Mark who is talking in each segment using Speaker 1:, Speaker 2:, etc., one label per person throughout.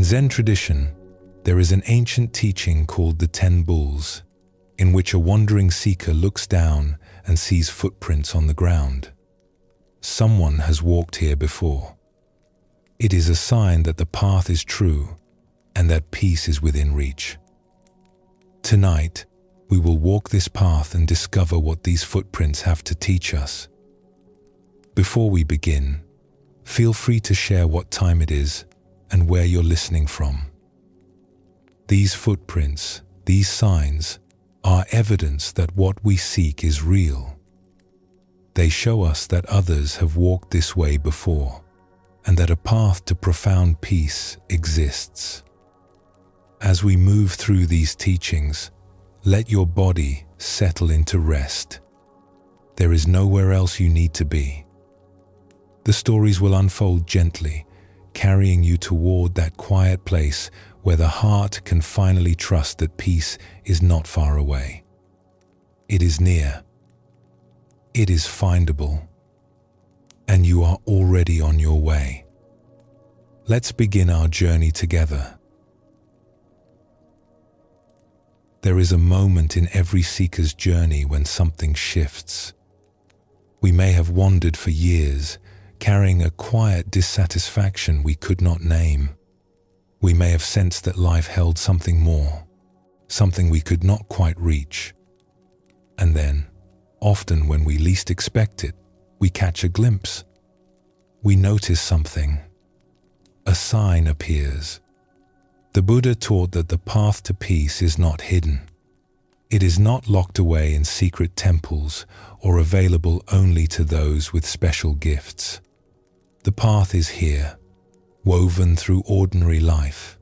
Speaker 1: In Zen tradition, there is an ancient teaching called the 10 Bulls, in which a wandering seeker looks down and sees footprints on the ground. Someone has walked here before. It is a sign that the path is true and that peace is within reach. Tonight, we will walk this path and discover what these footprints have to teach us. Before we begin, feel free to share what time it is and where you're listening from. These footprints, these signs, are evidence that what we seek is real. They show us that others have walked this way before, and that a path to profound peace exists. As we move through these teachings, let your body settle into rest. There is nowhere else you need to be. The stories will unfold gently, carrying you toward that quiet place where the heart can finally trust that peace is not far away. It is near. It is findable. And you are already on your way. Let's begin our journey together. There is a moment in every seeker's journey when something shifts. We may have wandered for years, carrying a quiet dissatisfaction we could not name. We may have sensed that life held something more, something we could not quite reach. And then, often when we least expect it, we catch a glimpse. We notice something. A sign appears. The Buddha taught that the path to peace is not hidden. It is not locked away in secret temples or available only to those with special gifts. The path is here, woven through ordinary life,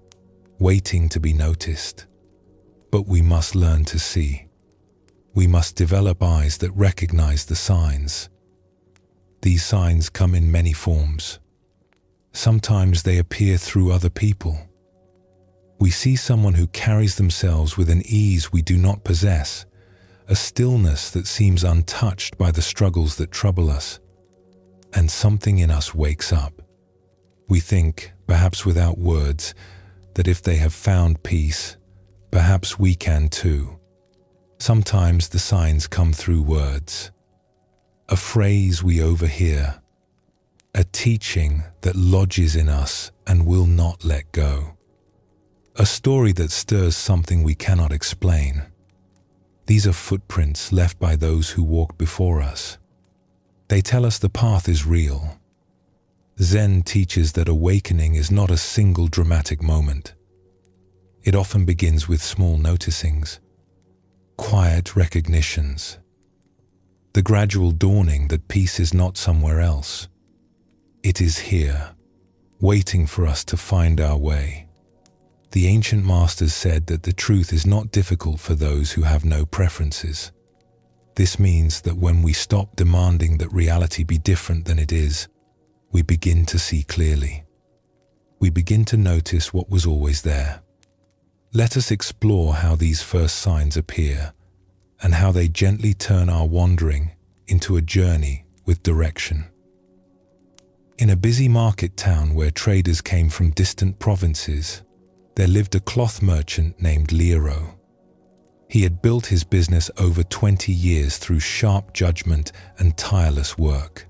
Speaker 1: waiting to be noticed. But we must learn to see. We must develop eyes that recognize the signs. These signs come in many forms. Sometimes they appear through other people. We see someone who carries themselves with an ease we do not possess, a stillness that seems untouched by the struggles that trouble us. And something in us wakes up. We think, perhaps without words, that if they have found peace, perhaps we can too. Sometimes the signs come through words. A phrase we overhear. A teaching that lodges in us and will not let go. A story that stirs something we cannot explain. These are footprints left by those who walked before us. They tell us the path is real. Zen teaches that awakening is not a single dramatic moment. It often begins with small noticings, quiet recognitions, the gradual dawning that peace is not somewhere else. It is here, waiting for us to find our way. The ancient masters said that the truth is not difficult for those who have no preferences. This means that when we stop demanding that reality be different than it is, we begin to see clearly. We begin to notice what was always there. Let us explore how these first signs appear and how they gently turn our wandering into a journey with direction. In a busy market town where traders came from distant provinces, there lived a cloth merchant named Lero. He had built his business over 20 years through sharp judgment and tireless work.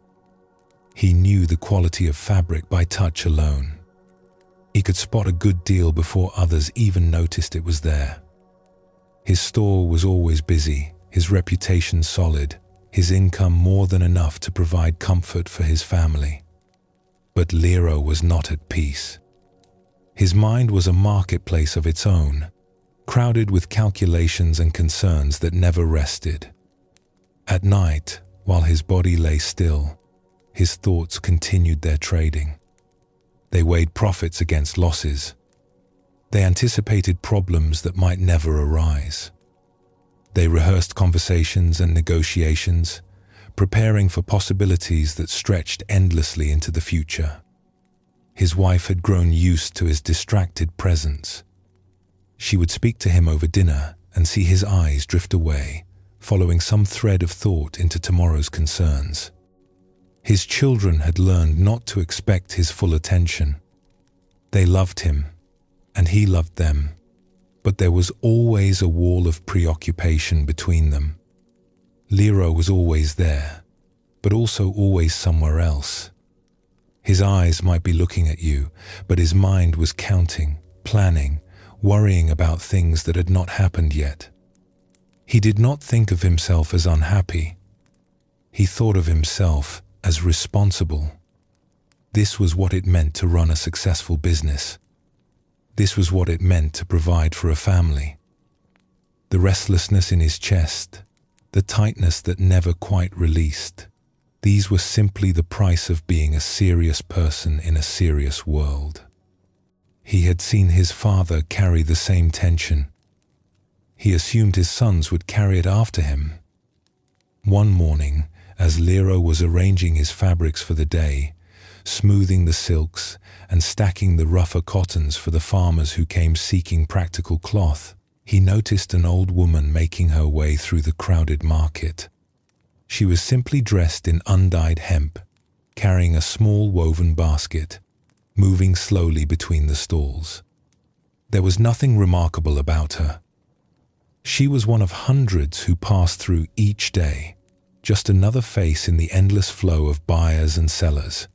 Speaker 1: He knew the quality of fabric by touch alone. He could spot a good deal before others even noticed it was there. His store was always busy, his reputation solid, his income more than enough to provide comfort for his family. But Lero was not at peace. His mind was a marketplace of its own, crowded with calculations and concerns that never rested. At night, while his body lay still, his thoughts continued their trading. They weighed profits against losses. They anticipated problems that might never arise. They rehearsed conversations and negotiations, preparing for possibilities that stretched endlessly into the future. His wife had grown used to his distracted presence. She would speak to him over dinner and see his eyes drift away, following some thread of thought into tomorrow's concerns. His children had learned not to expect his full attention. They loved him, and he loved them. But there was always a wall of preoccupation between them. Lero was always there, but also always somewhere else. His eyes might be looking at you, but his mind was counting, planning, worrying about things that had not happened yet. He did not think of himself as unhappy. He thought of himself as responsible. This was what it meant to run a successful business. This was what it meant to provide for a family. The restlessness in his chest, the tightness that never quite released, these were simply the price of being a serious person in a serious world. He had seen his father carry the same tension. He assumed his sons would carry it after him. One morning, as Lero was arranging his fabrics for the day, smoothing the silks and stacking the rougher cottons for the farmers who came seeking practical cloth, he noticed an old woman making her way through the crowded market. She was simply dressed in undyed hemp, carrying a small woven basket, moving slowly between the stalls. There was nothing remarkable about her. She was one of hundreds who passed through each day, just another face in the endless flow of buyers and sellers.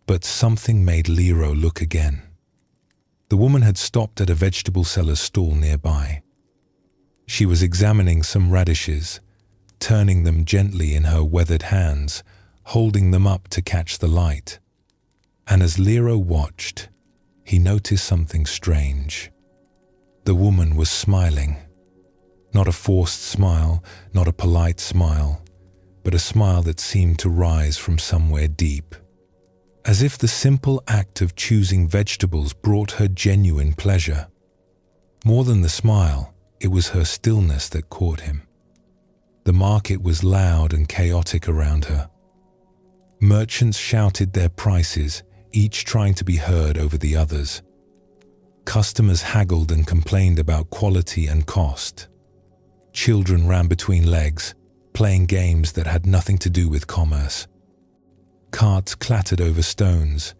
Speaker 1: But something made Lero look again. The woman had stopped at a vegetable seller's stall nearby. She was examining some radishes, turning them gently in her weathered hands, holding them up to catch the light. And as Lero watched, he noticed something strange. The woman was smiling. Not a forced smile, not a polite smile, but a smile that seemed to rise from somewhere deep. As if the simple act of choosing vegetables brought her genuine pleasure. More than the smile, it was her stillness that caught him. The market was loud and chaotic around her. Merchants shouted their prices, each trying to be heard over the others. Customers haggled and complained about quality and cost. Children ran between legs, playing games that had nothing to do with commerce. Carts clattered over stones,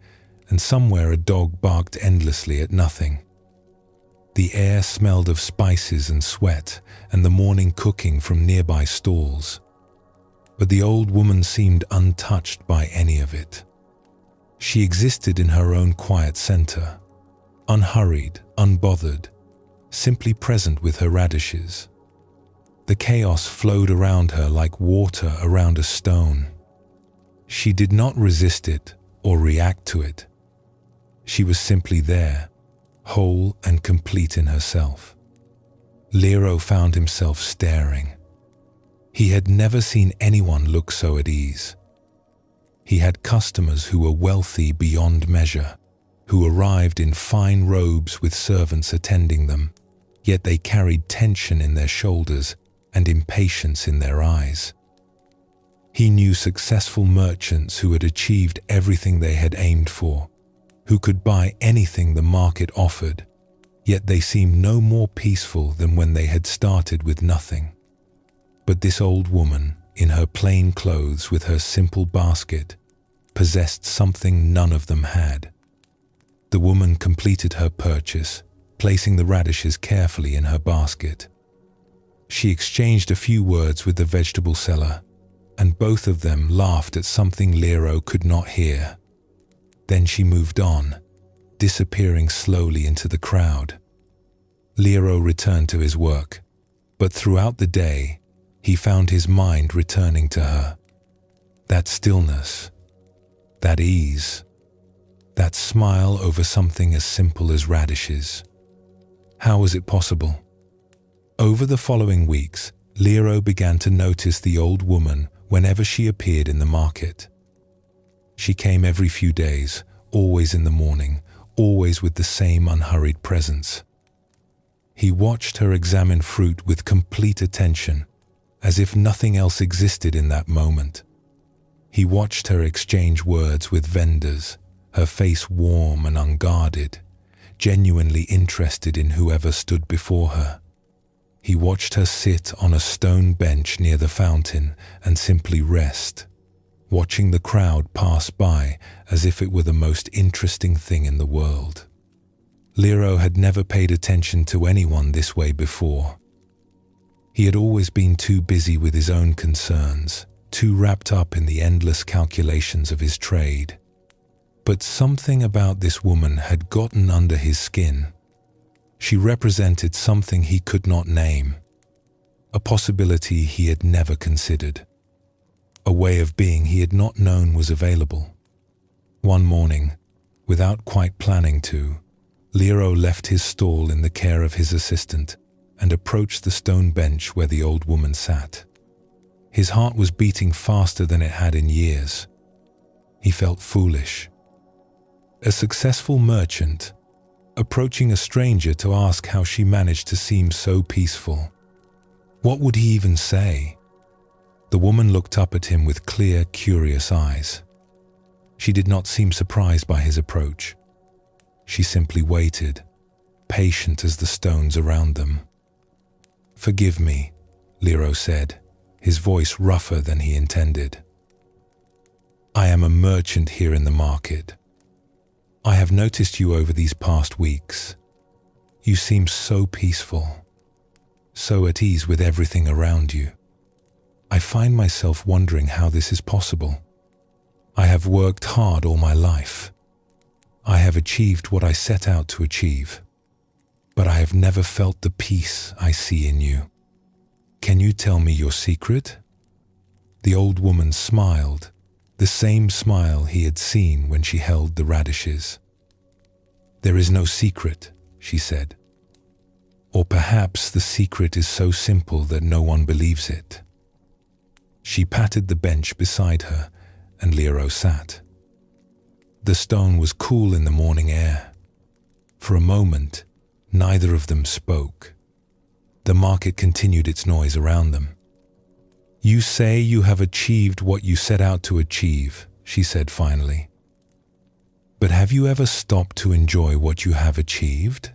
Speaker 1: and somewhere a dog barked endlessly at nothing. The air smelled of spices and sweat and the morning cooking from nearby stalls. But the old woman seemed untouched by any of it. She existed in her own quiet center, unhurried, unbothered, simply present with her radishes. The chaos flowed around her like water around a stone. She did not resist it or react to it. She was simply there, whole and complete in herself. Lero found himself staring. He had never seen anyone look so at ease. He had customers who were wealthy beyond measure, who arrived in fine robes with servants attending them, yet they carried tension in their shoulders and impatience in their eyes. He knew successful merchants who had achieved everything they had aimed for, who could buy anything the market offered, yet they seemed no more peaceful than when they had started with nothing. But this old woman, in her plain clothes with her simple basket, possessed something none of them had. The woman completed her purchase, placing the radishes carefully in her basket. She exchanged a few words with the vegetable seller, and both of them laughed at something Lero could not hear. Then she moved on, disappearing slowly into the crowd. Lero returned to his work, but throughout the day, he found his mind returning to her. That stillness, that ease, that smile over something as simple as radishes. How was it possible? Over the following weeks, Lero began to notice the old woman whenever she appeared in the market. She came every few days, always in the morning, always with the same unhurried presence. He watched her examine fruit with complete attention, as if nothing else existed in that moment. He watched her exchange words with vendors, her face warm and unguarded, genuinely interested in whoever stood before her. He watched her sit on a stone bench near the fountain and simply rest, watching the crowd pass by as if it were the most interesting thing in the world. Lero had never paid attention to anyone this way before. He had always been too busy with his own concerns, too wrapped up in the endless calculations of his trade. But something about this woman had gotten under his skin. She represented something he could not name, a possibility he had never considered, a way of being he had not known was available. One morning, without quite planning to, Lero left his stall in the care of his assistant and approached the stone bench where the old woman sat. His heart was beating faster than it had in years. He felt foolish. A successful merchant, approaching a stranger to ask how she managed to seem so peaceful. What would he even say? The woman looked up at him with clear, curious eyes. She did not seem surprised by his approach. She simply waited, patient as the stones around them. "Forgive me," Lero said, his voice rougher than he intended. "I am a merchant here in the market. I have noticed you over these past weeks. You seem so peaceful, so at ease with everything around you. I find myself wondering how this is possible. I have worked hard all my life. I have achieved what I set out to achieve, but I have never felt the peace I see in you. Can you tell me your secret?" The old woman smiled, the same smile he had seen when she held the radishes. "There is no secret," she said. "Or perhaps the secret is so simple that no one believes it." She patted the bench beside her, and Lero sat. The stone was cool in the morning air. For a moment, neither of them spoke. The market continued its noise around them. "You say you have achieved what you set out to achieve," she said finally. "But have you ever stopped to enjoy what you have achieved?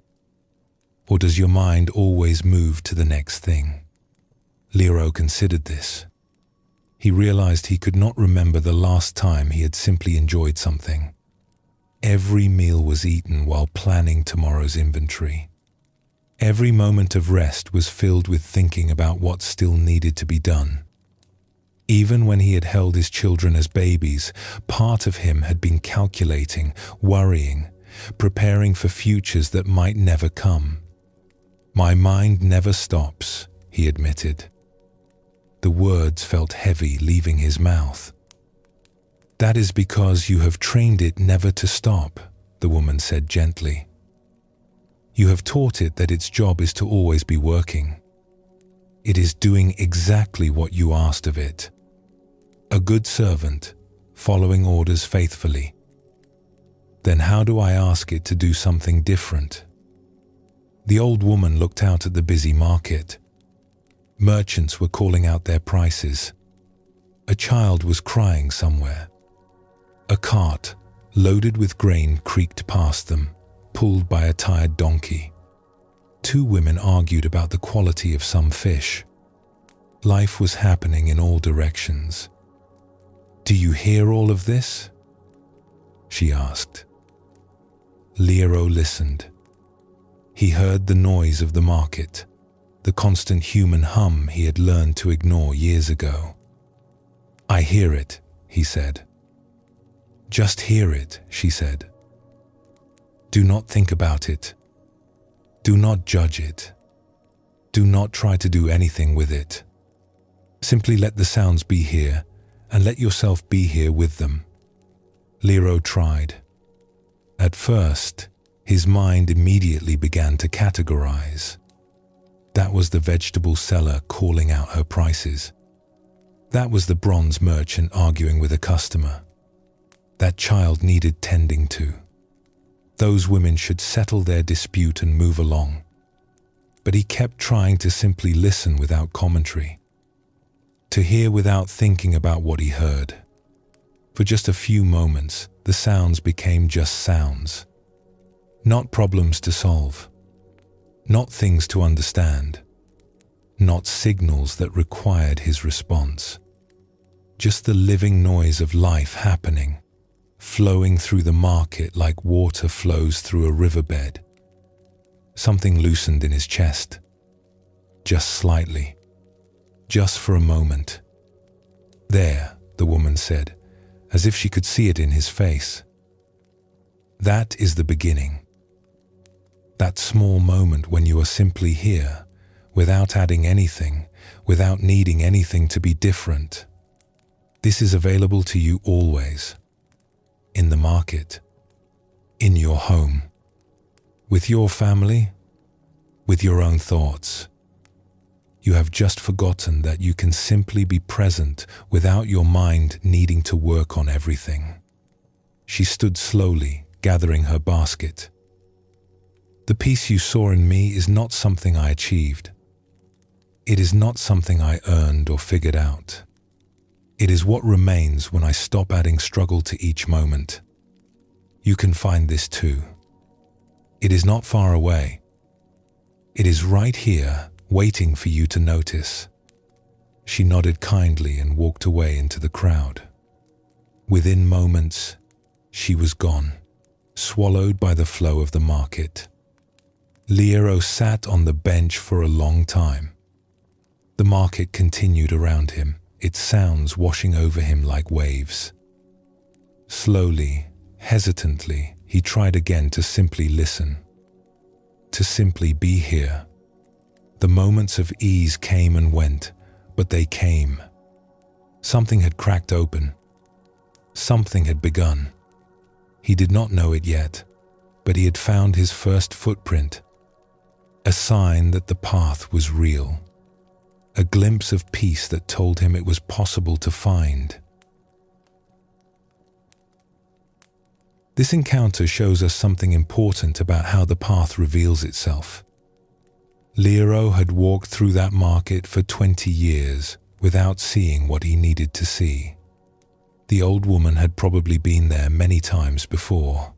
Speaker 1: Or does your mind always move to the next thing?" Lero considered this. He realized he could not remember the last time he had simply enjoyed something. Every meal was eaten while planning tomorrow's inventory. Every moment of rest was filled with thinking about what still needed to be done. Even when he had held his children as babies, part of him had been calculating, worrying, preparing for futures that might never come. "My mind never stops," he admitted. The words felt heavy leaving his mouth. "That is because you have trained it never to stop," the woman said gently. "You have taught it that its job is to always be working. It is doing exactly what you asked of it. A good servant, following orders faithfully. Then how do I ask it to do something different?" The old woman looked out at the busy market. Merchants were calling out their prices. A child was crying somewhere. A cart, loaded with grain, creaked past them, pulled by a tired donkey. Two women argued about the quality of some fish. Life was happening in all directions. "Do you hear all of this?" she asked. Lero listened. He heard the noise of the market, the constant human hum he had learned to ignore years ago. "I hear it," he said. "Just hear it," she said. "Do not think about it. Do not judge it. Do not try to do anything with it. Simply let the sounds be here and let yourself be here with them." Lero tried. At first, his mind immediately began to categorize. That was the vegetable seller calling out her prices. That was the bronze merchant arguing with a customer. That child needed tending to. Those women should settle their dispute and move along. But he kept trying to simply listen without commentary, to hear without thinking about what he heard. For just a few moments, the sounds became just sounds. Not problems to solve. Not things to understand. Not signals that required his response. Just the living noise of life happening, flowing through the market like water flows through a riverbed, Something loosened in his chest. Just slightly. Just for a moment. "There," the woman said, as if she could see it in his face. That is the beginning. That small moment when you are simply here, without adding anything, without needing anything to be different. This is available to you always. In the market. In your home. With your family. With your own thoughts. You have just forgotten that you can simply be present without your mind needing to work on everything. She stood slowly, gathering her basket. "The peace you saw in me is not something I achieved. It is not something I earned or figured out. It is what remains when I stop adding struggle to each moment. You can find this too. It is not far away. It is right here, waiting for you to notice." She nodded kindly and walked away into the crowd. Within moments, she was gone, swallowed by the flow of the market. Lero sat on the bench for a long time. The market continued around him, its sounds washing over him like waves. Slowly, hesitantly, he tried again to simply listen. To simply be here. The moments of ease came and went, but they came. Something had cracked open. Something had begun. He did not know it yet, but he had found his first footprint. A sign that the path was real. A glimpse of peace that told him it was possible to find. This encounter shows us something important about how the path reveals itself. Lero had walked through that market for 20 years without seeing what he needed to see. The old woman had probably been there many times before,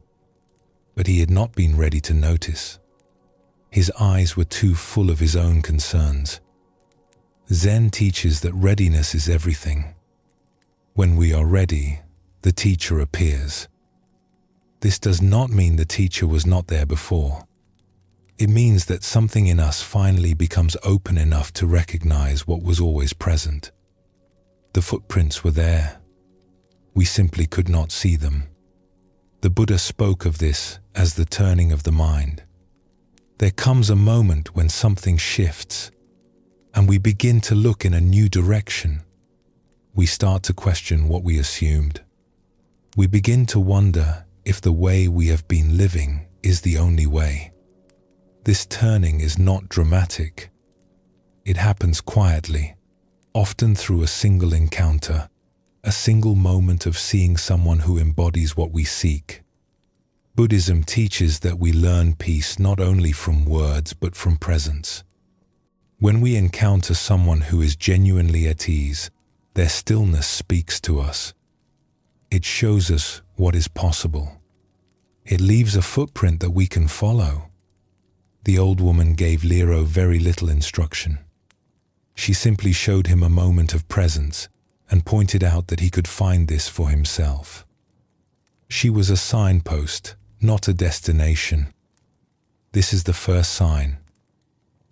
Speaker 1: but he had not been ready to notice. His eyes were too full of his own concerns. Zen teaches that readiness is everything. When we are ready, the teacher appears. This does not mean the teacher was not there before. It means that something in us finally becomes open enough to recognize what was always present. The footprints were there. We simply could not see them. The Buddha spoke of this as the turning of the mind. There comes a moment when something shifts, and we begin to look in a new direction. We start to question what we assumed. We begin to wonder if the way we have been living is the only way. This turning is not dramatic. It happens quietly, often through a single encounter, a single moment of seeing someone who embodies what we seek. Buddhism teaches that we learn peace not only from words but from presence. When we encounter someone who is genuinely at ease, their stillness speaks to us. It shows us what is possible. It leaves a footprint that we can follow. The old woman gave Lero very little instruction. She simply showed him a moment of presence and pointed out that he could find this for himself. She was a signpost, not a destination. This is the first sign.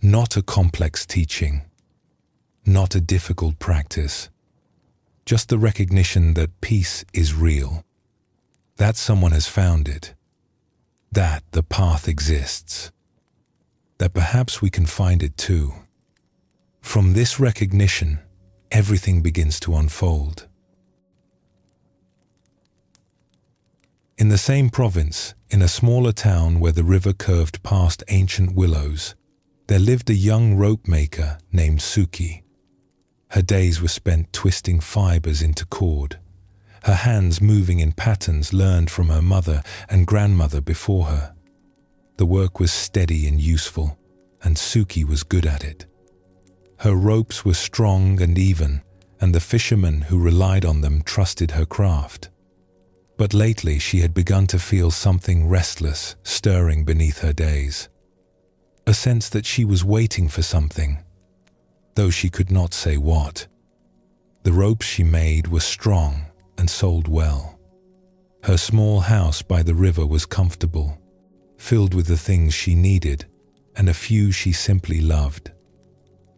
Speaker 1: Not a complex teaching. Not a difficult practice. Just the recognition that peace is real. That someone has found it. That the path exists. That perhaps we can find it too. From this recognition, everything begins to unfold. In the same province, in a smaller town where the river curved past ancient willows, there lived a young rope maker named Suki. Her days were spent twisting fibers into cord, her hands moving in patterns learned from her mother and grandmother before her. The work was steady and useful, and Suki was good at it. Her ropes were strong and even, and the fishermen who relied on them trusted her craft. But lately she had begun to feel something restless stirring beneath her days. A sense that she was waiting for something, though she could not say what. The ropes she made were strong and sold well. Her small house by the river was comfortable, filled with the things she needed, and a few she simply loved.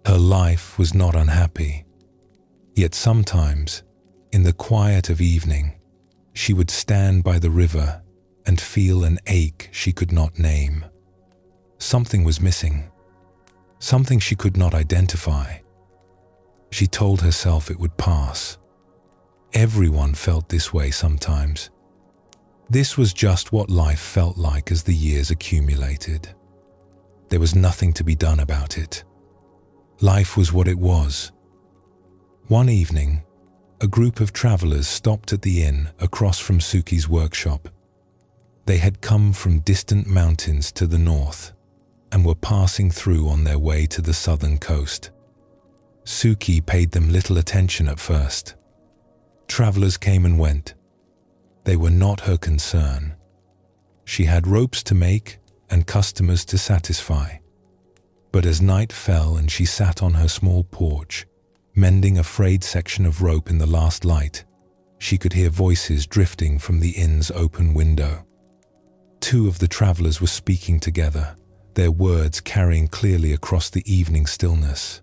Speaker 1: Her life was not unhappy. Yet sometimes, in the quiet of evening, she would stand by the river and feel an ache she could not name. Something was missing, something she could not identify. She told herself it would pass. Everyone felt this way sometimes. This was just what life felt like as the years accumulated. There was nothing to be done about it. Life was what it was. One evening, a group of travelers stopped at the inn across from Suki's workshop. They had come from distant mountains to the north and were passing through on their way to the southern coast. Suki paid them little attention at first. Travelers came and went. They were not her concern. She had ropes to make and customers to satisfy. But as night fell and she sat on her small porch, mending a frayed section of rope in the last light, she could hear voices drifting from the inn's open window. Two of the travelers were speaking together, their words carrying clearly across the evening stillness.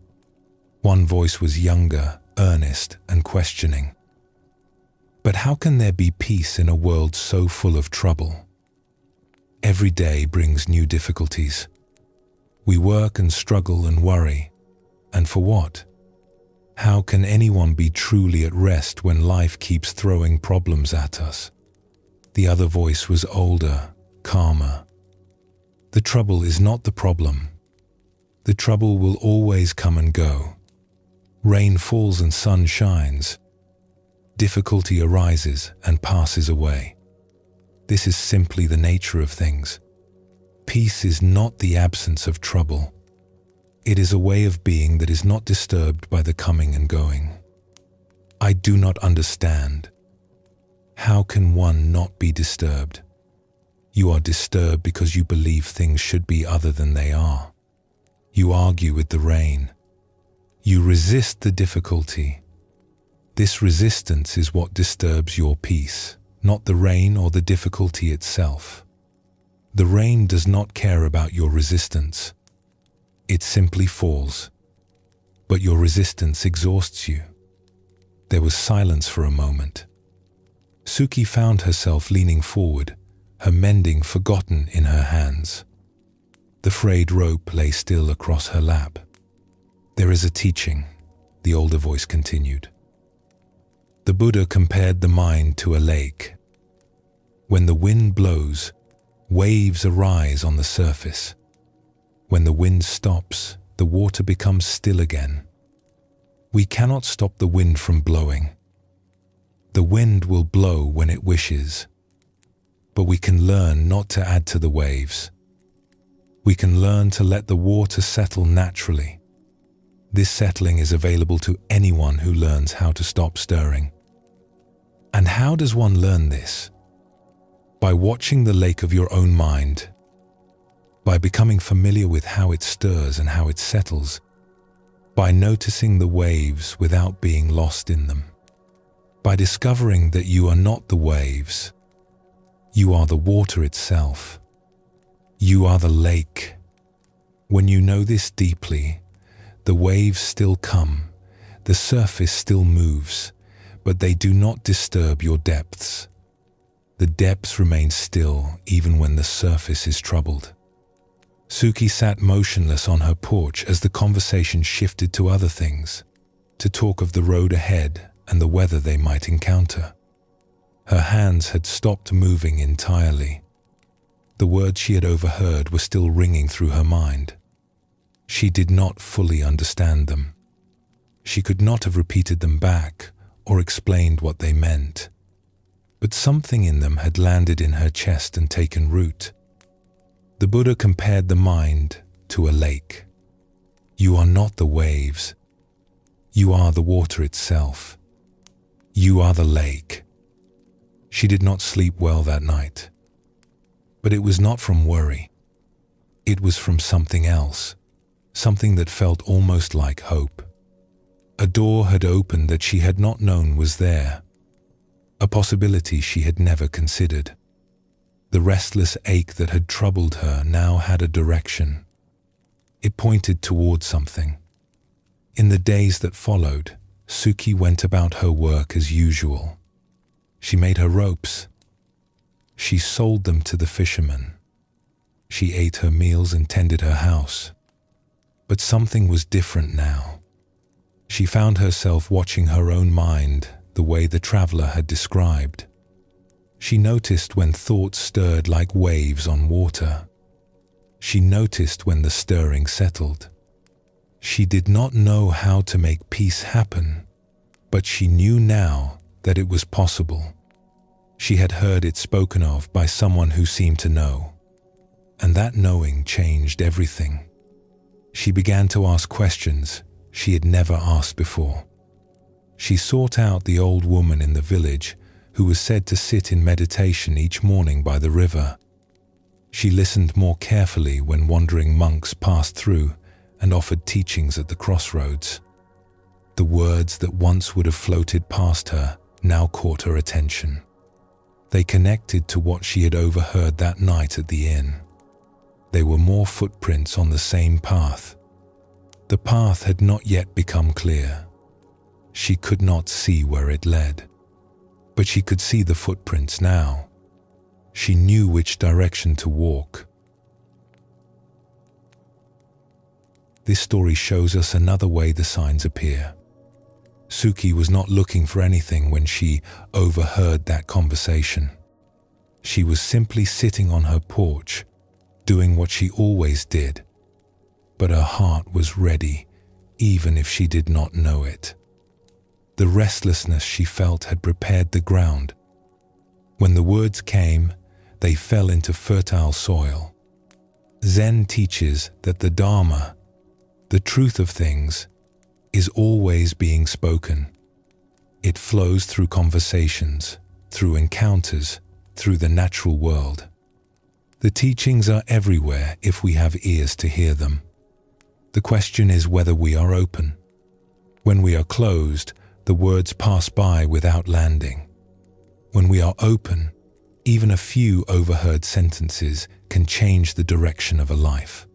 Speaker 1: One voice was younger, earnest, and questioning. But how can there be peace in a world so full of trouble? Every day brings new difficulties. We work and struggle and worry. And for what? How can anyone be truly at rest when life keeps throwing problems at us? The other voice was older, calmer. The trouble is not the problem. The trouble will always come and go. Rain falls and sun shines. Difficulty arises and passes away. This is simply the nature of things. Peace is not the absence of trouble. It is a way of being that is not disturbed by the coming and going. I do not understand. How can one not be disturbed? You are disturbed because you believe things should be other than they are. You argue with the rain. You resist the difficulty. This resistance is what disturbs your peace, not the rain or the difficulty itself. The rain does not care about your resistance. It simply falls. But your resistance exhausts you. There was silence for a moment. Suki found herself leaning forward, her mending forgotten in her hands. The frayed rope lay still across her lap. There is a teaching, the older voice continued. The Buddha compared the mind to a lake. When the wind blows, waves arise on the surface. When the wind stops, the water becomes still again. We cannot stop the wind from blowing. The wind will blow when it wishes. But we can learn not to add to the waves. We can learn to let the water settle naturally. This settling is available to anyone who learns how to stop stirring. And how does one learn this? By watching the lake of your own mind. By becoming familiar with how it stirs and how it settles. By noticing the waves without being lost in them. By discovering that you are not the waves. You are the water itself. You are the lake. When you know this deeply, the waves still come, the surface still moves, but they do not disturb your depths. The depths remain still even when the surface is troubled. Suki sat motionless on her porch as the conversation shifted to other things, to talk of the road ahead and the weather they might encounter. Her hands had stopped moving entirely. The words she had overheard were still ringing through her mind. She did not fully understand them. She could not have repeated them back or explained what they meant. But something in them had landed in her chest and taken root. The Buddha compared the mind to a lake. You are not the waves. You are the water itself. You are the lake. She did not sleep well that night. But it was not from worry. It was from something else, something that felt almost like hope. A door had opened that she had not known was there, a possibility she had never considered. The restless ache that had troubled her now had a direction. It pointed toward something. In the days that followed, Suki went about her work as usual. She made her ropes. She sold them to the fishermen. She ate her meals and tended her house. But something was different now. She found herself watching her own mind the way the traveler had described. She noticed when thoughts stirred like waves on water. She noticed when the stirring settled. She did not know how to make peace happen, but she knew now that it was possible. She had heard it spoken of by someone who seemed to know, and that knowing changed everything. She began to ask questions she had never asked before. She sought out the old woman in the village who was said to sit in meditation each morning by the river. She listened more carefully when wandering monks passed through and offered teachings at the crossroads. The words that once would have floated past her now caught her attention. They connected to what she had overheard that night at the inn. They were more footprints on the same path. The path had not yet become clear. She could not see where it led, but she could see the footprints now. She knew which direction to walk. This story shows us another way the signs appear. Suki was not looking for anything when she overheard that conversation. She was simply sitting on her porch, doing what she always did. But her heart was ready, even if she did not know it. The restlessness she felt had prepared the ground. When the words came, they fell into fertile soil. Zen teaches that the Dharma, the truth of things, is always being spoken. It flows through conversations, through encounters, through the natural world. The teachings are everywhere if we have ears to hear them. The question is whether we are open. When we are closed, the words pass by without landing. When we are open, even a few overheard sentences can change the direction of a life.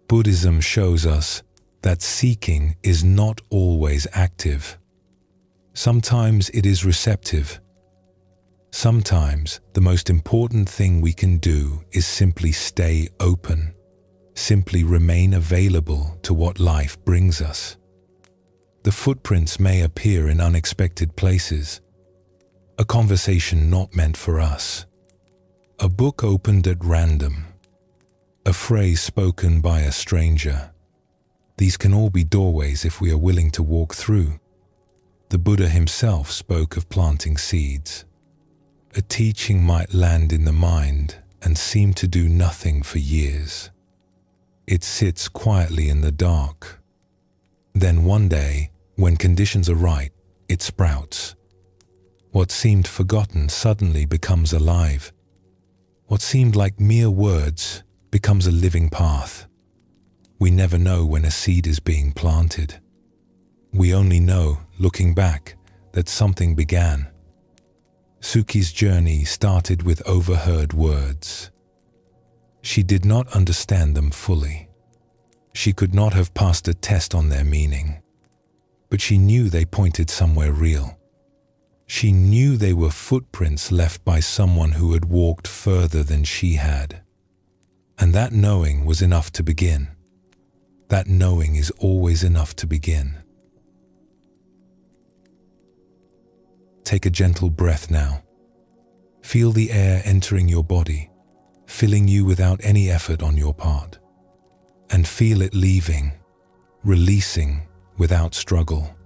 Speaker 1: Buddhism shows us that seeking is not always active. Sometimes it is receptive. Sometimes the most important thing we can do is simply stay open, simply remain available to what life brings us. The footprints may appear in unexpected places. A conversation not meant for us. A book opened at random. A phrase spoken by a stranger. These can all be doorways if we are willing to walk through. The Buddha himself spoke of planting seeds. A teaching might land in the mind and seem to do nothing for years. It sits quietly in the dark. Then one day, when conditions are right, it sprouts. What seemed forgotten suddenly becomes alive. What seemed like mere words becomes a living path. We never know when a seed is being planted. We only know, looking back, that something began. Suki's journey started with overheard words. She did not understand them fully. She could not have passed a test on their meaning. But she knew they pointed somewhere real. She knew they were footprints left by someone who had walked further than she had. And that knowing was enough to begin. That knowing is always enough to begin. Take a gentle breath now. Feel the air entering your body, filling you without any effort on your part. And feel it leaving, releasing without struggle.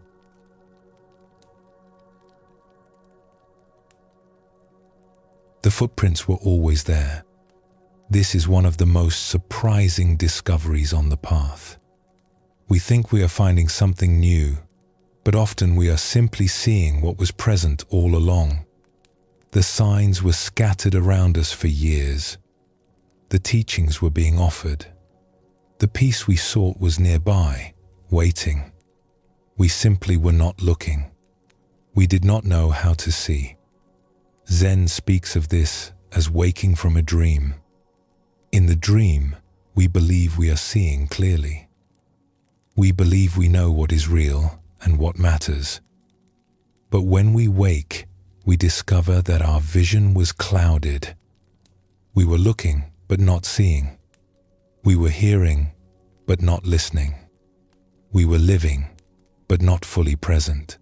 Speaker 1: The footprints were always there. This is one of the most surprising discoveries on the path. We think we are finding something new, but often we are simply seeing what was present all along. The signs were scattered around us for years. The teachings were being offered. The peace we sought was nearby, waiting. We simply were not looking. We did not know how to see. Zen speaks of this as waking from a dream. In the dream, we believe we are seeing clearly. We believe we know what is real and what matters. But when we wake, we discover that our vision was clouded. We were looking, but not seeing. We were hearing, but not listening. We were living, but not fully present.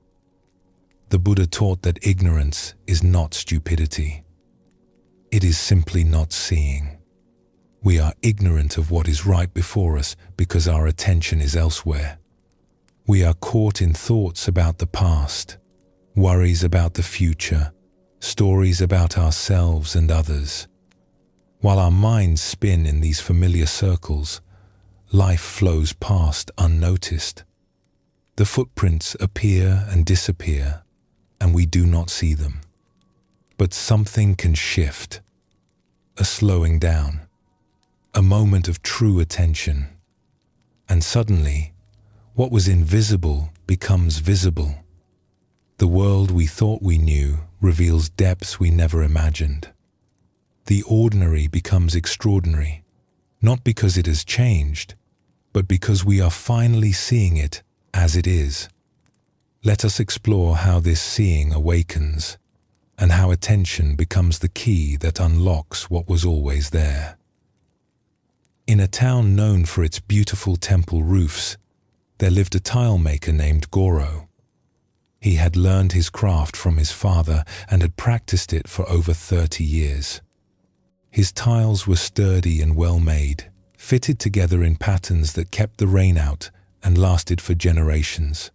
Speaker 1: The Buddha taught that ignorance is not stupidity. It is simply not seeing. We are ignorant of what is right before us because our attention is elsewhere. We are caught in thoughts about the past, worries about the future, stories about ourselves and others. While our minds spin in these familiar circles, life flows past unnoticed. The footprints appear and disappear, and we do not see them. But something can shift, a slowing down, a moment of true attention, and suddenly, what was invisible becomes visible. The world we thought we knew reveals depths we never imagined. The ordinary becomes extraordinary, not because it has changed, but because we are finally seeing it as it is. Let us explore how this seeing awakens, and how attention becomes the key that unlocks what was always there. In a town known for its beautiful temple roofs, there lived a tile maker named Goro. He had learned his craft from his father and had practiced it for over 30 years. His tiles were sturdy and well made, fitted together in patterns that kept the rain out and lasted for generations.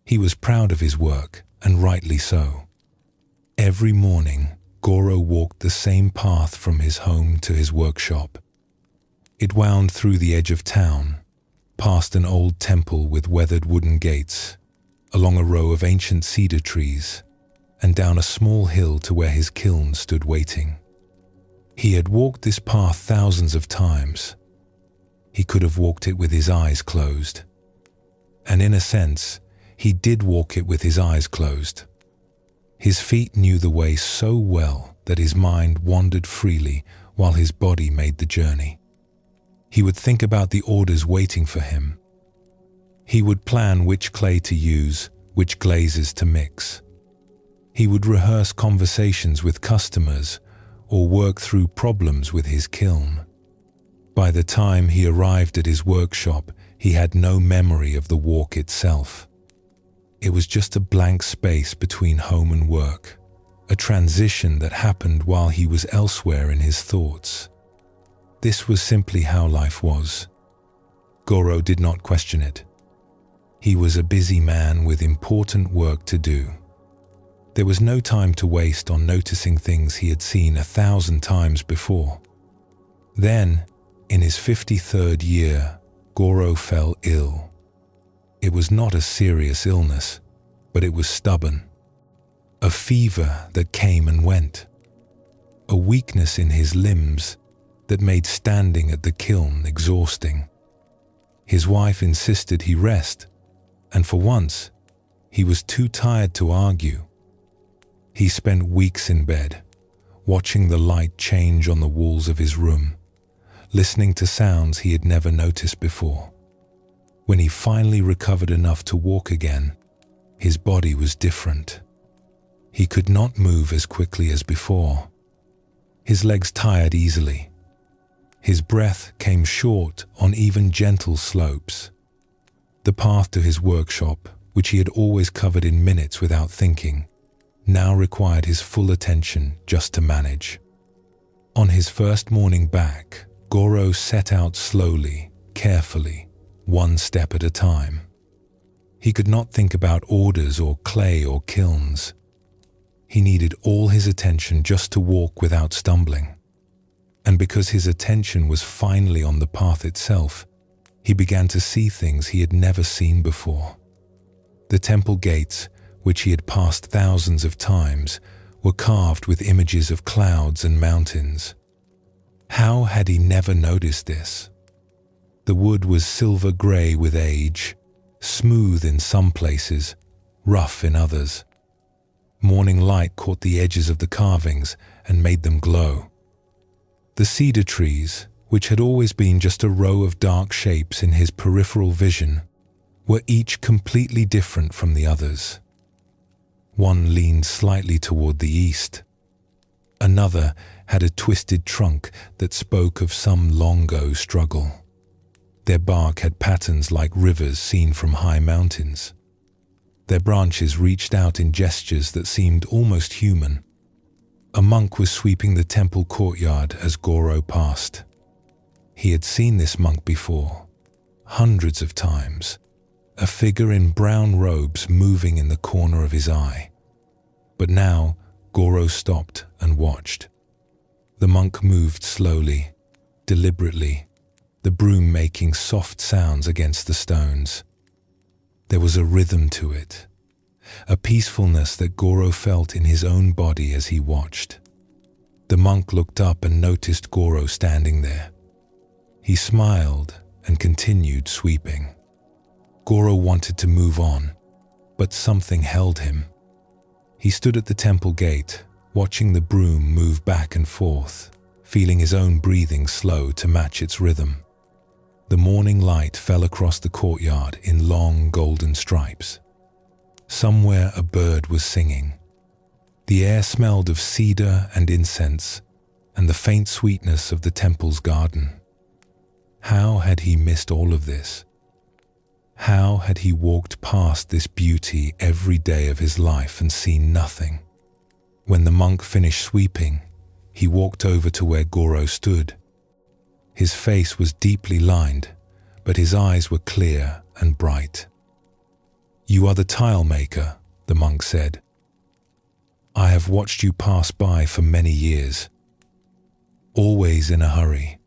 Speaker 1: He was proud of his work, and rightly so. Every morning, Goro walked the same path from his home to his workshop. It wound through the edge of town, past an old temple with weathered wooden gates, along a row of ancient cedar trees, and down a small hill to where his kiln stood waiting. He had walked this path thousands of times. He could have walked it with his eyes closed. And in a sense, he did walk it with his eyes closed. His feet knew the way so well that his mind wandered freely while his body made the journey. He would think about the orders waiting for him. He would plan which clay to use, which glazes to mix. He would rehearse conversations with customers or work through problems with his kiln. By the time he arrived at his workshop, he had no memory of the walk itself. It was just a blank space between home and work, a transition that happened while he was elsewhere in his thoughts. This was simply how life was. Goro did not question it. He was a busy man with important work to do. There was no time to waste on noticing things he had seen 1,000 times before. Then, in his 53rd year, Goro fell ill. It was not a serious illness, but it was stubborn. A fever that came and went. A weakness in his limbs that made standing at the kiln exhausting. His wife insisted he rest, and for once, he was too tired to argue. He spent weeks in bed, watching the light change on the walls of his room, listening to sounds he had never noticed before. When he finally recovered enough to walk again, his body was different. He could not move as quickly as before. His legs tired easily. His breath came short on even gentle slopes. The path to his workshop, which he had always covered in minutes without thinking, now required his full attention just to manage. On his first morning back, Goro set out slowly, carefully, one step at a time. He could not think about orders or clay or kilns. He needed all his attention just to walk without stumbling. And because his attention was finally on the path itself, he began to see things he had never seen before. The temple gates, which he had passed thousands of times, were carved with images of clouds and mountains. How had he never noticed this? The wood was silver grey with age, smooth in some places, rough in others. Morning light caught the edges of the carvings and made them glow. The cedar trees, which had always been just a row of dark shapes in his peripheral vision, were each completely different from the others. One leaned slightly toward the east. Another had a twisted trunk that spoke of some long-ago struggle. Their bark had patterns like rivers seen from high mountains. Their branches reached out in gestures that seemed almost human. A monk was sweeping the temple courtyard as Goro passed. He had seen this monk before, hundreds of times, a figure in brown robes moving in the corner of his eye. But now, Goro stopped and watched. The monk moved slowly, deliberately, the broom making soft sounds against the stones. There was a rhythm to it, a peacefulness that Goro felt in his own body as he watched. The monk looked up and noticed Goro standing there. He smiled and continued sweeping. Goro wanted to move on, but something held him. He stood at the temple gate, watching the broom move back and forth, feeling his own breathing slow to match its rhythm. The morning light fell across the courtyard in long golden stripes. Somewhere a bird was singing. The air smelled of cedar and incense, and the faint sweetness of the temple's garden. How had he missed all of this? How had he walked past this beauty every day of his life and seen nothing? When the monk finished sweeping, he walked over to where Goro stood. His face was deeply lined, but his eyes were clear and bright. "You are the tile maker," the monk said. "I have watched you pass by for many years. Always in a hurry,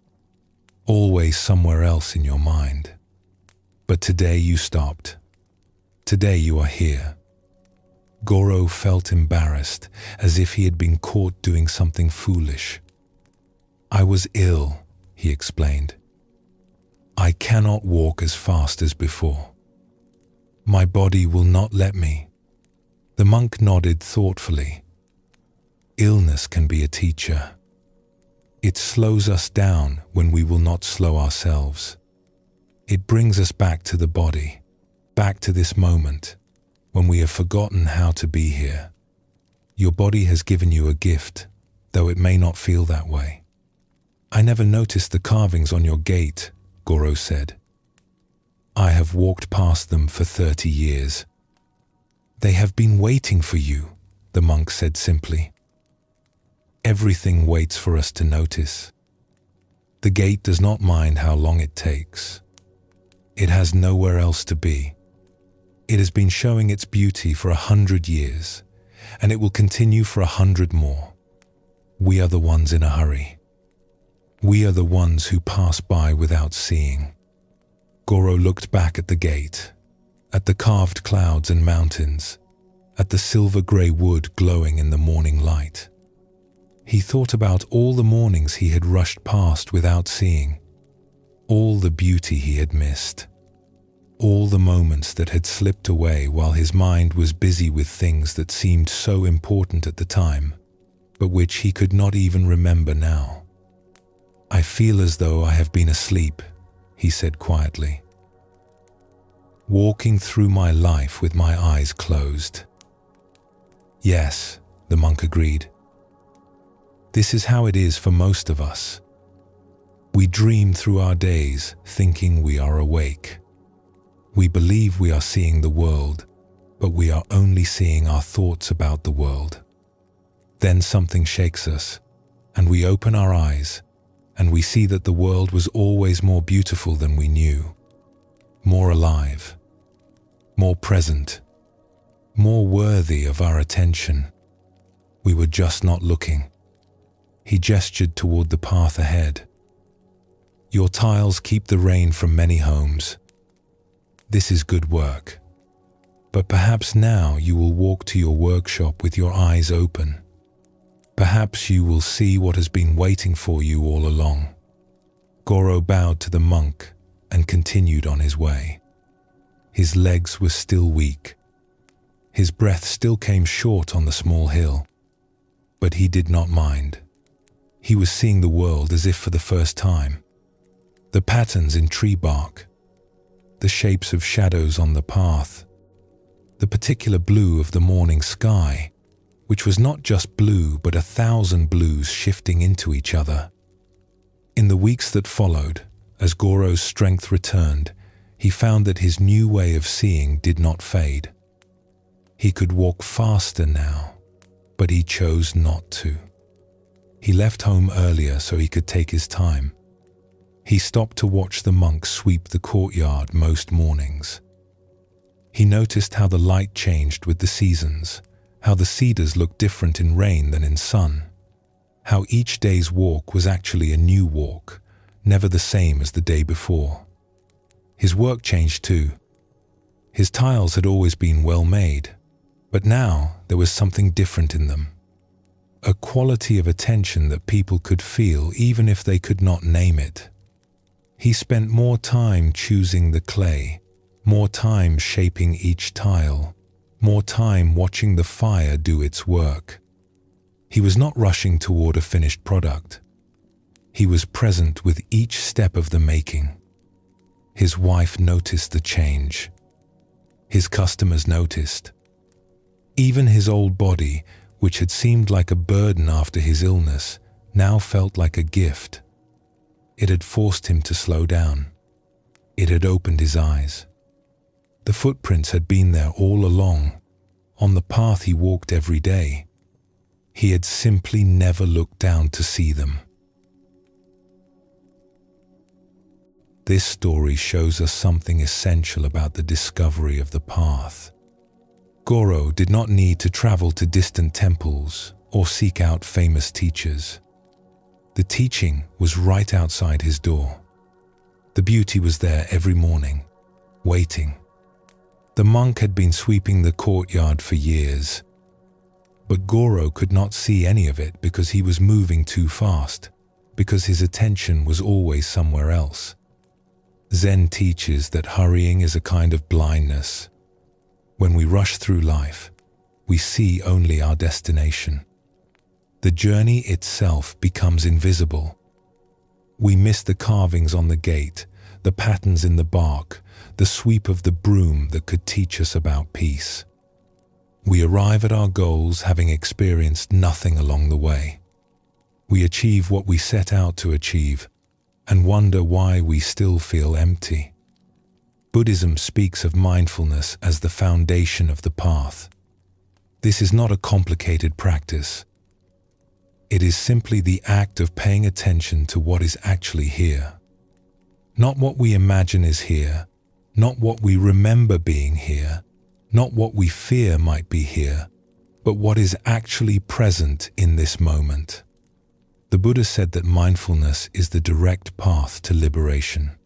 Speaker 1: always somewhere else in your mind. But today you stopped. Today you are here." Goro felt embarrassed, as if he had been caught doing something foolish. "I was ill," he explained. "I cannot walk as fast as before. My body will not let me." The monk nodded thoughtfully. Illness can be a teacher. It slows us down when we will not slow ourselves. It brings us back to the body, back to this moment, when we have forgotten how to be here. Your body has given you a gift, though it may not feel that way. "I never noticed the carvings on your gate," Goro said. "I have walked past them for 30 years. "They have been waiting for you," the monk said simply. "Everything waits for us to notice. The gate does not mind how long it takes. It has nowhere else to be. It has been showing its beauty for 100 years, and it will continue for 100 more. We are the ones in a hurry. We are the ones who pass by without seeing." Goro looked back at the gate, at the carved clouds and mountains, at the silver-grey wood glowing in the morning light. He thought about all the mornings he had rushed past without seeing, all the beauty he had missed, all the moments that had slipped away while his mind was busy with things that seemed so important at the time, but which he could not even remember now. "I feel as though I have been asleep," he said quietly. "Walking through my life with my eyes closed." "Yes," the monk agreed. "This is how it is for most of us. We dream through our days thinking we are awake. We believe we are seeing the world, but we are only seeing our thoughts about the world. Then something shakes us, and we open our eyes, and we see that the world was always more beautiful than we knew, more alive, more present, more worthy of our attention. We were just not looking." He gestured toward the path ahead. "Your tiles keep the rain from many homes. This is good work. But perhaps now you will walk to your workshop with your eyes open. Perhaps you will see what has been waiting for you all along." Goro bowed to the monk and continued on his way. His legs were still weak. His breath still came short on the small hill. But he did not mind. He was seeing the world as if for the first time, the patterns in tree bark, the shapes of shadows on the path, the particular blue of the morning sky, which was not just blue but 1,000 blues shifting into each other. In the weeks that followed, as Goro's strength returned, he found that his new way of seeing did not fade. He could walk faster now, but he chose not to. He left home earlier so he could take his time. He stopped to watch the monks sweep the courtyard most mornings. He noticed how the light changed with the seasons, how the cedars looked different in rain than in sun, how each day's walk was actually a new walk, never the same as the day before. His work changed too. His tiles had always been well made, but now there was something different in them. A quality of attention that people could feel even if they could not name it. He spent more time choosing the clay, more time shaping each tile, more time watching the fire do its work. He was not rushing toward a finished product. He was present with each step of the making. His wife noticed the change. His customers noticed. Even his old body, which had seemed like a burden after his illness, now felt like a gift. It had forced him to slow down. It had opened his eyes. The footprints had been there all along, on the path he walked every day. He had simply never looked down to see them. This story shows us something essential about the discovery of the path. Goro did not need to travel to distant temples or seek out famous teachers. The teaching was right outside his door. The beauty was there every morning, waiting. The monk had been sweeping the courtyard for years, but Goro could not see any of it because he was moving too fast, because his attention was always somewhere else. Zen teaches that hurrying is a kind of blindness. When we rush through life, we see only our destination. The journey itself becomes invisible. We miss the carvings on the gate, the patterns in the bark, the sweep of the broom that could teach us about peace. We arrive at our goals having experienced nothing along the way. We achieve what we set out to achieve and wonder why we still feel empty. Buddhism speaks of mindfulness as the foundation of the path. This is not a complicated practice. It is simply the act of paying attention to what is actually here. Not what we imagine is here, not what we remember being here, not what we fear might be here, but what is actually present in this moment. The Buddha said that mindfulness is the direct path to liberation.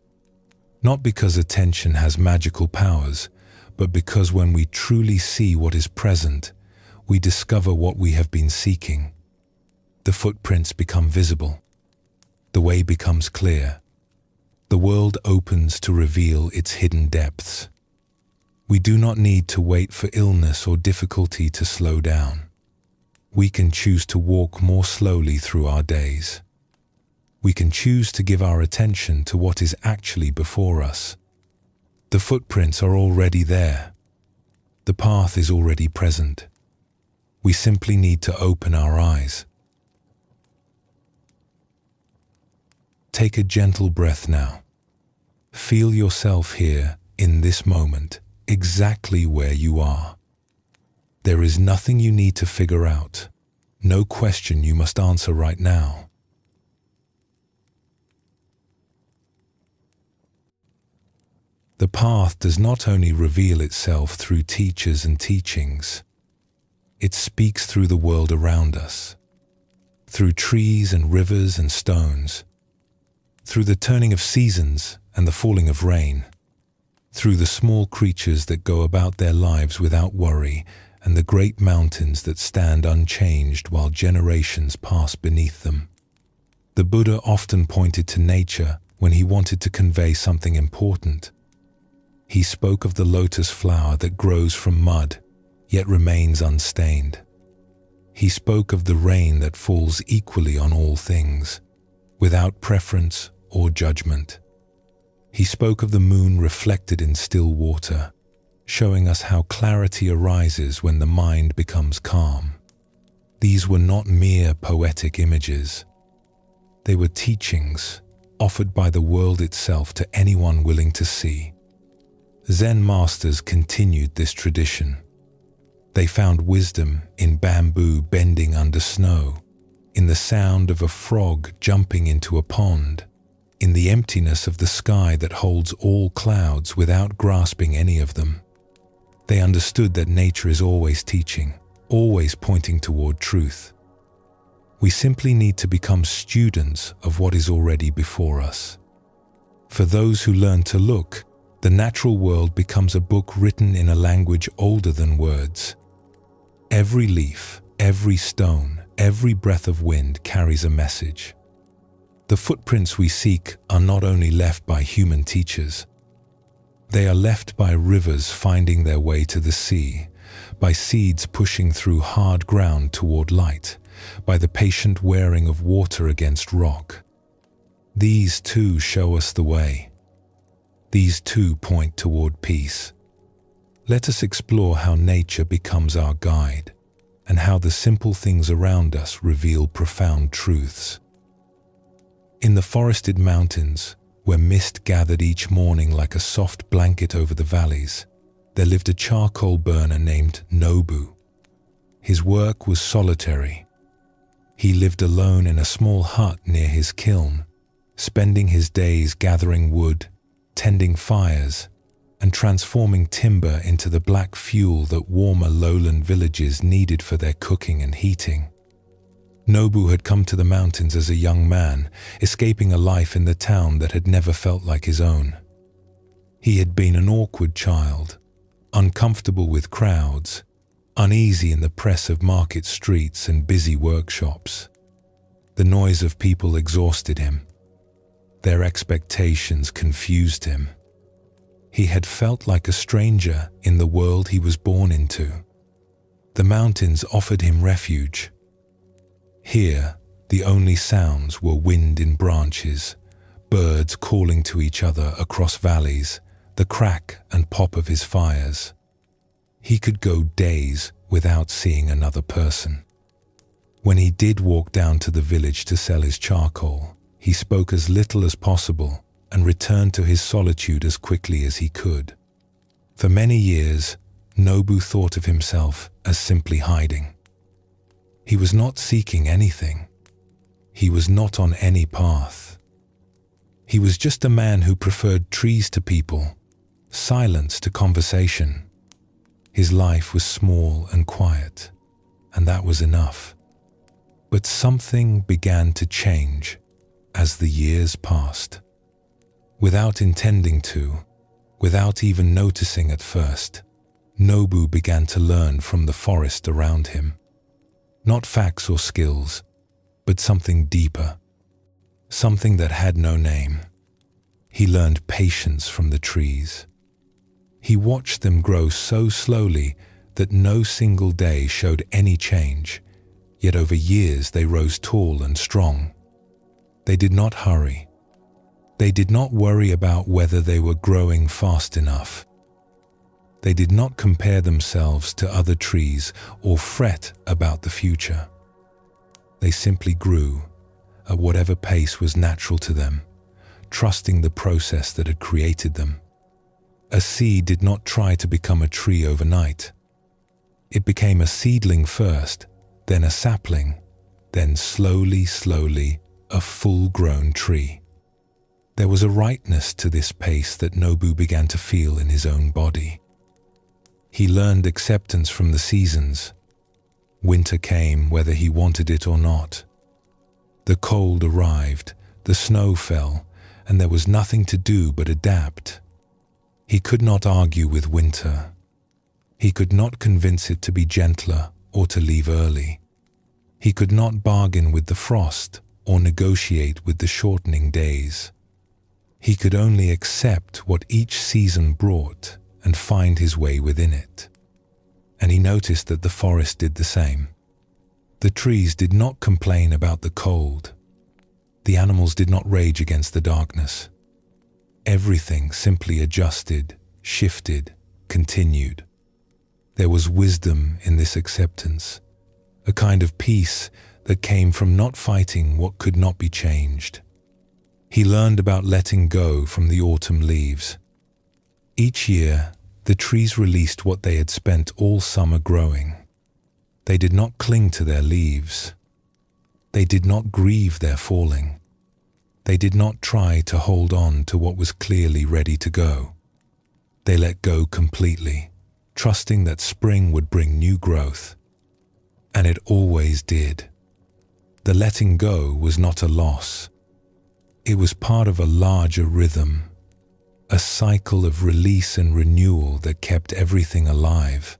Speaker 1: Not because attention has magical powers, but because when we truly see what is present, we discover what we have been seeking. The footprints become visible. The way becomes clear. The world opens to reveal its hidden depths. We do not need to wait for illness or difficulty to slow down. We can choose to walk more slowly through our days. We can choose to give our attention to what is actually before us. The footprints are already there. The path is already present. We simply need to open our eyes. Take a gentle breath now. Feel yourself here, in this moment, exactly where you are. There is nothing you need to figure out, no question you must answer right now. The path does not only reveal itself through teachers and teachings, it speaks through the world around us, through trees and rivers and stones, through the turning of seasons and the falling of rain, through the small creatures that go about their lives without worry and the great mountains that stand unchanged while generations pass beneath them. The Buddha often pointed to nature when he wanted to convey something important. He spoke of the lotus flower that grows from mud, yet remains unstained. He spoke of the rain that falls equally on all things, without preference or judgment. He spoke of the moon reflected in still water, showing us how clarity arises when the mind becomes calm. These were not mere poetic images. They were teachings offered by the world itself to anyone willing to see. Zen masters continued this tradition. They found wisdom in bamboo bending under snow, in the sound of a frog jumping into a pond, in the emptiness of the sky that holds all clouds without grasping any of them. They understood that nature is always teaching, always pointing toward truth. We simply need to become students of what is already before us. For those who learn to look, the natural world becomes a book written in a language older than words. Every leaf, every stone, every breath of wind carries a message. The footprints we seek are not only left by human teachers. They are left by rivers finding their way to the sea, by seeds pushing through hard ground toward light, by the patient wearing of water against rock. These too show us the way. These too point toward peace. Let us explore how nature becomes our guide, and how the simple things around us reveal profound truths. In the forested mountains, where mist gathered each morning like a soft blanket over the valleys, there lived a charcoal burner named Nobu. His work was solitary. He lived alone in a small hut near his kiln, spending his days gathering wood, tending fires, and transforming timber into the black fuel that warmer lowland villages needed for their cooking and heating. Nobu had come to the mountains as a young man, escaping a life in the town that had never felt like his own. He had been an awkward child, uncomfortable with crowds, uneasy in the press of market streets and busy workshops. The noise of people exhausted him. Their expectations confused him. He had felt like a stranger in the world he was born into. The mountains offered him refuge. Here, the only sounds were wind in branches, birds calling to each other across valleys, the crack and pop of his fires. He could go days without seeing another person. When he did walk down to the village to sell his charcoal, he spoke as little as possible and returned to his solitude as quickly as he could. For many years, Nobu thought of himself as simply hiding. He was not seeking anything. He was not on any path. He was just a man who preferred trees to people, silence to conversation. His life was small and quiet, and that was enough. But something began to change as the years passed. Without intending to, without even noticing at first, Nobu began to learn from the forest around him. Not facts or skills, but something deeper, something that had no name. He learned patience from the trees. He watched them grow so slowly that no single day showed any change, yet over years they rose tall and strong. They did not hurry. They did not worry about whether they were growing fast enough. They did not compare themselves to other trees or fret about the future. They simply grew at whatever pace was natural to them, trusting the process that had created them. A seed did not try to become a tree overnight. It became a seedling first, then a sapling, then slowly, a full-grown tree. There was a rightness to this pace that Nobu began to feel in his own body. He learned acceptance from the seasons. Winter came whether he wanted it or not. The cold arrived, the snow fell, and there was nothing to do but adapt. He could not argue with winter. He could not convince it to be gentler or to leave early. He could not bargain with the frost or negotiate with the shortening days. He could only accept what each season brought and find his way within it. And he noticed that the forest did the same. The trees did not complain about the cold. The animals did not rage against the darkness. Everything simply adjusted, shifted, continued. There was wisdom in this acceptance, a kind of peace that came from not fighting what could not be changed. He learned about letting go from the autumn leaves. Each year, the trees released what they had spent all summer growing. They did not cling to their leaves. They did not grieve their falling. They did not try to hold on to what was clearly ready to go. They let go completely, trusting that spring would bring new growth. And it always did. The letting go was not a loss. It was part of a larger rhythm, a cycle of release and renewal that kept everything alive.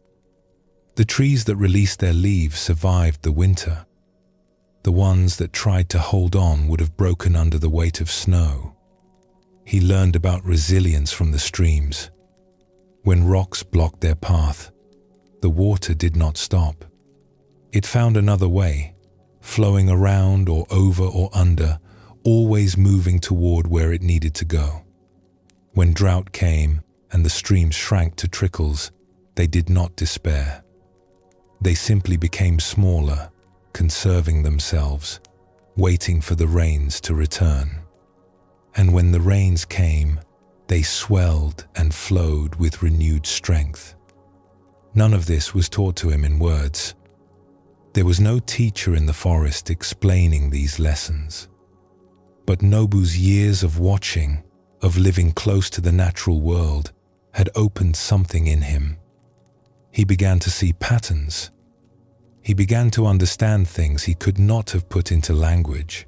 Speaker 1: The trees that released their leaves survived the winter. The ones that tried to hold on would have broken under the weight of snow. He learned about resilience from the streams. When rocks blocked their path, the water did not stop. It found another way, flowing around or over or under, always moving toward where it needed to go. When drought came and the streams shrank to trickles, they did not despair. They simply became smaller, conserving themselves, waiting for the rains to return. And when the rains came, they swelled and flowed with renewed strength. None of this was taught to him in words. There was no teacher in the forest explaining these lessons. But Nobu's years of watching, of living close to the natural world, had opened something in him. He began to see patterns. He began to understand things he could not have put into language.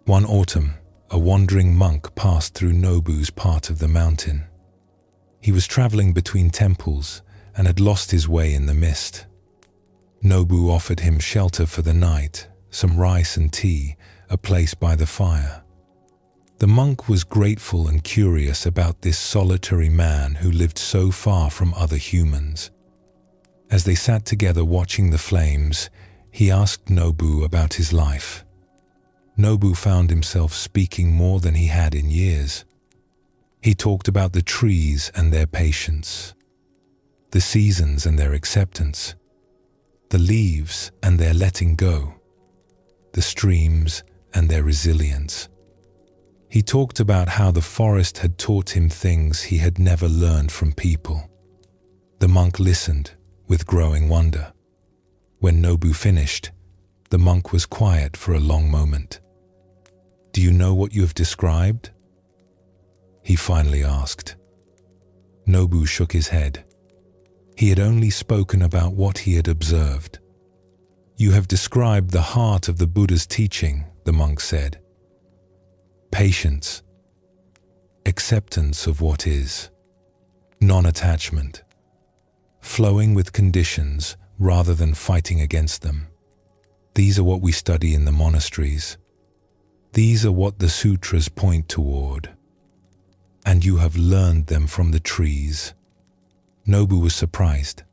Speaker 1: One autumn, a wandering monk passed through Nobu's part of the mountain. He was traveling between temples and had lost his way in the mist. Nobu offered him shelter for the night, some rice and tea, a place by the fire. The monk was grateful and curious about this solitary man who lived so far from other humans. As they sat together watching the flames, he asked Nobu about his life. Nobu found himself speaking more than he had in years. He talked about the trees and their patience, the seasons and their acceptance, the leaves and their letting go, the streams and their resilience. He talked about how the forest had taught him things he had never learned from people. The monk listened with growing wonder. When Nobu finished, the monk was quiet for a long moment. "Do you know what you have described?" he finally asked. Nobu shook his head. He had only spoken about what he had observed. "You have described the heart of the Buddha's teaching," the monk said. "Patience, acceptance of what is, non-attachment, flowing with conditions rather than fighting against them. These are what we study in the monasteries. These are what the sutras point toward. And you have learned them from the trees." Nobu was surprised.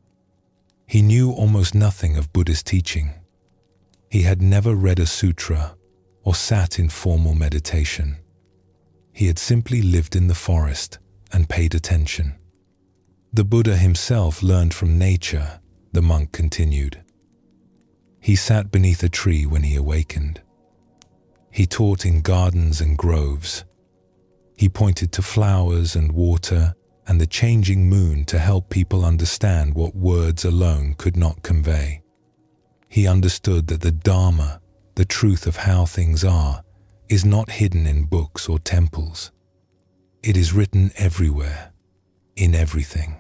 Speaker 1: He knew almost nothing of Buddhist teaching. He had never read a sutra or sat in formal meditation. He had simply lived in the forest and paid attention. "The Buddha himself learned from nature," the monk continued. "He sat beneath a tree when he awakened. He taught in gardens and groves. He pointed to flowers and water and the changing moon to help people understand what words alone could not convey. He understood that the Dharma, the truth of how things are, is not hidden in books or temples. It is written everywhere, in everything.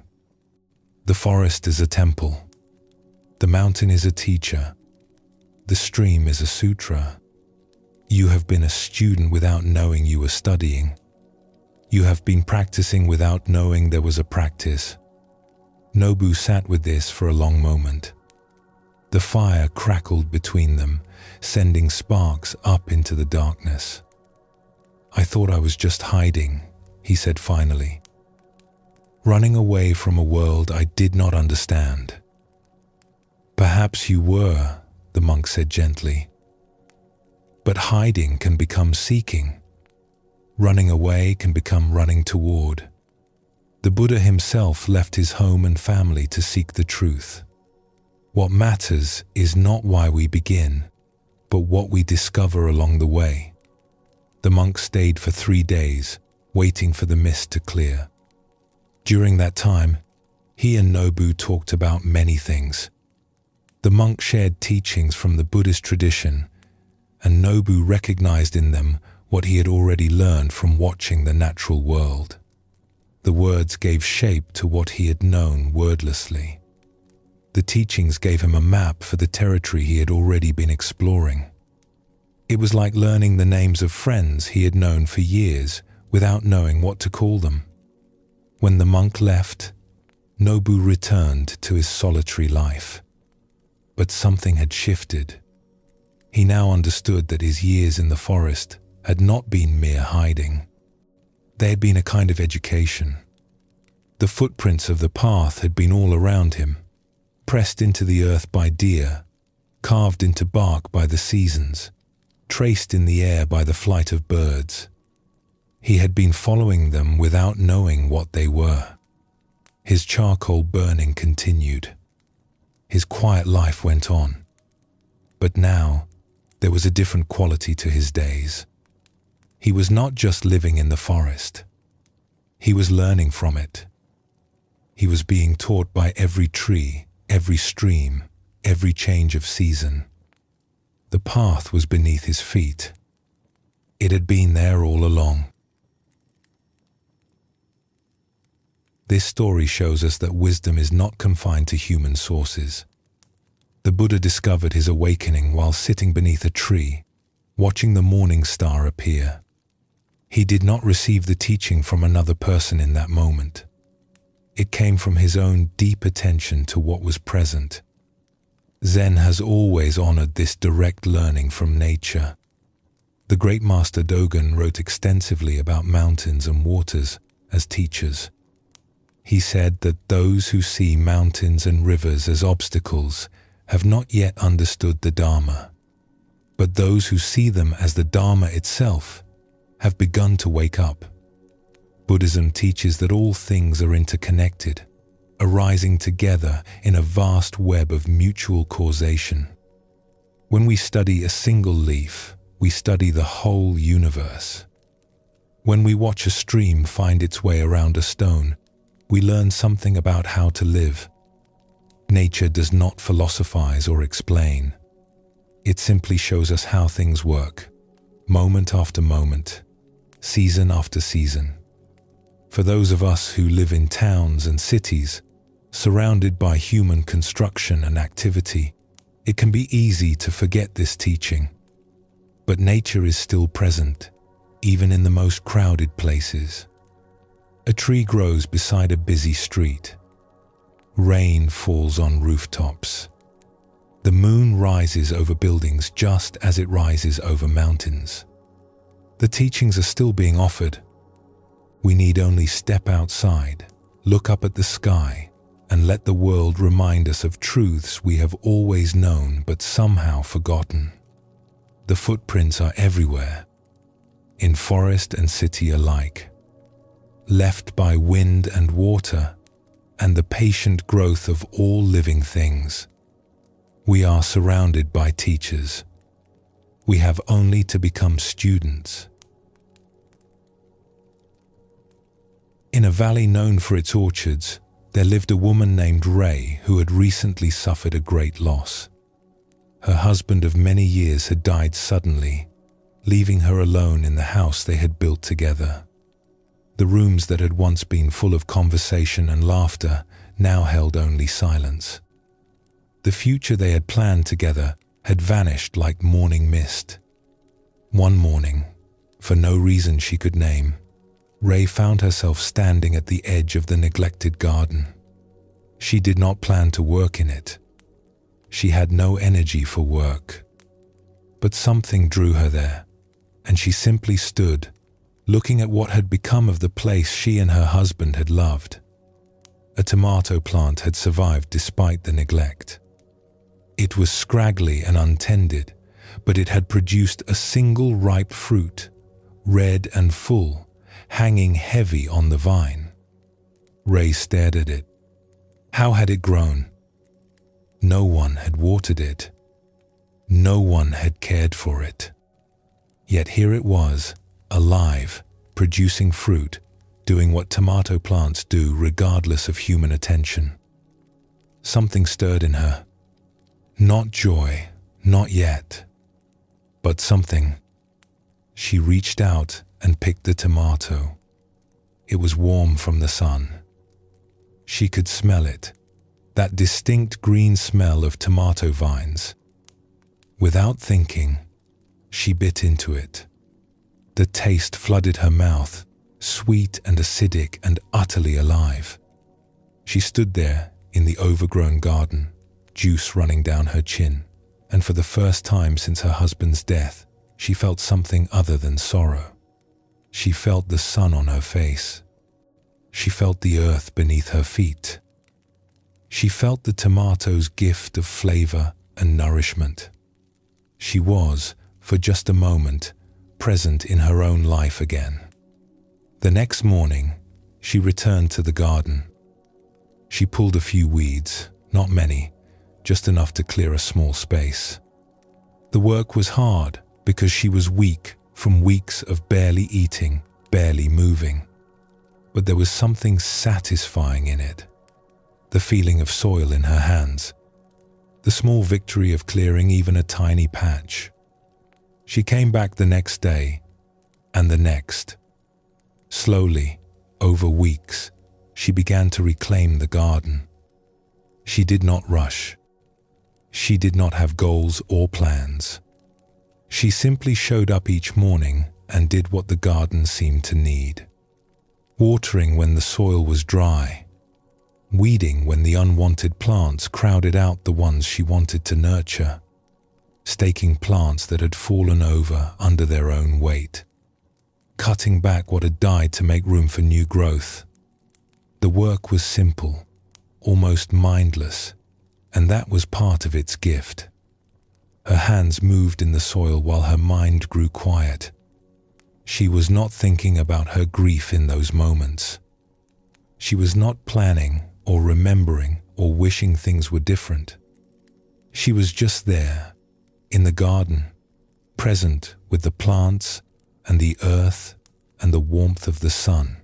Speaker 1: The forest is a temple. The mountain is a teacher. The stream is a sutra. You have been a student without knowing you were studying. You have been practicing without knowing there was a practice." Nobu sat with this for a long moment. The fire crackled between them, sending sparks up into the darkness. "I thought I was just hiding," he said finally. "Running away from a world I did not understand." "Perhaps you were," the monk said gently. "But hiding can become seeking. Running away can become running toward. The Buddha himself left his home and family to seek the truth. What matters is not why we begin, but what we discover along the way. The monk stayed for 3 days, waiting for the mist to clear. During that time, he and Nobu talked about many things. The monk shared teachings from the Buddhist tradition, and Nobu recognized in them what he had already learned from watching the natural world. The words gave shape to what he had known wordlessly. The teachings gave him a map for the territory he had already been exploring. It was like learning the names of friends he had known for years without knowing what to call them. When the monk left, Nobu returned to his solitary life. But something had shifted. He now understood that his years in the forest had not been mere hiding. They had been a kind of education. The footprints of the path had been all around him, pressed into the earth by deer, carved into bark by the seasons, traced in the air by the flight of birds. He had been following them without knowing what they were. His charcoal burning continued. His quiet life went on. But now, there was a different quality to his days. He was not just living in the forest. He was learning from it. He was being taught by every tree, every stream, every change of season. The path was beneath his feet. It had been there all along. This story shows us that wisdom is not confined to human sources. The Buddha discovered his awakening while sitting beneath a tree, watching the morning star appear. He did not receive the teaching from another person in that moment. It came from his own deep attention to what was present. Zen has always honored this direct learning from nature. The great master Dogen wrote extensively about mountains and waters as teachers. He said that those who see mountains and rivers as obstacles have not yet understood the Dharma, but those who see them as the Dharma itself have begun to wake up. Buddhism teaches that all things are interconnected, arising together in a vast web of mutual causation. When we study a single leaf, we study the whole universe. When we watch a stream find its way around a stone, we learn something about how to live. Nature does not philosophize or explain. It simply shows us how things work, moment after moment, season after season. For those of us who live in towns and cities, surrounded by human construction and activity, it can be easy to forget this teaching. But nature is still present, even in the most crowded places. A tree grows beside a busy street. Rain falls on rooftops. The moon rises over buildings just as it rises over mountains. The teachings are still being offered. We need only step outside, look up at the sky, and let the world remind us of truths we have always known but somehow forgotten. The footprints are everywhere, in forest and city alike, left by wind and water, and the patient growth of all living things. We are surrounded by teachers. We have only to become students. In a valley known for its orchards, there lived a woman named Ray who had recently suffered a great loss. Her husband of many years had died suddenly, leaving her alone in the house they had built together. The rooms that had once been full of conversation and laughter now held only silence. The future they had planned together had vanished like morning mist. One morning, for no reason she could name, Ray found herself standing at the edge of the neglected garden. She did not plan to work in it. She had no energy for work. But something drew her there, and she simply stood, looking at what had become of the place she and her husband had loved. A tomato plant had survived despite the neglect. It was scraggly and untended, but it had produced a single ripe fruit, red and full, hanging heavy on the vine. Ray stared at it. How had it grown? No one had watered it. No one had cared for it. Yet here it was, alive, producing fruit, doing what tomato plants do regardless of human attention. Something stirred in her. Not joy, not yet, but something. She reached out and picked the tomato. It was warm from the sun. She could smell it, that distinct green smell of tomato vines. Without thinking, she bit into it. The taste flooded her mouth, sweet and acidic and utterly alive. She stood there in the overgrown garden, juice running down her chin, and for the first time since her husband's death, she felt something other than sorrow. She felt the sun on her face. She felt the earth beneath her feet. She felt the tomato's gift of flavor and nourishment. She was, for just a moment, present in her own life again. The next morning, she returned to the garden. She pulled a few weeds, not many, just enough to clear a small space. The work was hard because she was weak from weeks of barely eating, barely moving. But there was something satisfying in it. The feeling of soil in her hands. The small victory of clearing even a tiny patch. She came back the next day, and the next. Slowly, over weeks, she began to reclaim the garden. She did not rush. She did not have goals or plans. She simply showed up each morning and did what the garden seemed to need. Watering when the soil was dry. Weeding when the unwanted plants crowded out the ones she wanted to nurture. Staking plants that had fallen over under their own weight. Cutting back what had died to make room for new growth. The work was simple, almost mindless, and that was part of its gift. Her hands moved in the soil while her mind grew quiet. She was not thinking about her grief in those moments. She was not planning or remembering or wishing things were different. She was just there, in the garden, present with the plants and the earth and the warmth of the sun.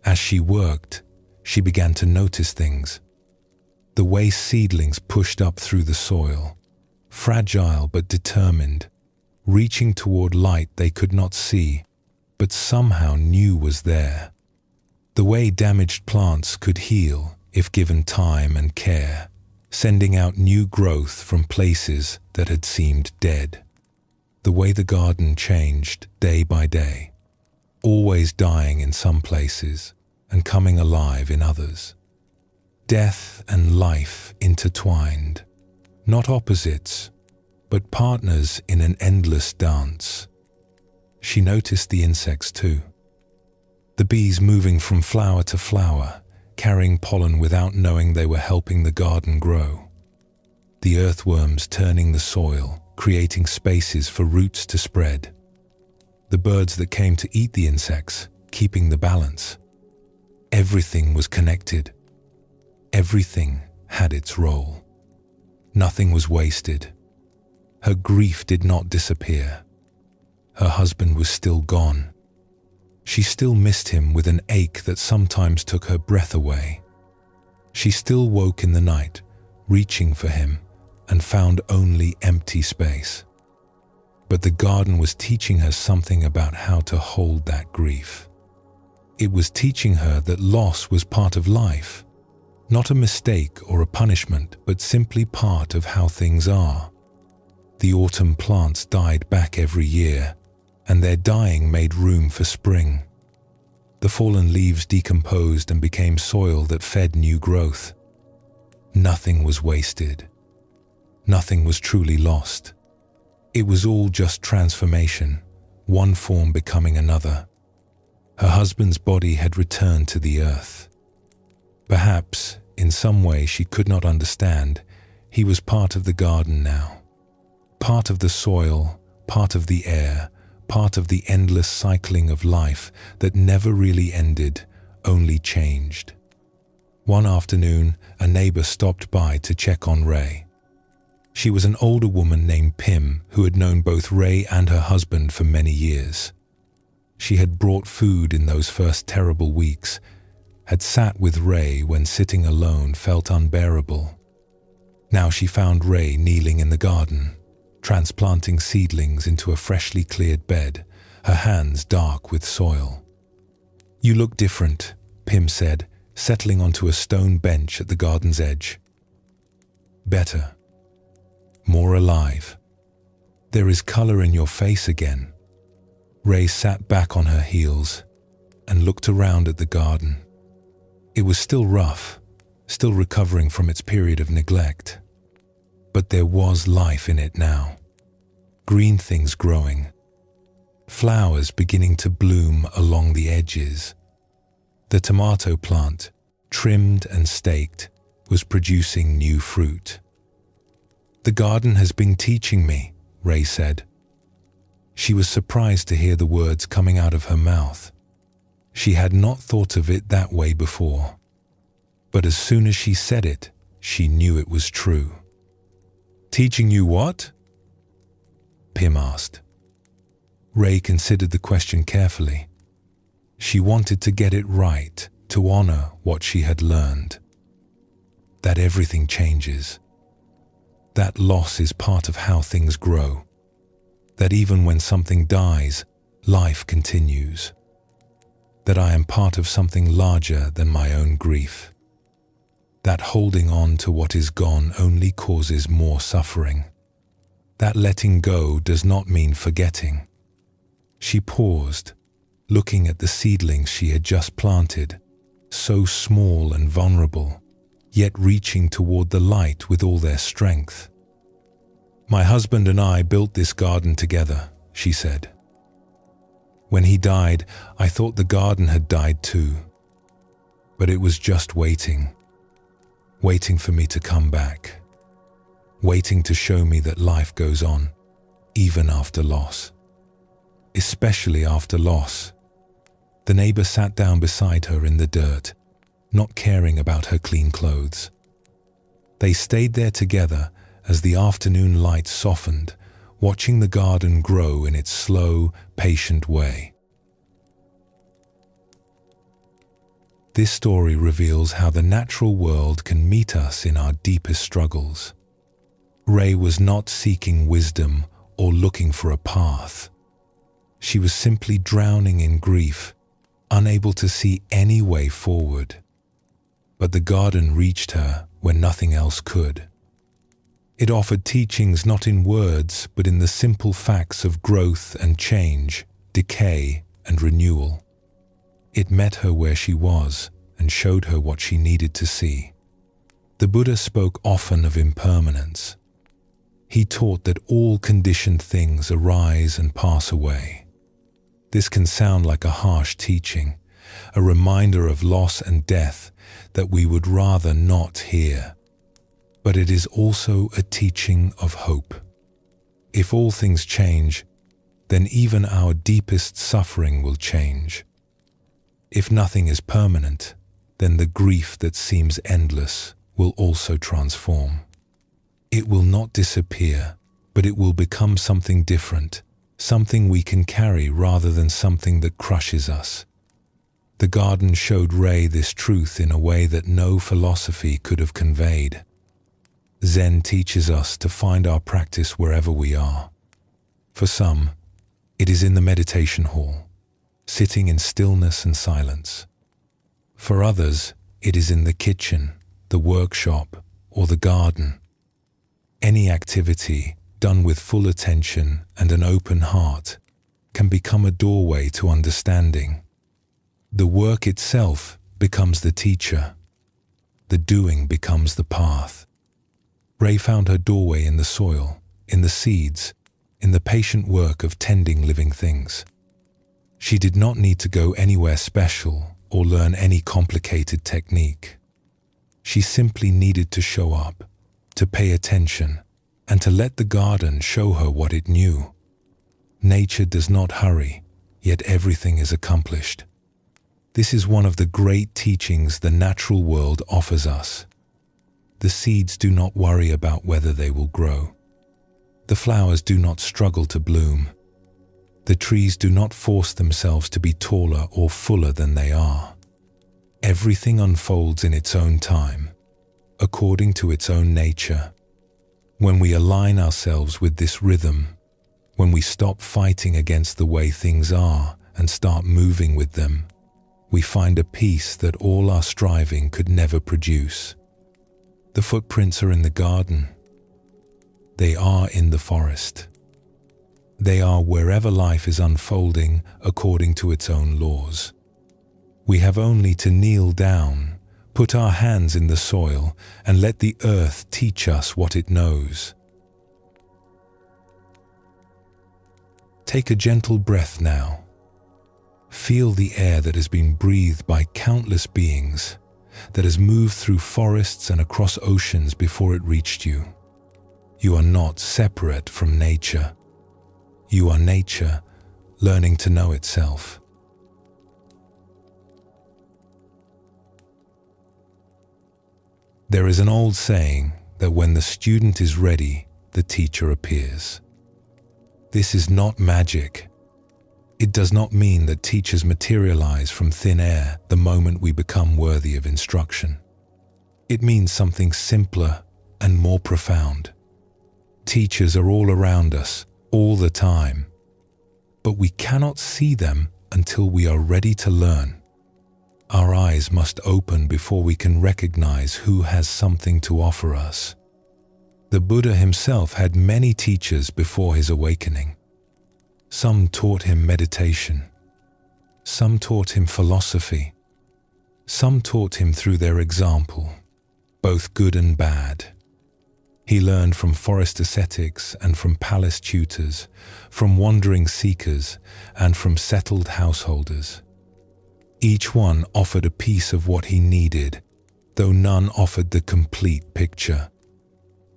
Speaker 1: As she worked, she began to notice things. The way seedlings pushed up through the soil, fragile but determined, reaching toward light they could not see, but somehow knew was there. The way damaged plants could heal if given time and care, sending out new growth from places that had seemed dead. The way the garden changed day by day, always dying in some places and coming alive in others. Death and life intertwined, not opposites, but partners in an endless dance. She noticed the insects too. The bees moving from flower to flower, carrying pollen without knowing they were helping the garden grow. The earthworms turning the soil, creating spaces for roots to spread. The birds that came to eat the insects, keeping the balance. Everything was connected. Everything had its role. Nothing was wasted. Her grief did not disappear. Her husband was still gone. She still missed him with an ache that sometimes took her breath away. She still woke in the night, reaching for him, and found only empty space. But the garden was teaching her something about how to hold that grief. It was teaching her that loss was part of life, not a mistake or a punishment, but simply part of how things are. The autumn plants died back every year, and their dying made room for spring. The fallen leaves decomposed and became soil that fed new growth. Nothing was wasted. Nothing was truly lost. It was all just transformation, one form becoming another. Her husband's body had returned to the earth. Perhaps, in some way she could not understand, he was part of the garden now. Part of the soil, part of the air, part of the endless cycling of life that never really ended, only changed. One afternoon, a neighbor stopped by to check on Ray. She was an older woman named Pim who had known both Ray and her husband for many years. She had brought food in those first terrible weeks, had sat with Ray when sitting alone felt unbearable. Now she found Ray kneeling in the garden, transplanting seedlings into a freshly cleared bed, her hands dark with soil. "You look different," Pim said, settling onto a stone bench at the garden's edge. "Better. More alive. There is color in your face again." Ray sat back on her heels and looked around at the garden. It was still rough, still recovering from its period of neglect. But there was life in it now. Green things growing, flowers beginning to bloom along the edges. The tomato plant, trimmed and staked, was producing new fruit. "The garden has been teaching me," Ray said. She was surprised to hear the words coming out of her mouth. She had not thought of it that way before. But as soon as she said it, she knew it was true. "Teaching you what?" Pim asked. Ray considered the question carefully. She wanted to get it right, to honor what she had learned. That everything changes. That loss is part of how things grow. That even when something dies, life continues. That I am part of something larger than my own grief. That holding on to what is gone only causes more suffering. That letting go does not mean forgetting. She paused, looking at the seedlings she had just planted, so small and vulnerable, yet reaching toward the light with all their strength. "My husband and I built this garden together," she said. "When he died, I thought the garden had died too. But it was just waiting for me to come back, waiting to show me that life goes on, even after loss. Especially after loss." The neighbor sat down beside her in the dirt, not caring about her clean clothes. They stayed there together as the afternoon light softened, watching the garden grow in its slow, patient way. This story reveals how the natural world can meet us in our deepest struggles. Ray was not seeking wisdom or looking for a path. She was simply drowning in grief, unable to see any way forward. But the garden reached her when nothing else could. It offered teachings not in words, but in the simple facts of growth and change, decay and renewal. It met her where she was and showed her what she needed to see. The Buddha spoke often of impermanence. He taught that all conditioned things arise and pass away. This can sound like a harsh teaching, a reminder of loss and death that we would rather not hear. But it is also a teaching of hope. If all things change, then even our deepest suffering will change. If nothing is permanent, then the grief that seems endless will also transform. It will not disappear, but it will become something different, something we can carry rather than something that crushes us. The garden showed Ray this truth in a way that no philosophy could have conveyed. Zen teaches us to find our practice wherever we are. For some, it is in the meditation hall, sitting in stillness and silence. For others, it is in the kitchen, the workshop, or the garden. Any activity done with full attention and an open heart can become a doorway to understanding. The work itself becomes the teacher. The doing becomes the path. Ray found her doorway in the soil, in the seeds, in the patient work of tending living things. She did not need to go anywhere special or learn any complicated technique. She simply needed to show up, to pay attention, and to let the garden show her what it knew. Nature does not hurry, yet everything is accomplished. This is one of the great teachings the natural world offers us. The seeds do not worry about whether they will grow. The flowers do not struggle to bloom. The trees do not force themselves to be taller or fuller than they are. Everything unfolds in its own time, according to its own nature. When we align ourselves with this rhythm, when we stop fighting against the way things are and start moving with them, we find a peace that all our striving could never produce. The footprints are in the garden. They are in the forest. They are wherever life is unfolding according to its own laws. We have only to kneel down, put our hands in the soil, and let the earth teach us what it knows. Take a gentle breath now. Feel the air that has been breathed by countless beings, that has moved through forests and across oceans before it reached you. You are not separate from nature. You are nature learning to know itself. There is an old saying that when the student is ready, the teacher appears. This is not magic. It does not mean that teachers materialize from thin air the moment we become worthy of instruction. It means something simpler and more profound. Teachers are all around us, all the time, but we cannot see them until we are ready to learn. Our eyes must open before we can recognize who has something to offer us. The Buddha himself had many teachers before his awakening. Some taught him meditation. Some taught him philosophy. Some taught him through their example, both good and bad. He learned from forest ascetics and from palace tutors, from wandering seekers and from settled householders. Each one offered a piece of what he needed, though none offered the complete picture.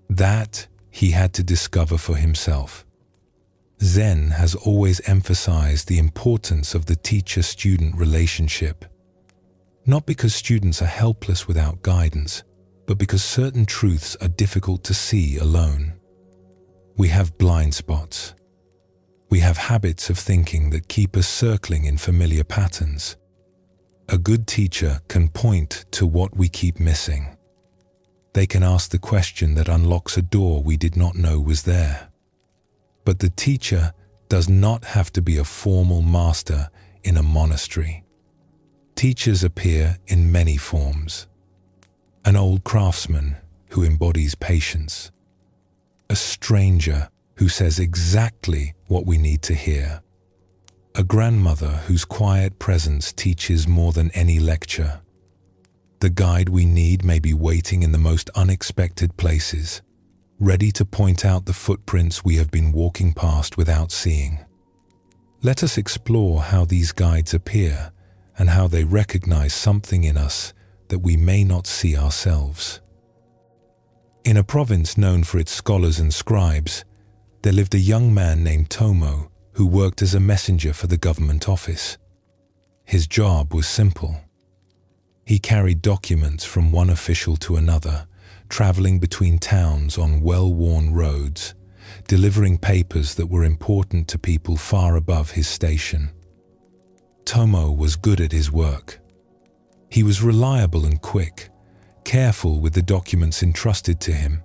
Speaker 1: That he had to discover for himself. Zen has always emphasized the importance of the teacher-student relationship, not because students are helpless without guidance, but because certain truths are difficult to see alone. We have blind spots. We have habits of thinking that keep us circling in familiar patterns. A good teacher can point to what we keep missing. They can ask the question that unlocks a door we did not know was there. But the teacher does not have to be a formal master in a monastery. Teachers appear in many forms. An old craftsman who embodies patience. A stranger who says exactly what we need to hear. A grandmother whose quiet presence teaches more than any lecture. The guide we need may be waiting in the most unexpected places, ready to point out the footprints we have been walking past without seeing. Let us explore how these guides appear and how they recognize something in us that we may not see ourselves. In a province known for its scholars and scribes, there lived a young man named Tomo who worked as a messenger for the government office. His job was simple. He carried documents from one official to another, traveling between towns on well-worn roads, delivering papers that were important to people far above his station. Tomo was good at his work. He was reliable and quick, careful with the documents entrusted to him,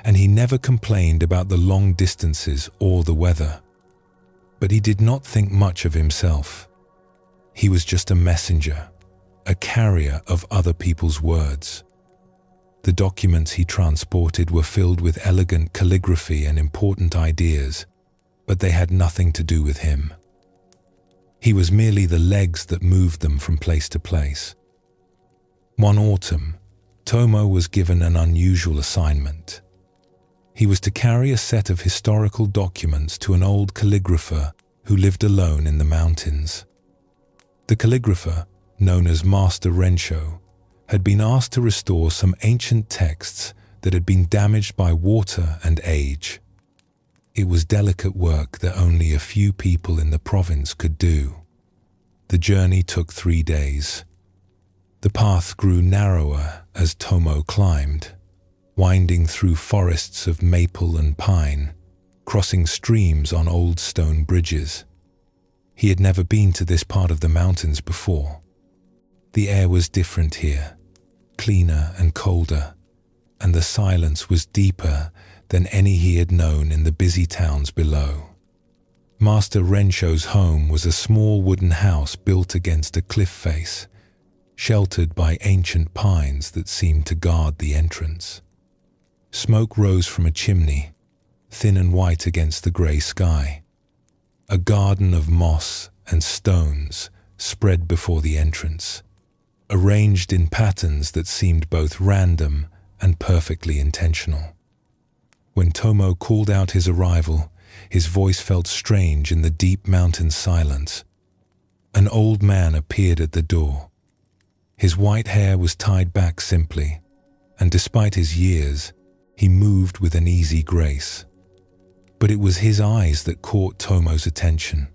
Speaker 1: and he never complained about the long distances or the weather. But he did not think much of himself. He was just a messenger, a carrier of other people's words. The documents he transported were filled with elegant calligraphy and important ideas, but they had nothing to do with him. He was merely the legs that moved them from place to place. One autumn, Tomo was given an unusual assignment. He was to carry a set of historical documents to an old calligrapher who lived alone in the mountains. The calligrapher, known as Master Rensho, had been asked to restore some ancient texts that had been damaged by water and age. It was delicate work that only a few people in the province could do. The journey took 3 days. The path grew narrower as Tomo climbed, winding through forests of maple and pine, crossing streams on old stone bridges. He had never been to this part of the mountains before. The air was different here, cleaner and colder, and the silence was deeper than any he had known in the busy towns below. Master Rensho's home was a small wooden house built against a cliff face, sheltered by ancient pines that seemed to guard the entrance. Smoke rose from a chimney, thin and white against the grey sky. A garden of moss and stones spread before the entrance, arranged in patterns that seemed both random and perfectly intentional. When Tomo called out his arrival, his voice felt strange in the deep mountain silence. An old man appeared at the door. His white hair was tied back simply, and despite his years, he moved with an easy grace. But it was his eyes that caught Tomo's attention.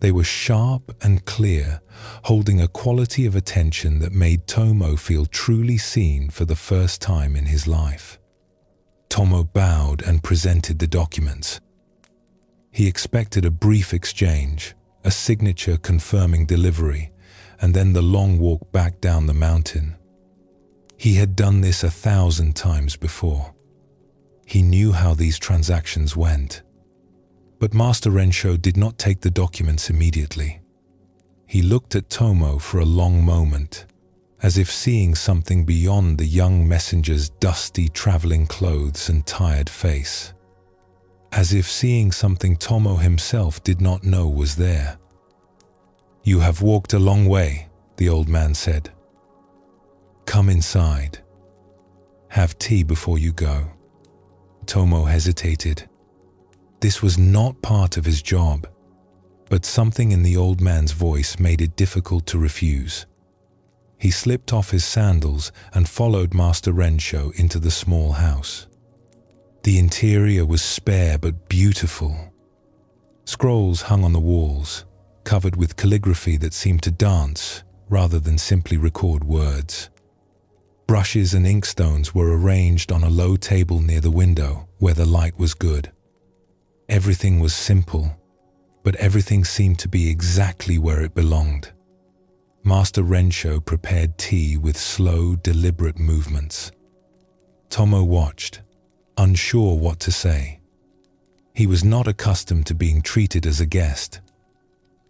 Speaker 1: They were sharp and clear, holding a quality of attention that made Tomo feel truly seen for the first time in his life. Tomo bowed and presented the documents. He expected a brief exchange, a signature confirming delivery, and then the long walk back down the mountain. He had done this 1,000 times before. He knew how these transactions went. But Master Rensho did not take the documents immediately. He looked at Tomo for a long moment, as if seeing something beyond the young messenger's dusty traveling clothes and tired face. As if seeing something Tomo himself did not know was there. "You have walked a long way," the old man said. "Come inside. Have tea before you go." Tomo hesitated. This was not part of his job, but something in the old man's voice made it difficult to refuse. He slipped off his sandals and followed Master Rensho into the small house. The interior was spare but beautiful. Scrolls hung on the walls, covered with calligraphy that seemed to dance rather than simply record words. Brushes and inkstones were arranged on a low table near the window where the light was good. Everything was simple, but everything seemed to be exactly where it belonged. Master Rensho prepared tea with slow, deliberate movements. Tomo watched, unsure what to say. He was not accustomed to being treated as a guest.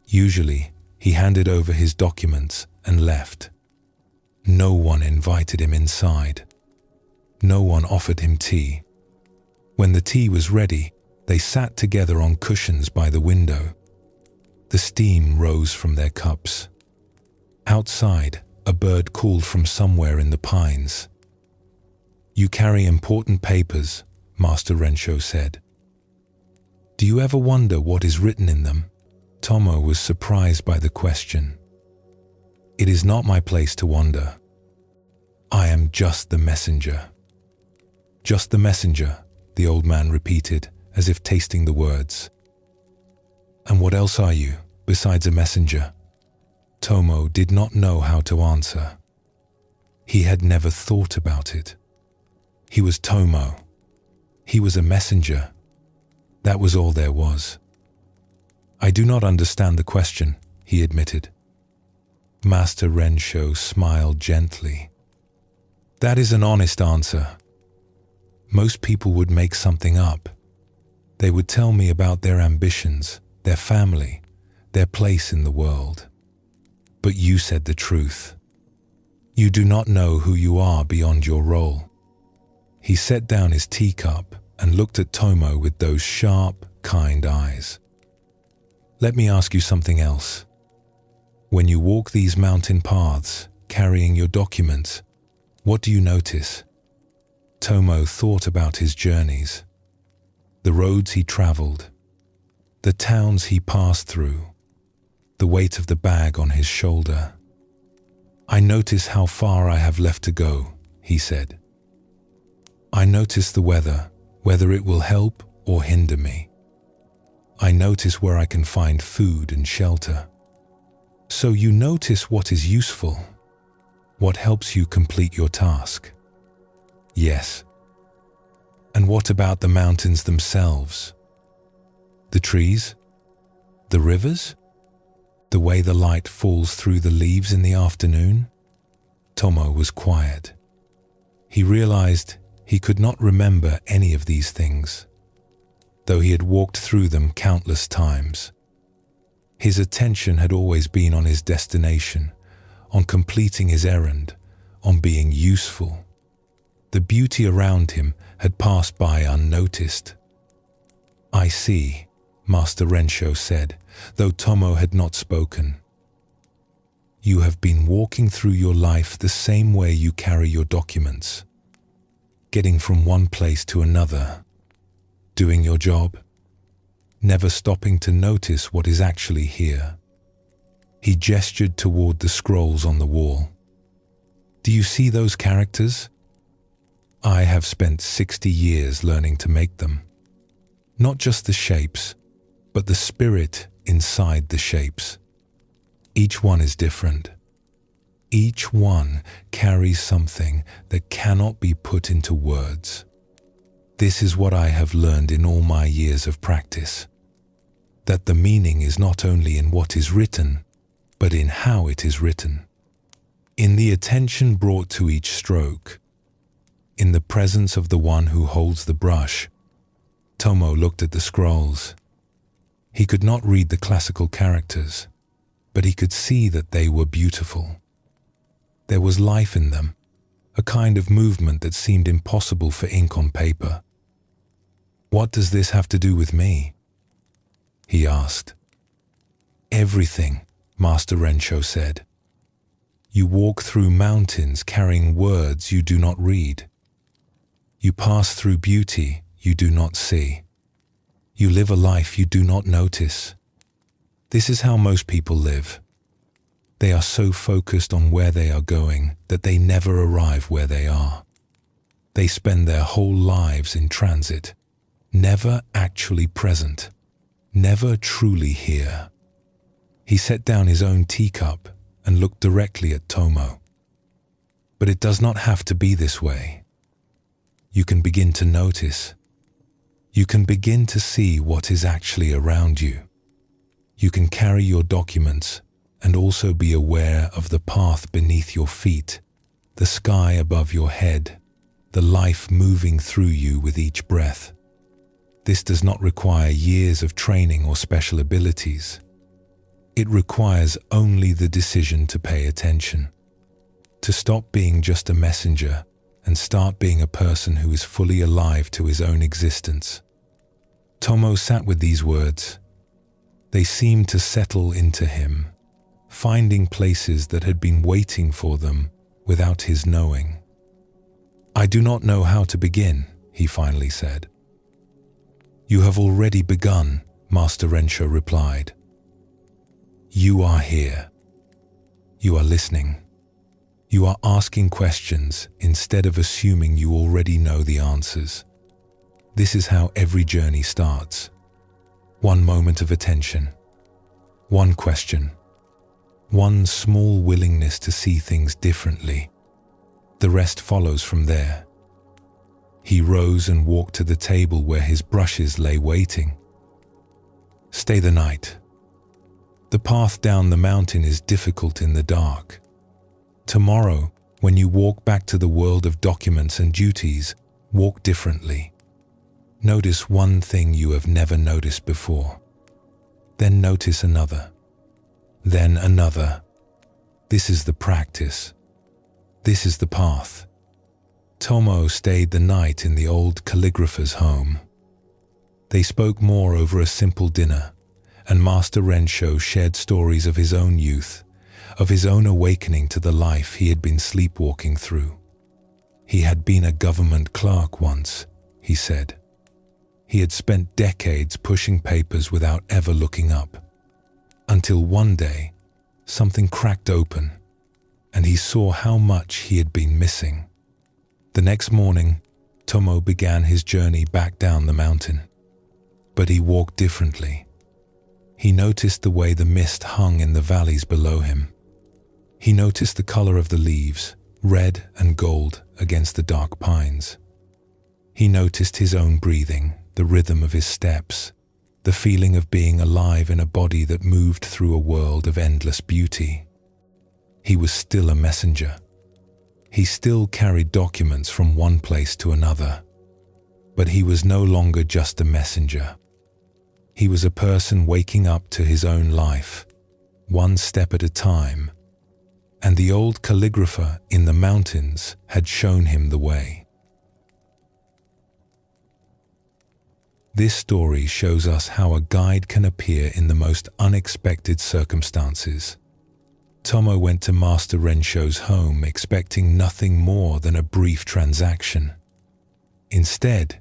Speaker 1: Usually, he handed over his documents and left. No one invited him inside. No one offered him tea. When the tea was ready, they sat together on cushions by the window. The steam rose from their cups. Outside, a bird called from somewhere in the pines. "You carry important papers," Master Rensho said. "Do you ever wonder what is written in them?" Tomo was surprised by the question. "It is not my place to wonder. I am just the messenger." "Just the messenger," the old man repeated, as if tasting the words. "And what else are you, besides a messenger?" Tomo did not know how to answer. He had never thought about it. He was Tomo. He was a messenger. That was all there was. "I do not understand the question," he admitted. Master Rensho smiled gently. "That is an honest answer. Most people would make something up. They would tell me about their ambitions, their family, their place in the world. But you said the truth. You do not know who you are beyond your role." He set down his teacup and looked at Tomo with those sharp, kind eyes. "Let me ask you something else. When you walk these mountain paths, carrying your documents, what do you notice?" Tomo thought about his journeys, the roads he traveled, the towns he passed through, the weight of the bag on his shoulder. "I notice how far I have left to go," he said. "I notice the weather, whether it will help or hinder me. I notice where I can find food and shelter. So you notice what is useful, what helps you complete your task. Yes. And what about the mountains themselves? The trees? The rivers? The way the light falls through the leaves in the afternoon? Tomo was quiet. He realized he could not remember any of these things, though he had walked through them countless times. His attention had always been on his destination, on completing his errand, on being useful. The beauty around him had passed by unnoticed. "I see," Master Rensho said, though Tomo had not spoken. "You have been walking through your life the same way you carry your documents, getting from one place to another, doing your job, never stopping to notice what is actually here." He gestured toward the scrolls on the wall. "Do you see those characters? I have spent 60 years learning to make them. Not just the shapes, but the spirit inside the shapes. Each one is different. Each one carries something that cannot be put into words. This is what I have learned in all my years of practice, that the meaning is not only in what is written, but in how it is written, in the attention brought to each stroke, in the presence of the one who holds the brush." Tomo looked at the scrolls. He could not read the classical characters, but he could see that they were beautiful. There was life in them, a kind of movement that seemed impossible for ink on paper. "What does this have to do with me?" he asked. "Everything," Master Rensho said. "You walk through mountains carrying words you do not read. You pass through beauty you do not see. You live a life you do not notice. This is how most people live. They are so focused on where they are going that they never arrive where they are. They spend their whole lives in transit, never actually present, never truly here." He set down his own teacup and looked directly at Tomo. "But it does not have to be this way. You can begin to notice. You can begin to see what is actually around you. You can carry your documents and also be aware of the path beneath your feet, the sky above your head, the life moving through you with each breath. This does not require years of training or special abilities. It requires only the decision to pay attention, to stop being just a messenger and start being a person who is fully alive to his own existence." Tomo sat with these words. They seemed to settle into him, finding places that had been waiting for them without his knowing. "I do not know how to begin," he finally said. "You have already begun," Master Rensho replied. "You are here. You are listening. You are asking questions instead of assuming you already know the answers. This is how every journey starts. One moment of attention. One question. One small willingness to see things differently. The rest follows from there." He rose and walked to the table where his brushes lay waiting. "Stay the night. The path down the mountain is difficult in the dark. Tomorrow, when you walk back to the world of documents and duties, walk differently. Notice one thing you have never noticed before. Then notice another. Then another. This is the practice. This is the path." Tomo stayed the night in the old calligrapher's home. They spoke more over a simple dinner, and Master Rensho shared stories of his own youth, of his own awakening to the life he had been sleepwalking through. He had been a government clerk once, he said. He had spent decades pushing papers without ever looking up, until one day something cracked open and he saw how much he had been missing. The next morning, Tomo began his journey back down the mountain. he walked differently. He noticed the way the mist hung in the valleys below him. He noticed the color of the leaves, red and gold against the dark pines. He noticed his own breathing, the rhythm of his steps, the feeling of being alive in a body that moved through a world of endless beauty. He was still a messenger. He still carried documents from one place to another. But he was no longer just a messenger. He was a person waking up to his own life, one step at a time, and the old calligrapher in the mountains had shown him the way. This story shows us how a guide can appear in the most unexpected circumstances. Tomo went to Master Rensho's home expecting nothing more than a brief transaction. Instead,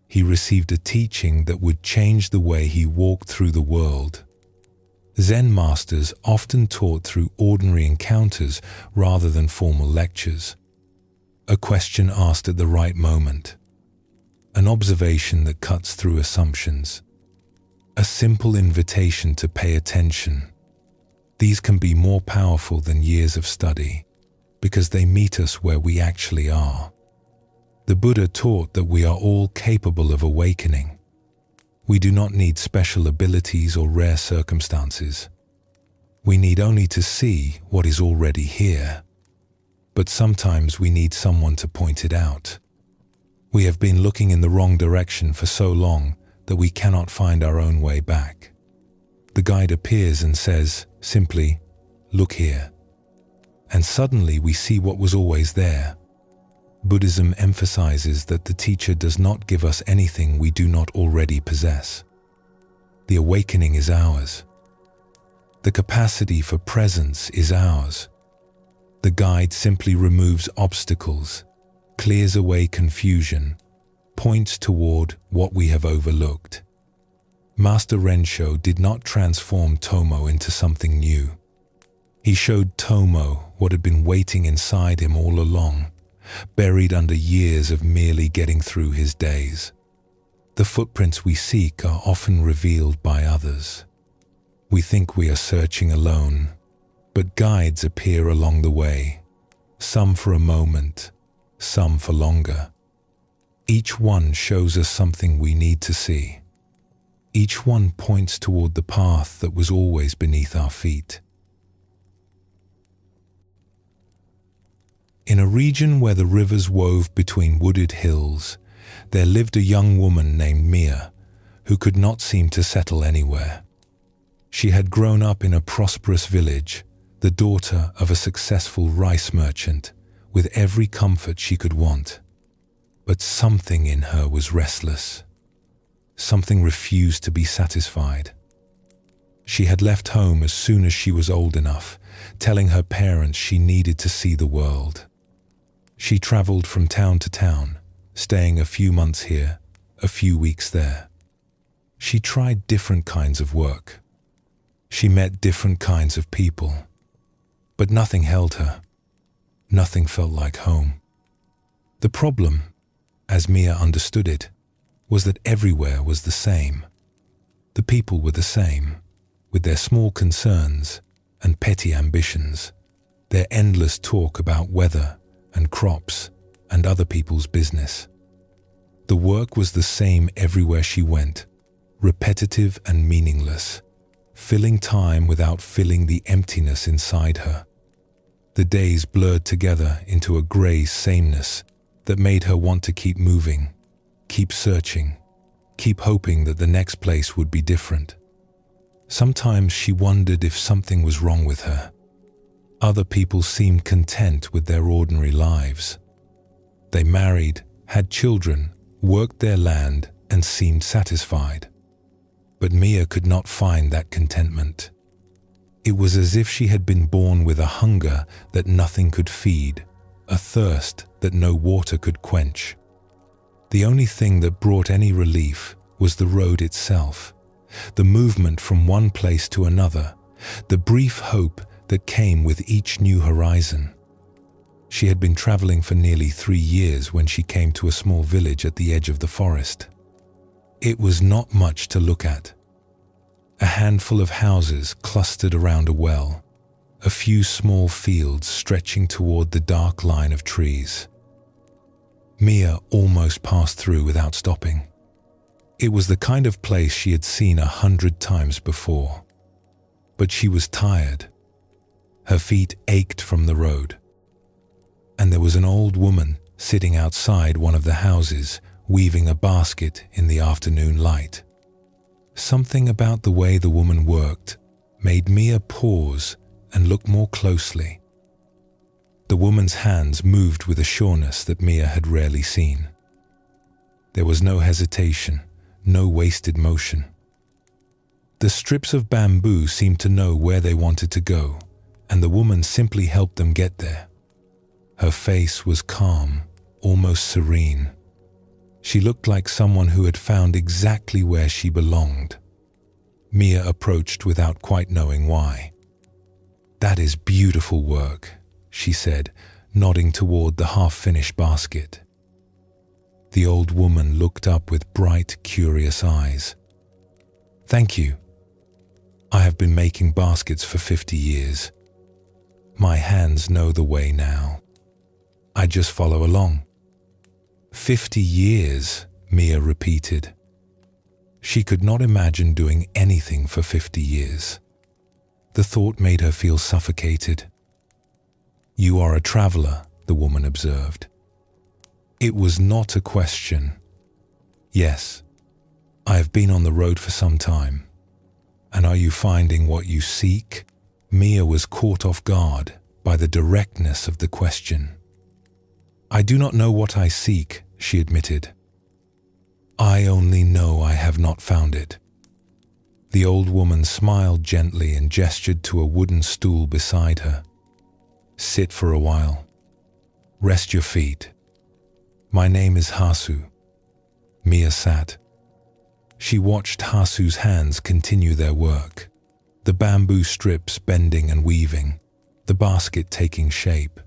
Speaker 1: he received a teaching that would change the way he walked through the world. Zen masters often taught through ordinary encounters rather than formal lectures. A question asked at the right moment. An observation that cuts through assumptions. A simple invitation to pay attention. These can be more powerful than years of study because they meet us where we actually are. The Buddha taught that we are all capable of awakening. We do not need special abilities or rare circumstances. We need only to see what is already here. But sometimes we need someone to point it out. We have been looking in the wrong direction for so long that we cannot find our own way back. The guide appears and says, simply, "Look here." And suddenly we see what was always there. Buddhism emphasizes that the teacher does not give us anything we do not already possess. The awakening is ours. The capacity for presence is ours. The guide simply removes obstacles, clears away confusion, points toward what we have overlooked. Master Rensho did not transform Tomo into something new. He showed Tomo what had been waiting inside him all along, buried under years of merely getting through his days. The footprints we seek are often revealed by others. We think we are searching alone, but guides appear along the way, some for a moment, some for longer. Each one shows us something we need to see. Each one points toward the path that was always beneath our feet. In a region where the rivers wove between wooded hills, there lived a young woman named Mia, who could not seem to settle anywhere. She had grown up in a prosperous village, the daughter of a successful rice merchant, with every comfort she could want. But something in her was restless. Something refused to be satisfied. She had left home as soon as she was old enough, telling her parents she needed to see the world. She traveled from town to town, staying a few months here, a few weeks there. She tried different kinds of work. She met different kinds of people. But nothing held her. Nothing felt like home. The problem, as Mia understood it, was that everywhere was the same. The people were the same, with their small concerns and petty ambitions, their endless talk about weather and crops and other people's business. The work was the same everywhere she went, repetitive and meaningless, filling time without filling the emptiness inside her. The days blurred together into a grey sameness that made her want to keep moving, keep searching, keep hoping that the next place would be different. Sometimes she wondered if something was wrong with her. Other people seemed content with their ordinary lives. They married, had children, worked their land, and seemed satisfied. But Mia could not find that contentment. It was as if she had been born with a hunger that nothing could feed, a thirst that no water could quench. The only thing that brought any relief was the road itself, the movement from one place to another, the brief hope that came with each new horizon. She had been traveling for nearly 3 years when she came to a small village at the edge of the forest. It was not much to look at. A handful of houses clustered around a well, a few small fields stretching toward the dark line of trees. Mia almost passed through without stopping. It was the kind of place she had seen 100 times before. But she was tired. Her feet ached from the road. And there was an old woman sitting outside one of the houses, weaving a basket in the afternoon light. Something about the way the woman worked made Mia pause and look more closely. The woman's hands moved with a sureness that Mia had rarely seen. There was no hesitation, no wasted motion. The strips of bamboo seemed to know where they wanted to go, and the woman simply helped them get there. Her face was calm, almost serene. She looked like someone who had found exactly where she belonged. Mia approached without quite knowing why. "That is beautiful work," she said, nodding toward the half-finished basket. The old woman looked up with bright, curious eyes. "Thank you. I have been making baskets for 50 years. My hands know the way now. I just follow along." 50 years, Mia repeated. She could not imagine doing anything for 50 years. The thought made her feel suffocated. "You are a traveler," the woman observed. It was not a question. "Yes, I have been on the road for some time. And are you finding what you seek?" Mia was caught off guard by the directness of the question. "I do not know what I seek," she admitted. "I only know I have not found it." The old woman smiled gently and gestured to a wooden stool beside her. "Sit for a while. Rest your feet. My name is Hasu." Mia sat. She watched Hasu's hands continue their work, the bamboo strips bending and weaving, the basket taking shape.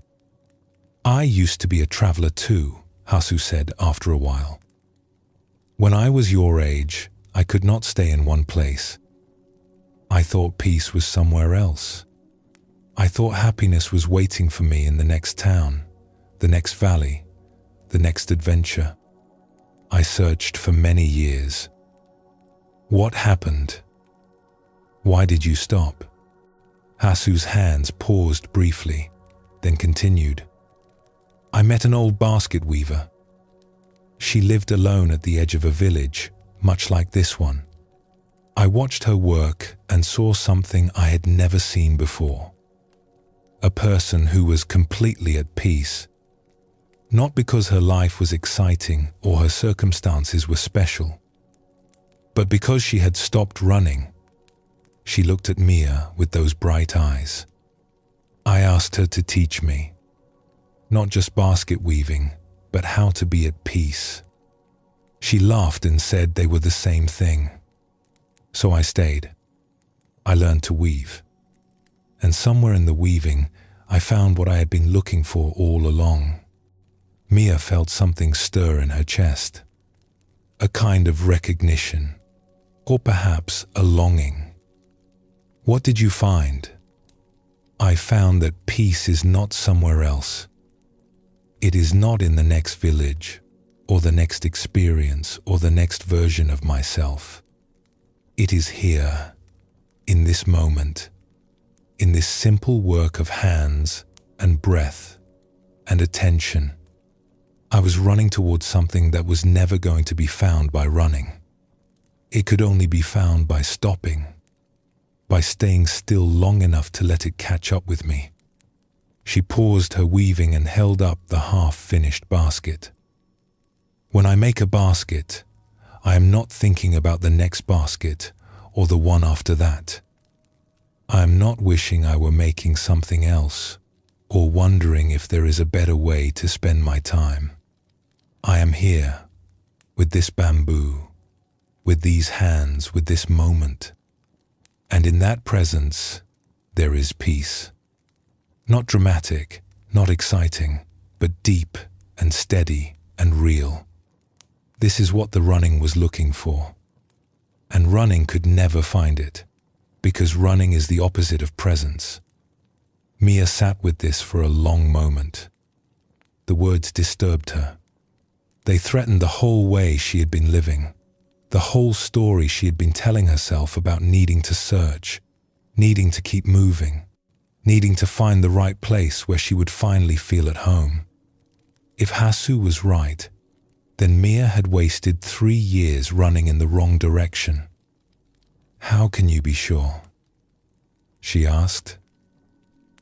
Speaker 1: "I used to be a traveler too," Hasu said after a while. "When I was your age, I could not stay in one place. I thought peace was somewhere else. I thought happiness was waiting for me in the next town, the next valley, the next adventure. I searched for many years. What happened? Why did you stop?" Hasu's hands paused briefly, then continued. "I met an old basket weaver. She lived alone at the edge of a village, much like this one. I watched her work and saw something I had never seen before. A person who was completely at peace. Not because her life was exciting or her circumstances were special, but because she had stopped running." She looked at Mia with those bright eyes. "I asked her to teach me, not just basket weaving, but how to be at peace. She laughed and said they were the same thing. So I stayed. I learned to weave. And somewhere in the weaving, I found what I had been looking for all along." Mia felt something stir in her chest. A kind of recognition, or perhaps a longing. "What did you find?" "I found that peace is not somewhere else. It is not in the next village, or the next experience, or the next version of myself. It is here, in this moment, in this simple work of hands and breath and attention. I was running towards something that was never going to be found by running. It could only be found by stopping, by staying still long enough to let it catch up with me." She paused her weaving and held up the half-finished basket. "When I make a basket, I am not thinking about the next basket or the one after that. I am not wishing I were making something else or wondering if there is a better way to spend my time. I am here, with this bamboo, with these hands, with this moment. And in that presence, there is peace. Not dramatic, not exciting, but deep and steady and real." This is what the running was looking for. And running could never find it, because running is the opposite of presence. Mia sat with this for a long moment. The words disturbed her. They threatened the whole way she had been living, the whole story she had been telling herself about needing to search, needing to keep moving, needing to find the right place where she would finally feel at home. If Hasu was right, then Mia had wasted 3 years running in the wrong direction. "How can you be sure?" she asked.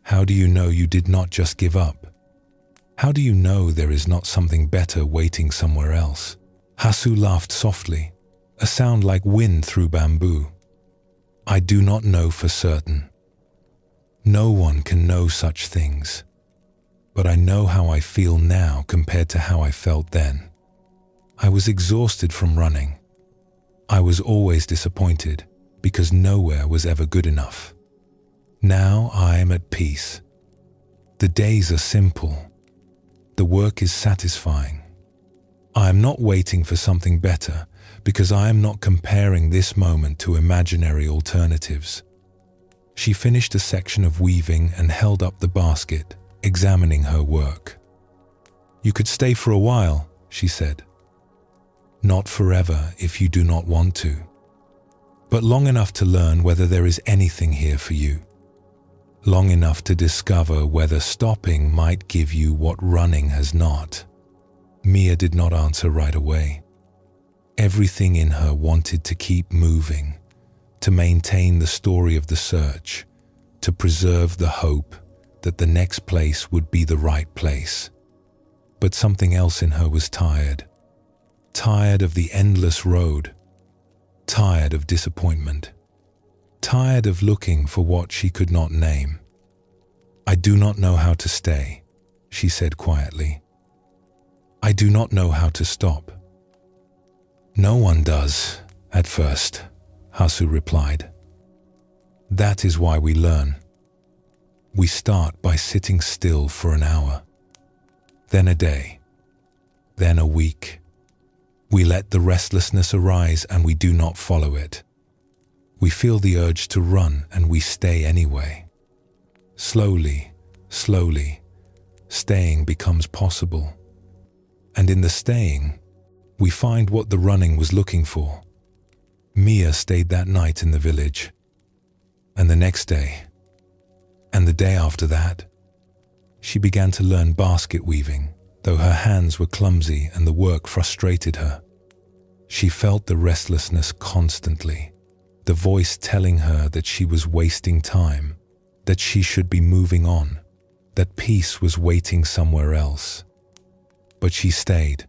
Speaker 1: "How do you know you did not just give up? How do you know there is not something better waiting somewhere else?" Hasu laughed softly, a sound like wind through bamboo. "I do not know for certain. No one can know such things. But I know how I feel now compared to how I felt then. I was exhausted from running. I was always disappointed because nowhere was ever good enough. Now I am at peace. The days are simple. The work is satisfying. I am not waiting for something better because I am not comparing this moment to imaginary alternatives." She finished a section of weaving and held up the basket, examining her work. "You could stay for a while," she said. "Not forever if you do not want to, but long enough to learn whether there is anything here for you. Long enough to discover whether stopping might give you what running has not." Mia did not answer right away. Everything in her wanted to keep moving, to maintain the story of the search, to preserve the hope that the next place would be the right place. But something else in her was tired. Tired of the endless road. Tired of disappointment. Tired of looking for what she could not name. "I do not know how to stay," she said quietly. "I do not know how to stop." "No one does, at first," Hasu replied. "That is why we learn. We start by sitting still for an hour, then a day, then a week. We let the restlessness arise and we do not follow it. We feel the urge to run and we stay anyway. Slowly, slowly, staying becomes possible. And in the staying, we find what the running was looking for." Mia stayed that night in the village, and the next day, and the day after that. She began to learn basket weaving, though her hands were clumsy and the work frustrated her. She felt the restlessness constantly, the voice telling her that she was wasting time, that she should be moving on, that peace was waiting somewhere else. But she stayed,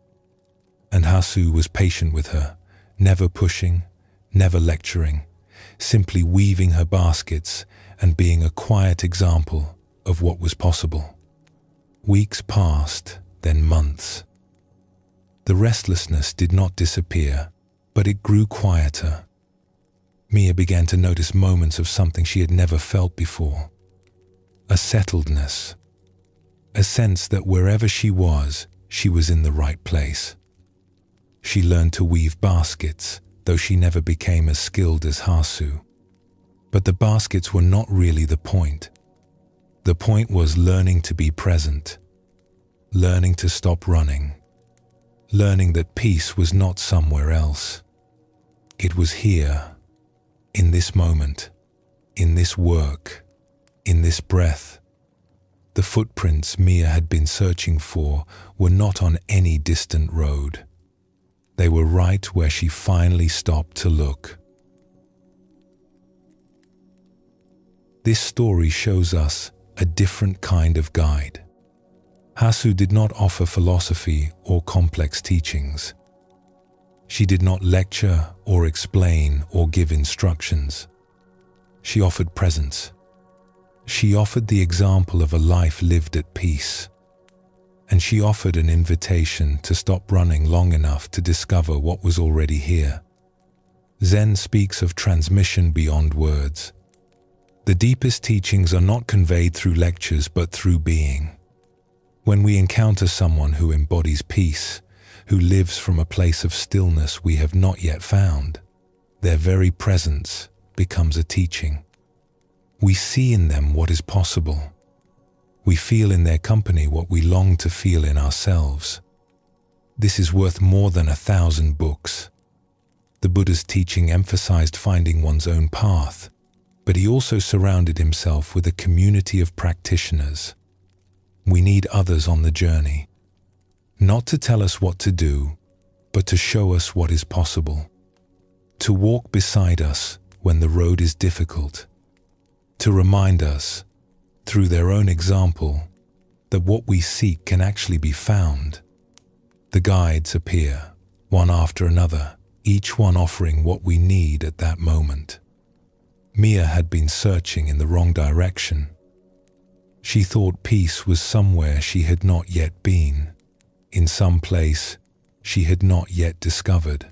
Speaker 1: and Hasu was patient with her, never pushing, never lecturing, simply weaving her baskets and being a quiet example of what was possible. Weeks passed, then months. The restlessness did not disappear, but it grew quieter. Mia began to notice moments of something she had never felt before. A settledness. A sense that wherever she was in the right place. She learned to weave baskets, though she never became as skilled as Hasu. But the baskets were not really the point. The point was learning to be present, learning to stop running, learning that peace was not somewhere else. It was here, in this moment, in this work, in this breath. The footprints Mia had been searching for were not on any distant road. They were right where she finally stopped to look. This story shows us a different kind of guide. Hasu did not offer philosophy or complex teachings. She did not lecture or explain or give instructions. She offered presence. She offered the example of a life lived at peace. And she offered an invitation to stop running long enough to discover what was already here. Zen speaks of transmission beyond words. The deepest teachings are not conveyed through lectures but through being. When we encounter someone who embodies peace, who lives from a place of stillness we have not yet found. Their very presence becomes a teaching. We see in them what is possible. We feel in their company what we long to feel in ourselves. This is worth more than 1,000 books. The Buddha's teaching emphasized finding one's own path, but he also surrounded himself with a community of practitioners. We need others on the journey, not to tell us what to do, but to show us what is possible, to walk beside us when the road is difficult, to remind us, through their own example, that what we seek can actually be found. The guides appear, one after another, each one offering what we need at that moment. Mia had been searching in the wrong direction. She thought peace was somewhere she had not yet been, in some place she had not yet discovered.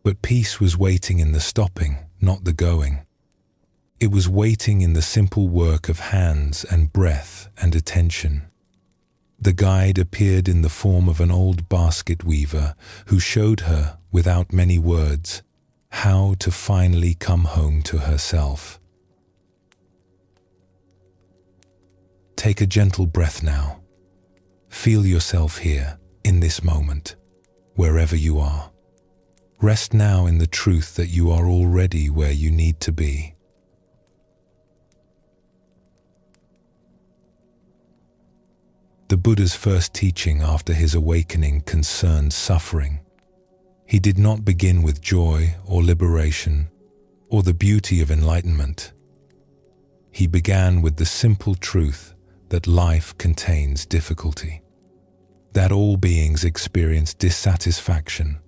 Speaker 1: But peace was waiting in the stopping, not the going. It was waiting in the simple work of hands and breath and attention. The guide appeared in the form of an old basket weaver who showed her, without many words, how to finally come home to herself. Take a gentle breath now. Feel yourself here, in this moment, wherever you are. Rest now in the truth that you are already where you need to be. The Buddha's first teaching after his awakening concerned suffering. He did not begin with joy or liberation or the beauty of enlightenment. He began with the simple truth that life contains difficulty, that all beings experience dissatisfaction,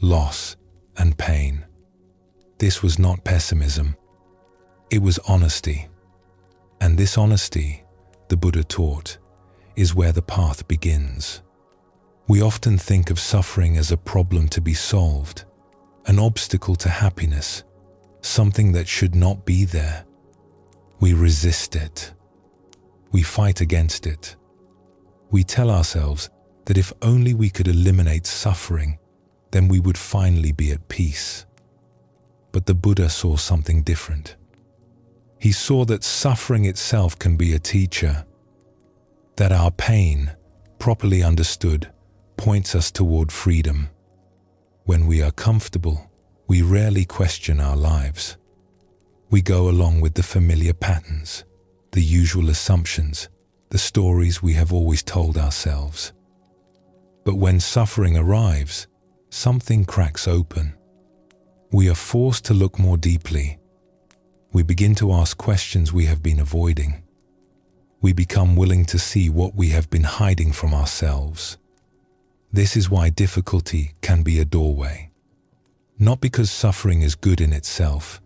Speaker 1: loss, and pain. This was not pessimism. It was honesty. And this honesty, the Buddha taught, is where the path begins. We often think of suffering as a problem to be solved, an obstacle to happiness, something that should not be there. We resist it. We fight against it. We tell ourselves that if only we could eliminate suffering, then we would finally be at peace. But the Buddha saw something different. He saw that suffering itself can be a teacher, that our pain, properly understood, points us toward freedom. When we are comfortable, we rarely question our lives. We go along with the familiar patterns, the usual assumptions, the stories we have always told ourselves. But when suffering arrives, something cracks open. We are forced to look more deeply. We begin to ask questions we have been avoiding. We become willing to see what we have been hiding from ourselves. This is why difficulty can be a doorway. Not because suffering is good in itself,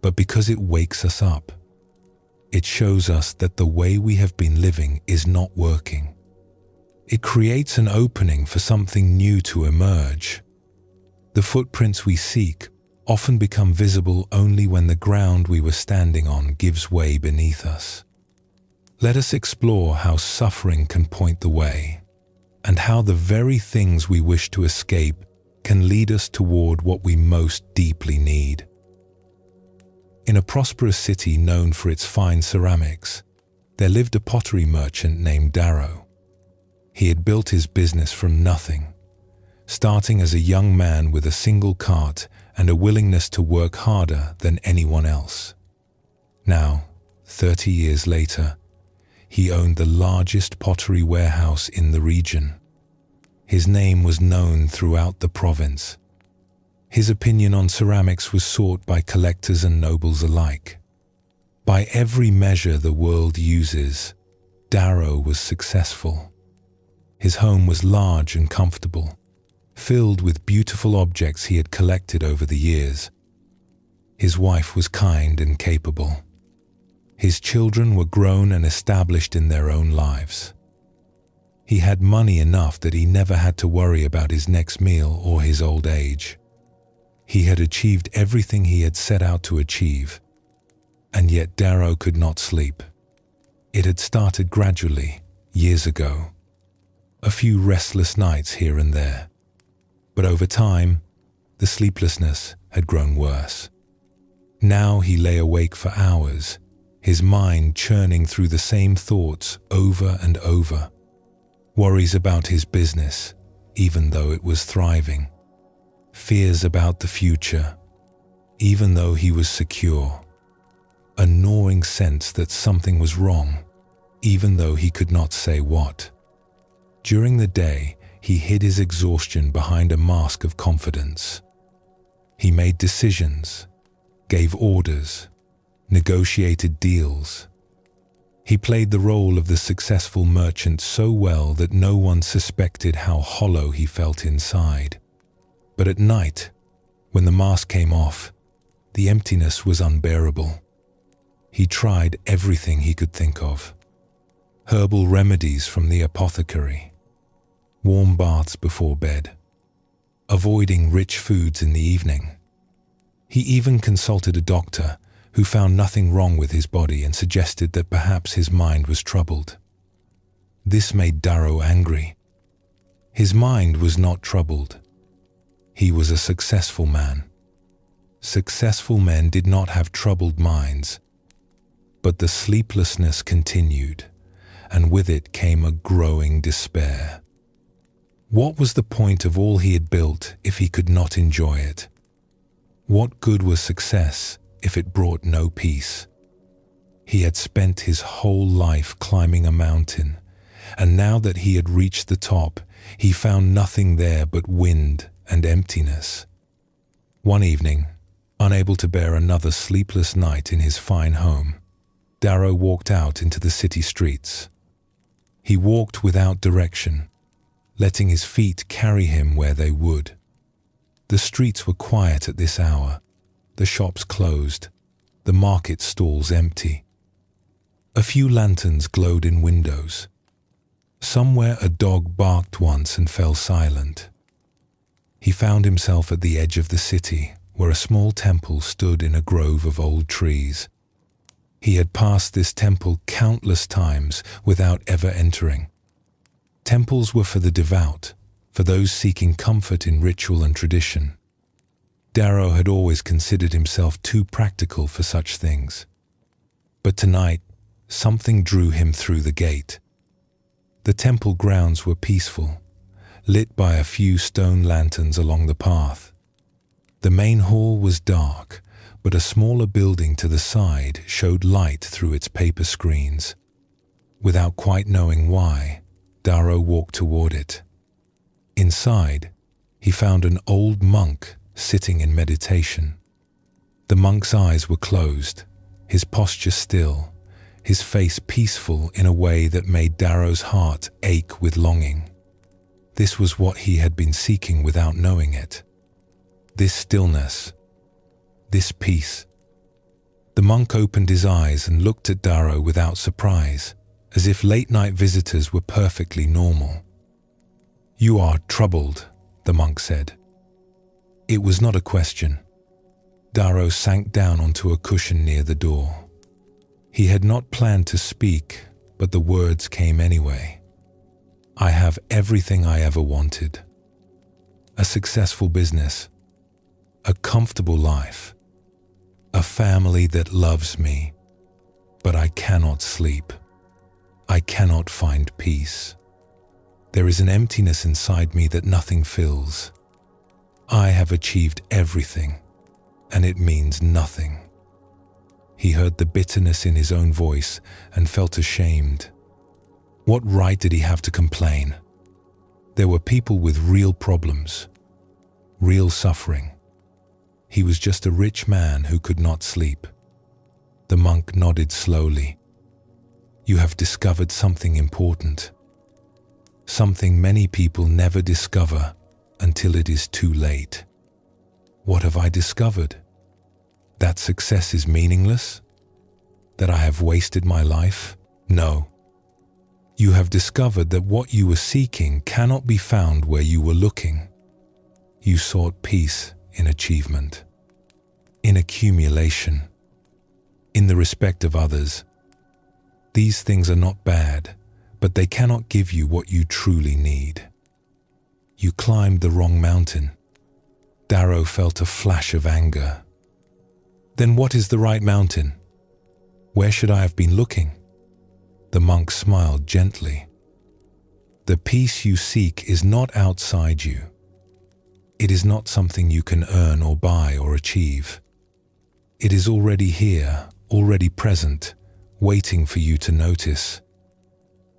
Speaker 1: but because it wakes us up. It shows us that the way we have been living is not working. It creates an opening for something new to emerge. The footprints we seek often become visible only when the ground we were standing on gives way beneath us. Let us explore how suffering can point the way, and how the very things we wish to escape can lead us toward what we most deeply need. In a prosperous city known for its fine ceramics, there lived a pottery merchant named Darrow. He had built his business from nothing, starting as a young man with a single cart and a willingness to work harder than anyone else. Now, 30 years later, he owned the largest pottery warehouse in the region. His name was known throughout the province. His opinion on ceramics was sought by collectors and nobles alike. By every measure the world uses, Darrow was successful. His home was large and comfortable, filled with beautiful objects he had collected over the years. His wife was kind and capable. His children were grown and established in their own lives. He had money enough that he never had to worry about his next meal or his old age. He had achieved everything he had set out to achieve, and yet Darrow could not sleep. It had started gradually, years ago. A few restless nights here and there, But over time, the sleeplessness had grown worse. Now he lay awake for hours, his mind churning through the same thoughts over and over. Worries about his business, even though it was thriving. Fears about the future, even though he was secure. A gnawing sense that something was wrong, even though he could not say what. During the day, he hid his exhaustion behind a mask of confidence. He made decisions, gave orders, negotiated deals. He played the role of the successful merchant so well that no one suspected how hollow he felt inside. But at night, when the mask came off, the emptiness was unbearable. He tried everything he could think of. Herbal remedies from the apothecary, warm baths before bed, avoiding rich foods in the evening. He even consulted a doctor who found nothing wrong with his body and suggested that perhaps his mind was troubled. This made Darrow angry. His mind was not troubled. He was a successful man. Successful men did not have troubled minds. But the sleeplessness continued, and with it came a growing despair. What was the point of all he had built if he could not enjoy it? What good was success if it brought no peace? He had spent his whole life climbing a mountain, and now that he had reached the top, he found nothing there but wind and emptiness. One evening, unable to bear another sleepless night in his fine home, Darrow walked out into the city streets. He walked without direction, letting his feet carry him where they would. The streets were quiet at this hour, the shops closed, the market stalls empty. A few lanterns glowed in windows. Somewhere a dog barked once and fell silent. He found himself at the edge of the city, where a small temple stood in a grove of old trees. He had passed this temple countless times without ever entering. Temples were for the devout, for those seeking comfort in ritual and tradition. Darrow had always considered himself too practical for such things. But tonight, something drew him through the gate. The temple grounds were peaceful, lit by a few stone lanterns along the path. The main hall was dark, but a smaller building to the side showed light through its paper screens. Without quite knowing why, Darrow walked toward it. Inside, he found an old monk sitting in meditation. The monk's eyes were closed, his posture still, his face peaceful in a way that made Darrow's heart ache with longing. This was what he had been seeking without knowing it. This stillness, this peace. The monk opened his eyes and looked at Darrow without surprise, as if late-night visitors were perfectly normal. "You are troubled," the monk said. It was not a question. Darrow sank down onto a cushion near the door. He had not planned to speak, but the words came anyway. "I have everything I ever wanted. A successful business, a comfortable life, a family that loves me, but I cannot sleep. I cannot find peace. There is an emptiness inside me that nothing fills. I have achieved everything, and it means nothing." He heard the bitterness in his own voice and felt ashamed. What right did he have to complain? There were people with real problems, real suffering. He was just a rich man who could not sleep. The monk nodded slowly. "You have discovered something important. Something many people never discover until it is too late." "What have I discovered? That success is meaningless? That I have wasted my life? No. You have discovered that what you were seeking cannot be found where you were looking. You sought peace in achievement, in accumulation, in the respect of others. These things are not bad, but they cannot give you what you truly need. You climbed the wrong mountain. Darrow felt a flash of anger. Then what is the right mountain? Where should I have been looking? The monk smiled gently. The peace you seek is not outside you. It is not something you can earn or buy or achieve. It is already here, already present, waiting for you to notice.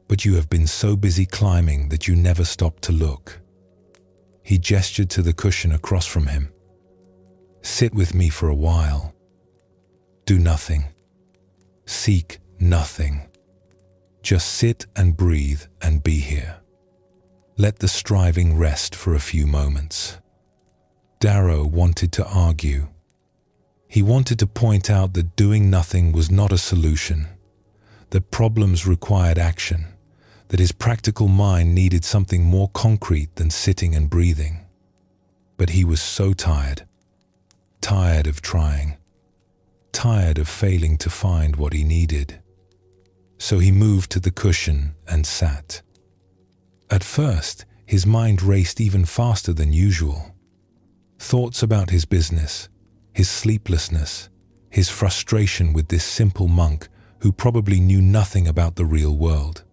Speaker 1: But you have been so busy climbing that you never stopped to look. He gestured to the cushion across from him. Sit with me for a while. Do nothing. Seek nothing. Just sit and breathe and be here. Let the striving rest for a few moments. Darrow wanted to argue. He wanted to point out that doing nothing was not a solution, that problems required action, that his practical mind needed something more concrete than sitting and breathing. But he was so tired. Tired of trying. Tired of failing to find what he needed. So he moved to the cushion and sat. At first, his mind raced even faster than usual. Thoughts about his business, his sleeplessness, his frustration with this simple monk who probably knew nothing about the real world.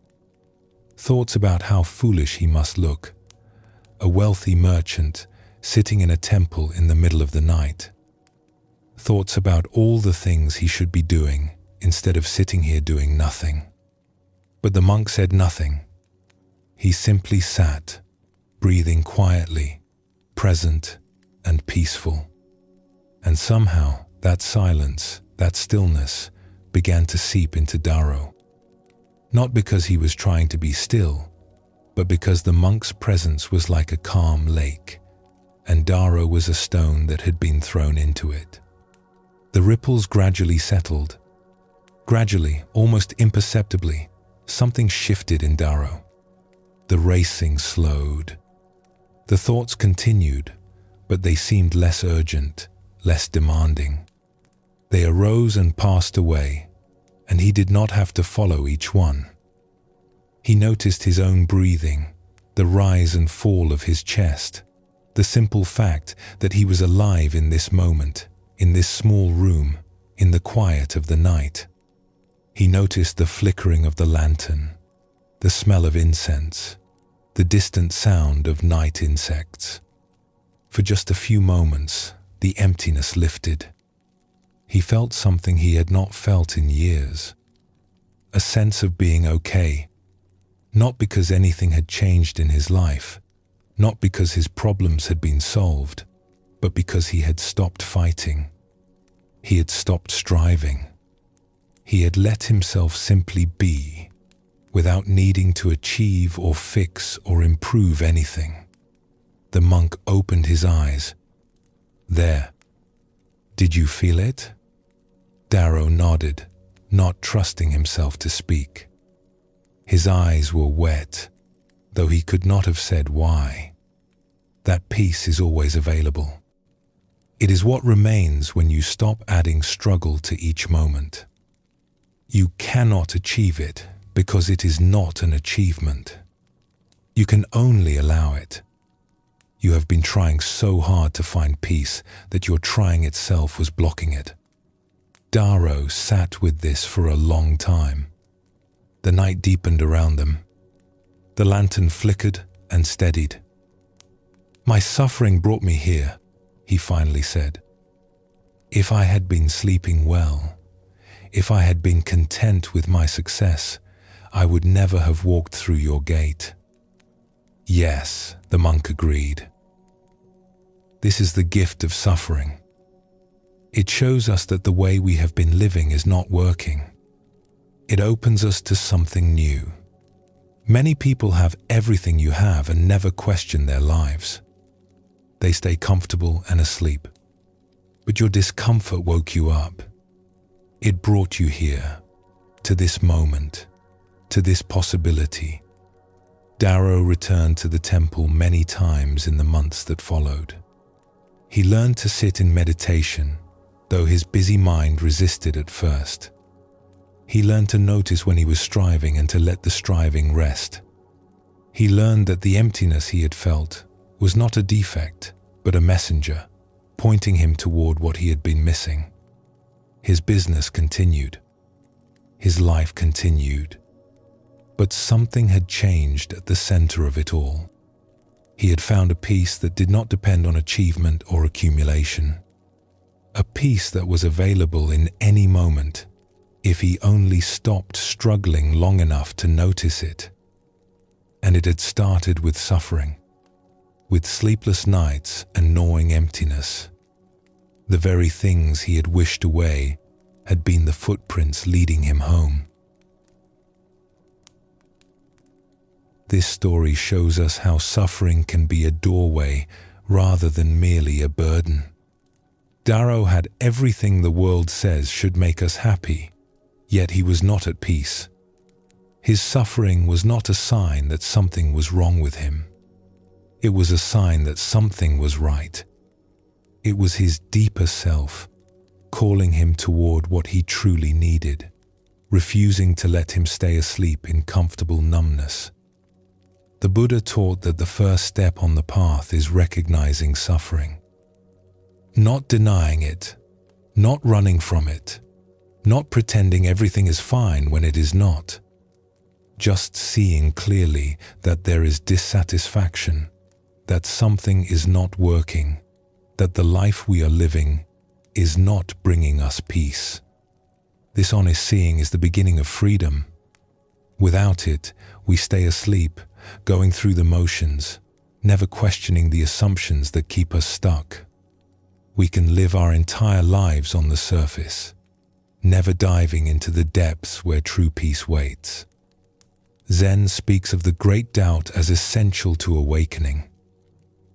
Speaker 1: Thoughts about how foolish he must look, a wealthy merchant sitting in a temple in the middle of the night. Thoughts about all the things he should be doing instead of sitting here doing nothing. But the monk said nothing. He simply sat, breathing quietly, present and peaceful. And somehow that silence, that stillness, began to seep into Darrow. Not because he was trying to be still, but because the monk's presence was like a calm lake, and Darrow was a stone that had been thrown into it. The ripples gradually settled. Gradually, almost imperceptibly, something shifted in Darrow. The racing slowed. The thoughts continued, but they seemed less urgent, less demanding. They arose and passed away, and he did not have to follow each one. He noticed his own breathing, the rise and fall of his chest, the simple fact that he was alive in this moment, in this small room, in the quiet of the night. He noticed the flickering of the lantern, the smell of incense, the distant sound of night insects. For just a few moments, the emptiness lifted. He felt something he had not felt in years. A sense of being okay, not because anything had changed in his life, not because his problems had been solved, but because he had stopped fighting. He had stopped striving. He had let himself simply be, without needing to achieve or fix or improve anything. The monk opened his eyes. There. Did you feel it? Darrow nodded, not trusting himself to speak. His eyes were wet, though he could not have said why. That peace is always available. It is what remains when you stop adding struggle to each moment. You cannot achieve it because it is not an achievement. You can only allow it. You have been trying so hard to find peace that your trying itself was blocking it. Darrow sat with this for a long time. The night deepened around them. The lantern flickered and steadied. My suffering brought me here, he finally said. If I had been sleeping well, if I had been content with my success, I would never have walked through your gate. Yes, the monk agreed. This is the gift of suffering. It shows us that the way we have been living is not working. It opens us to something new. Many people have everything you have and never question their lives. They stay comfortable and asleep. But your discomfort woke you up. It brought you here, to this moment, to this possibility. Darrow returned to the temple many times in the months that followed. He learned to sit in meditation, though his busy mind resisted at first. He learned to notice when he was striving and to let the striving rest. He learned that the emptiness he had felt was not a defect, but a messenger, pointing him toward what he had been missing. His business continued. His life continued. But something had changed at the center of it all. He had found a peace that did not depend on achievement or accumulation. A peace that was available in any moment, if he only stopped struggling long enough to notice it. And it had started with suffering, with sleepless nights and gnawing emptiness. The very things he had wished away had been the footprints leading him home. This story shows us how suffering can be a doorway rather than merely a burden. Darrow had everything the world says should make us happy, yet he was not at peace. His suffering was not a sign that something was wrong with him. It was a sign that something was right. It was his deeper self, calling him toward what he truly needed, refusing to let him stay asleep in comfortable numbness. The Buddha taught that the first step on the path is recognizing suffering. Not denying it, not running from it, not pretending everything is fine when it is not. Just seeing clearly that there is dissatisfaction, that something is not working, that the life we are living is not bringing us peace. This honest seeing is the beginning of freedom. Without it, we stay asleep, going through the motions, never questioning the assumptions that keep us stuck. We can live our entire lives on the surface, never diving into the depths where true peace waits. Zen speaks of the great doubt as essential to awakening.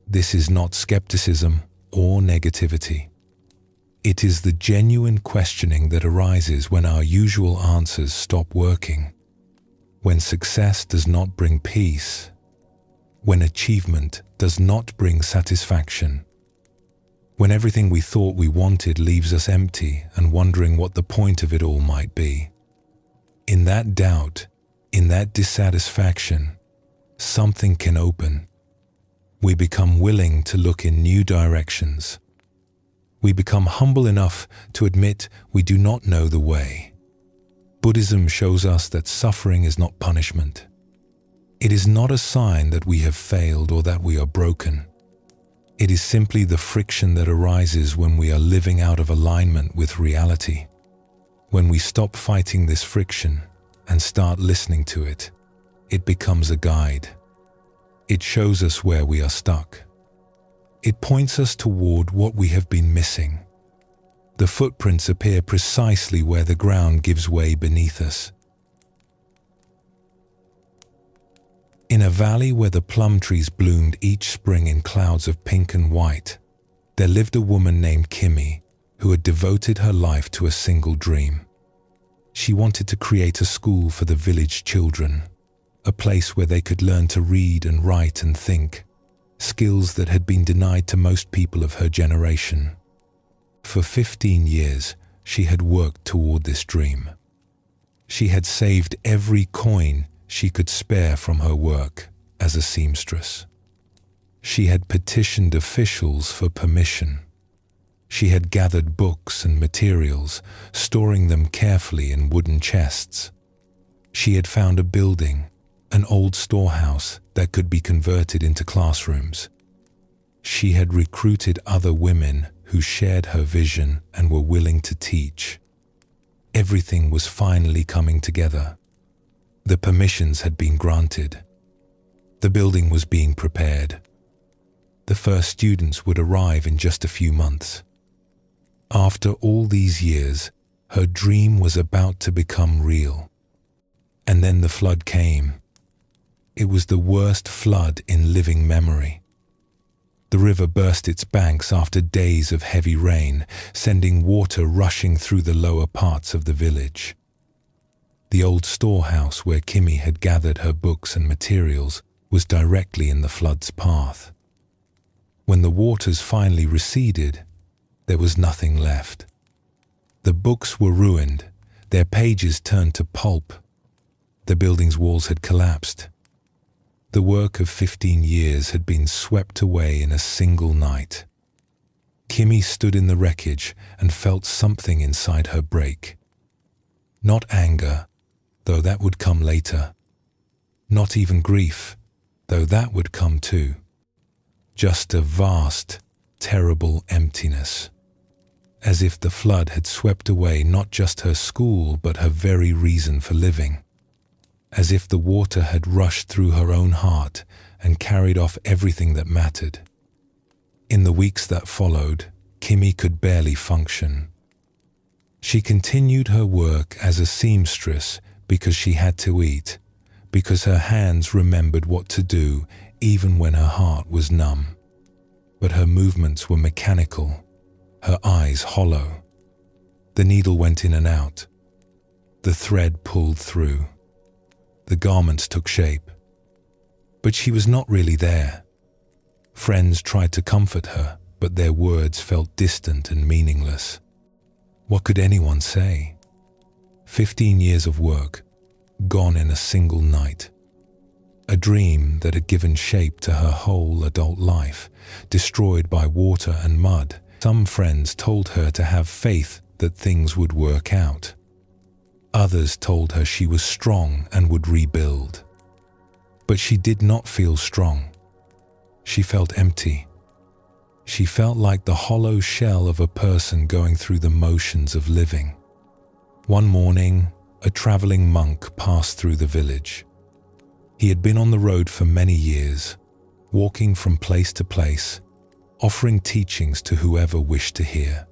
Speaker 1: This is not skepticism or negativity. It is the genuine questioning that arises when our usual answers stop working, when success does not bring peace, when achievement does not bring satisfaction, when everything we thought we wanted leaves us empty and wondering what the point of it all might be. In that doubt, in that dissatisfaction, something can open. We become willing to look in new directions. We become humble enough to admit we do not know the way. Buddhism shows us that suffering is not punishment. It is not a sign that we have failed or that we are broken. It is simply the friction that arises when we are living out of alignment with reality. When we stop fighting this friction and start listening to it, it becomes a guide. It shows us where we are stuck. It points us toward what we have been missing. The footprints appear precisely where the ground gives way beneath us. In a valley where the plum trees bloomed each spring in clouds of pink and white, there lived a woman named Kimmy who had devoted her life to a single dream. She wanted to create a school for the village children, a place where they could learn to read and write and think, skills that had been denied to most people of her generation. For 15 years, she had worked toward this dream. She had saved every coin she could spare from her work as a seamstress. She had petitioned officials for permission. She had gathered books and materials, storing them carefully in wooden chests. She had found a building, an old storehouse that could be converted into classrooms. She had recruited other women who shared her vision and were willing to teach. Everything was finally coming together. The permissions had been granted. The building was being prepared. The first students would arrive in just a few months. After all these years, her dream was about to become real. And then the flood came. It was the worst flood in living memory. The river burst its banks after days of heavy rain, sending water rushing through the lower parts of the village. The old storehouse where Kimmy had gathered her books and materials was directly in the flood's path. When the waters finally receded, there was nothing left. The books were ruined, their pages turned to pulp. The building's walls had collapsed. The work of 15 years had been swept away in a single night. Kimmy stood in the wreckage and felt something inside her break. Not anger, though that would come later. Not even grief, though that would come too. Just a vast, terrible emptiness. As if the flood had swept away not just her school but her very reason for living. As if the water had rushed through her own heart and carried off everything that mattered. In the weeks that followed, Kimmy could barely function. She continued her work as a seamstress because she had to eat, because her hands remembered what to do even when her heart was numb. But her movements were mechanical, her eyes hollow. The needle went in and out. The thread pulled through. The garments took shape. But she was not really there. Friends tried to comfort her, but their words felt distant and meaningless. What could anyone say? 15 years of work, gone in a single night. A dream that had given shape to her whole adult life, destroyed by water and mud. Some friends told her to have faith that things would work out. Others told her she was strong and would rebuild. But she did not feel strong. She felt empty. She felt like the hollow shell of a person going through the motions of living. One morning, a traveling monk passed through the village. He had been on the road for many years, walking from place to place, offering teachings to whoever wished to hear.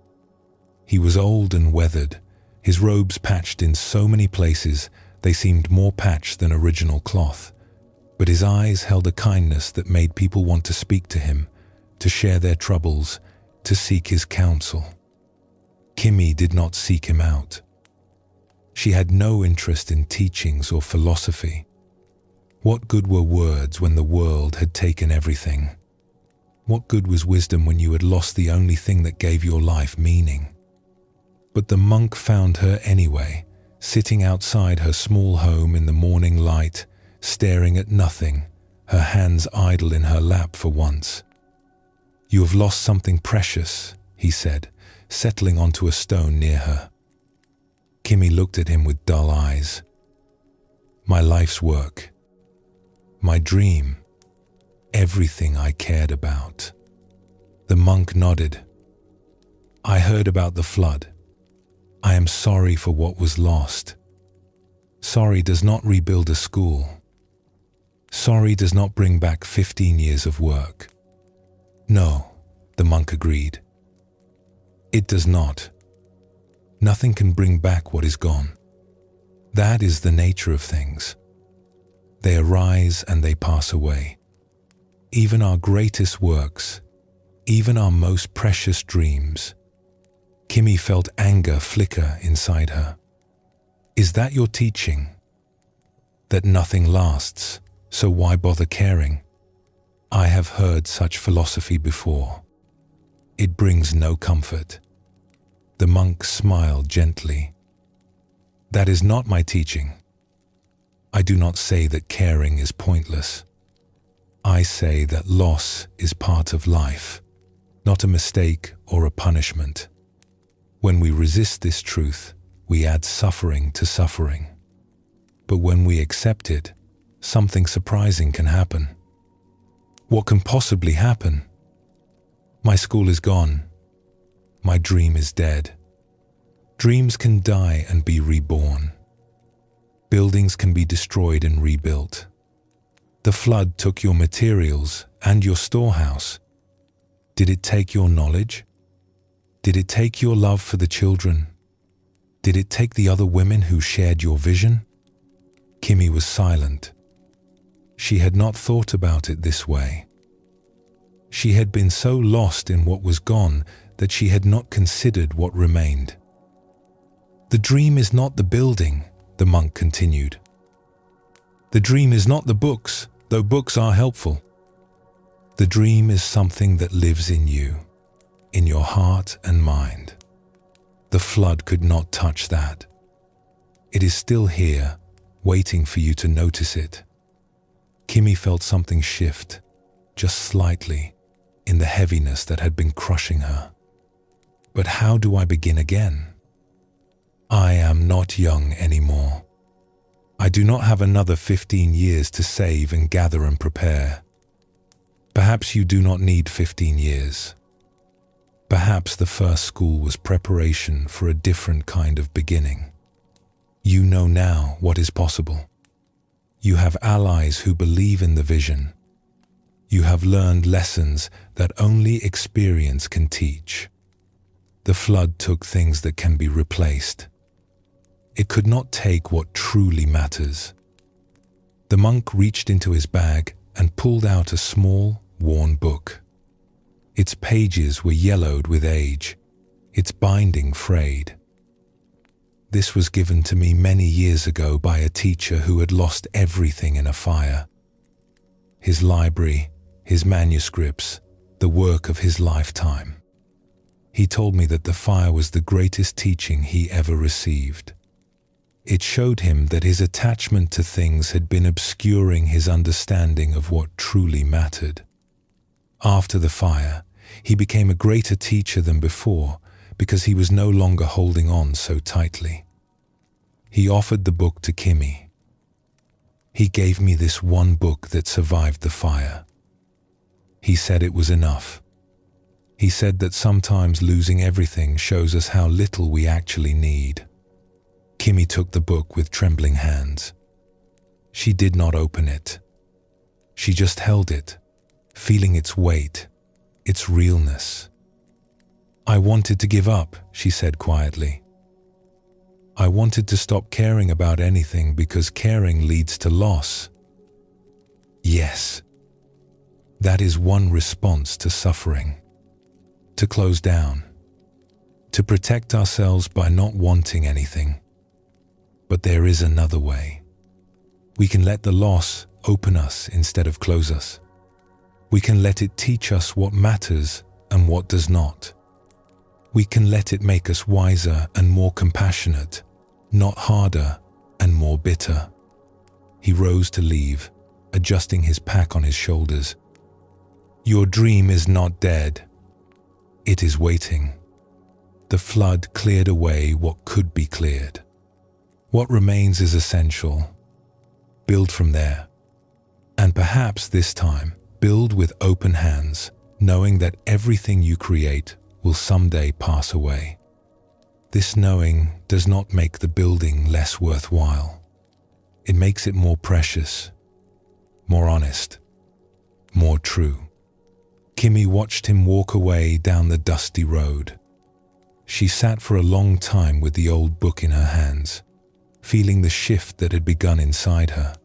Speaker 1: He was old and weathered, his robes patched in so many places they seemed more patched than original cloth, but his eyes held a kindness that made people want to speak to him, to share their troubles, to seek his counsel. Kimmy did not seek him out. She had no interest in teachings or philosophy. What good were words when the world had taken everything? What good was wisdom when you had lost the only thing that gave your life meaning? But the monk found her anyway, sitting outside her small home in the morning light, staring at nothing, her hands idle in her lap for once. "You have lost something precious," he said, settling onto a stone near her. Kimmy looked at him with dull eyes. "My life's work. My dream. Everything I cared about." The monk nodded. "I heard about the flood. I am sorry for what was lost. Sorry does not rebuild a school. Sorry does not bring back 15 years of work." "No," the monk agreed. "It does not. Nothing can bring back what is gone. That is the nature of things. They arise and they pass away. Even our greatest works, even our most precious dreams." Kimmy felt anger flicker inside her. "Is that your teaching? That nothing lasts, so why bother caring? I have heard such philosophy before. It brings no comfort." The monk smiled gently. "That is not my teaching. I do not say that caring is pointless. I say that loss is part of life, not a mistake or a punishment. When we resist this truth, we add suffering to suffering. But when we accept it, something surprising can happen." "What can possibly happen?" "My school is gone. My dream is dead. Dreams can die and be reborn. Buildings can be destroyed and rebuilt. The flood took your materials and your storehouse. Did it take your knowledge? Did it take your love for the children? Did it take the other women who shared your vision?" Kimmy was silent. She had not thought about it this way. She had been so lost in what was gone that she had not considered what remained. "The dream is not the building," the monk continued. "The dream is not the books, though books are helpful. The dream is something that lives in you, in your heart and mind. The flood could not touch that. It is still here, waiting for you to notice it. Kimmy felt something shift, just slightly, in the heaviness that had been crushing her. But how do I begin again? I am not young anymore. I do not have another 15 years to save and gather and prepare. Perhaps you do not need 15 years. Perhaps the first school was preparation for a different kind of beginning. You know now what is possible. You have allies who believe in the vision. You have learned lessons that only experience can teach. The flood took things that can be replaced. It could not take what truly matters. The monk reached into his bag and pulled out a small, worn book. Its pages were yellowed with age, its binding frayed. This was given to me many years ago by a teacher who had lost everything in a fire. His library, his manuscripts, the work of his lifetime. He told me that the fire was the greatest teaching he ever received. It showed him that his attachment to things had been obscuring his understanding of what truly mattered. After the fire, he became a greater teacher than before because he was no longer holding on so tightly. He offered the book to Kimmy. He gave me this one book that survived the fire. He said it was enough. He said that sometimes losing everything shows us how little we actually need. Kimmy took the book with trembling hands. She did not open it. She just held it, feeling its weight, its realness. I wanted to give up, she said quietly. I wanted to stop caring about anything because caring leads to loss. Yes, that is one response to suffering. To close down. To protect ourselves by not wanting anything. But there is another way. We can let the loss open us instead of close us. We can let it teach us what matters and what does not. We can let it make us wiser and more compassionate, not harder and more bitter. He rose to leave, adjusting his pack on his shoulders. Your dream is not dead. It is waiting. The flood cleared away what could be cleared. What remains is essential. Build from there. And perhaps this time, build with open hands, knowing that everything you create will someday pass away. This knowing does not make the building less worthwhile. It makes it more precious, more honest, more true. Kimmy watched him walk away down the dusty road. She sat for a long time with the old book in her hands, feeling the shift that had begun inside her.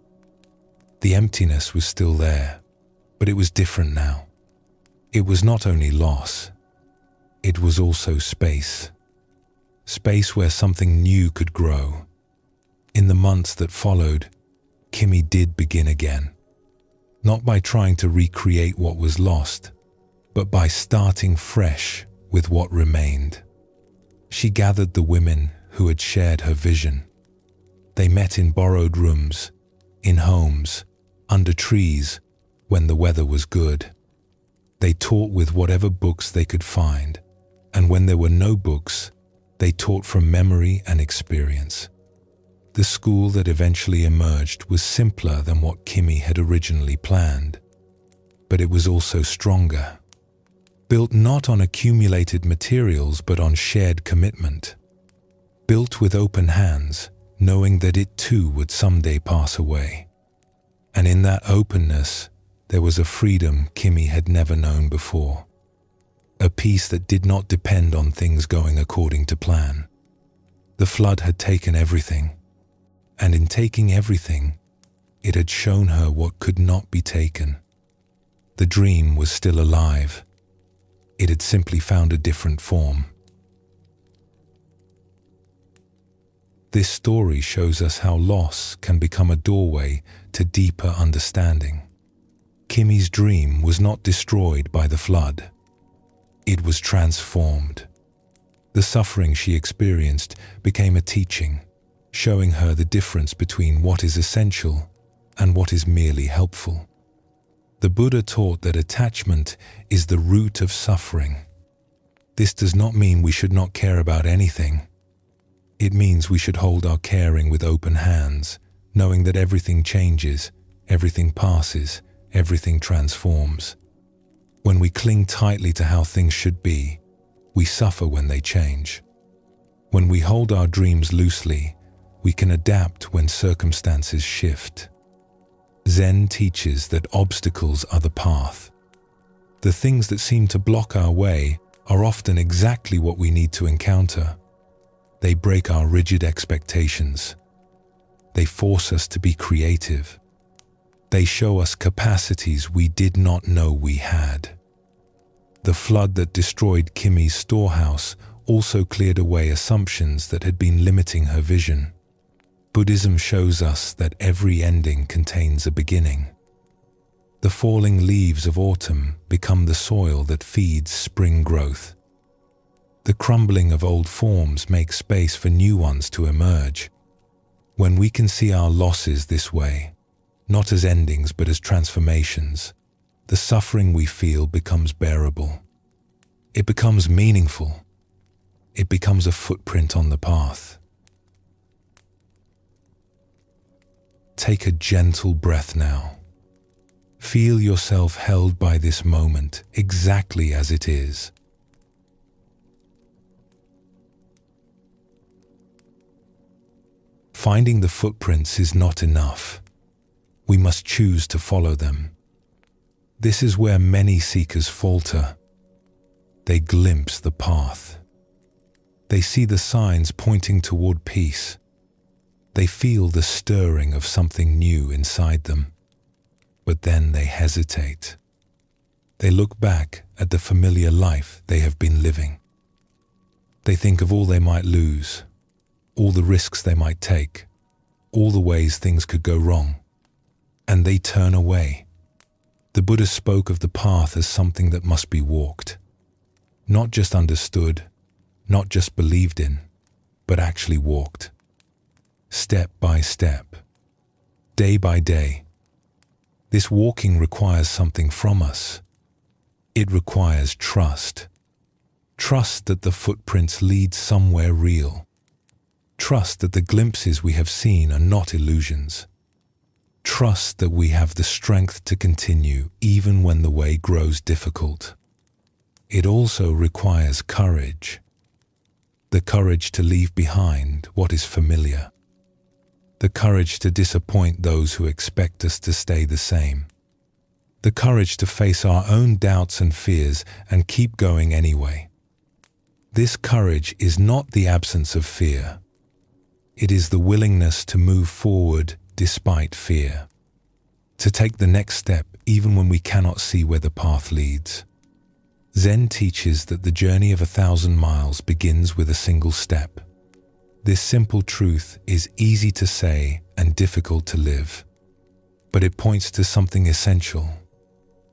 Speaker 1: The emptiness was still there, but it was different now. It was not only loss, it was also space. Space where something new could grow. In the months that followed, Kimmy did begin again. Not by trying to recreate what was lost, but by starting fresh with what remained. She gathered the women who had shared her vision. They met in borrowed rooms, in homes, under trees, when the weather was good. They taught with whatever books they could find, and when there were no books, they taught from memory and experience. The school that eventually emerged was simpler than what Kimmy had originally planned, but it was also stronger. Built not on accumulated materials but on shared commitment. Built with open hands, knowing that it too would someday pass away. And in that openness, there was a freedom Kimmy had never known before. A peace that did not depend on things going according to plan. The flood had taken everything, and in taking everything, it had shown her what could not be taken. The dream was still alive. It had simply found a different form. This story shows us how loss can become a doorway to deeper understanding. Kimmy's dream was not destroyed by the flood. It was transformed. The suffering she experienced became a teaching, showing her the difference between what is essential and what is merely helpful. The Buddha taught that attachment is the root of suffering. This does not mean we should not care about anything. It means we should hold our caring with open hands, knowing that everything changes, everything passes, everything transforms. When we cling tightly to how things should be, we suffer when they change. When we hold our dreams loosely, we can adapt when circumstances shift. Zen teaches that obstacles are the path. The things that seem to block our way are often exactly what we need to encounter. They break our rigid expectations. They force us to be creative. They show us capacities we did not know we had. The flood that destroyed Kimi's storehouse also cleared away assumptions that had been limiting her vision. Buddhism shows us that every ending contains a beginning. The falling leaves of autumn become the soil that feeds spring growth. The crumbling of old forms makes space for new ones to emerge. When we can see our losses this way, not as endings but as transformations, the suffering we feel becomes bearable. It becomes meaningful. It becomes a footprint on the path. Take a gentle breath now. Feel yourself held by this moment exactly as it is. Finding the footprints is not enough. We must choose to follow them. This is where many seekers falter. They glimpse the path. They see the signs pointing toward peace. They feel the stirring of something new inside them. But then they hesitate. They look back at the familiar life they have been living. They think of all they might lose, all the risks they might take, all the ways things could go wrong, and they turn away. The Buddha spoke of the path as something that must be walked, not just understood, not just believed in, but actually walked. Step by step, day by day. This walking requires something from us. It requires trust. Trust that the footprints lead somewhere real. Trust that the glimpses we have seen are not illusions. Trust that we have the strength to continue even when the way grows difficult. It also requires courage. The courage to leave behind what is familiar. The courage to disappoint those who expect us to stay the same. The courage to face our own doubts and fears and keep going anyway. This courage is not the absence of fear. It is the willingness to move forward despite fear. To take the next step even when we cannot see where the path leads. Zen teaches that the journey of 1,000 miles begins with a single step. This simple truth is easy to say and difficult to live, but it points to something essential.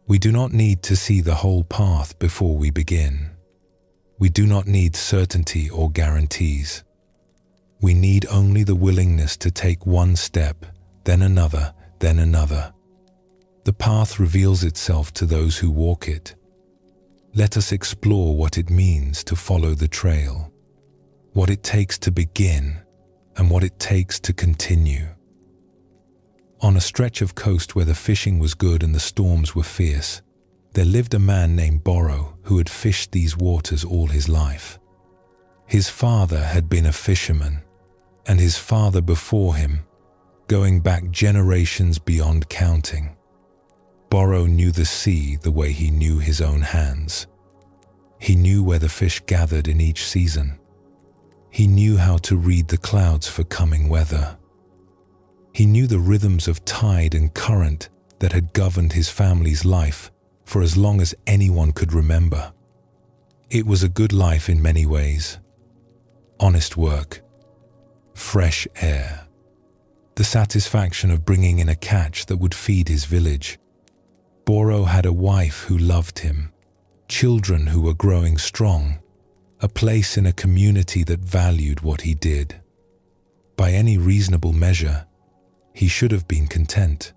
Speaker 1: We do not need to see the whole path before we begin. We do not need certainty or guarantees. We need only the willingness to take one step, then another, then another. The path reveals itself to those who walk it. Let us explore what it means to follow the trail. What it takes to begin, and what it takes to continue. On a stretch of coast where the fishing was good and the storms were fierce, there lived a man named Borrow who had fished these waters all his life. His father had been a fisherman, and his father before him, going back generations beyond counting. Borrow knew the sea the way he knew his own hands. He knew where the fish gathered in each season. He knew how to read the clouds for coming weather. He knew the rhythms of tide and current that had governed his family's life for as long as anyone could remember. It was a good life in many ways. Honest work, fresh air, the satisfaction of bringing in a catch that would feed his village. Borrow had a wife who loved him, children who were growing strong, a place in a community that valued what he did. By any reasonable measure, He should have been content.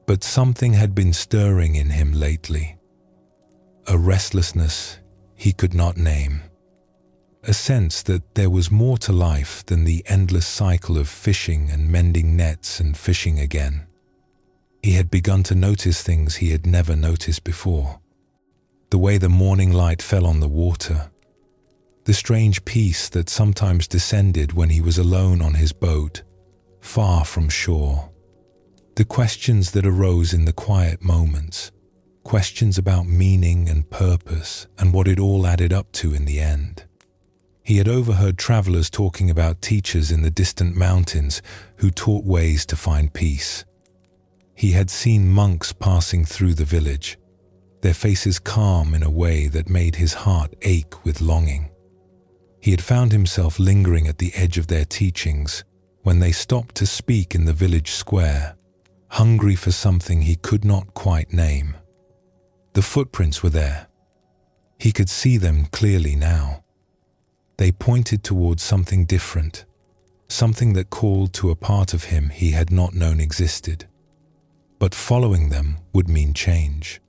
Speaker 1: But something had been stirring in him lately. A restlessness he could not name. A sense that there was more to life than the endless cycle of fishing and mending nets and fishing again. He had begun to notice things he had never noticed before. The way the morning light fell on the water. The strange peace that sometimes descended when he was alone on his boat, far from shore. The questions that arose in the quiet moments. Questions about meaning and purpose and what it all added up to in the end. He had overheard travelers talking about teachers in the distant mountains who taught ways to find peace. He had seen monks passing through the village, their faces calm in a way that made his heart ache with longing. He had found himself lingering at the edge of their teachings when they stopped to speak in the village square, hungry for something he could not quite name. The footprints were there. He could see them clearly now. They pointed towards something different, something that called to a part of him he had not known existed. But following them would mean change.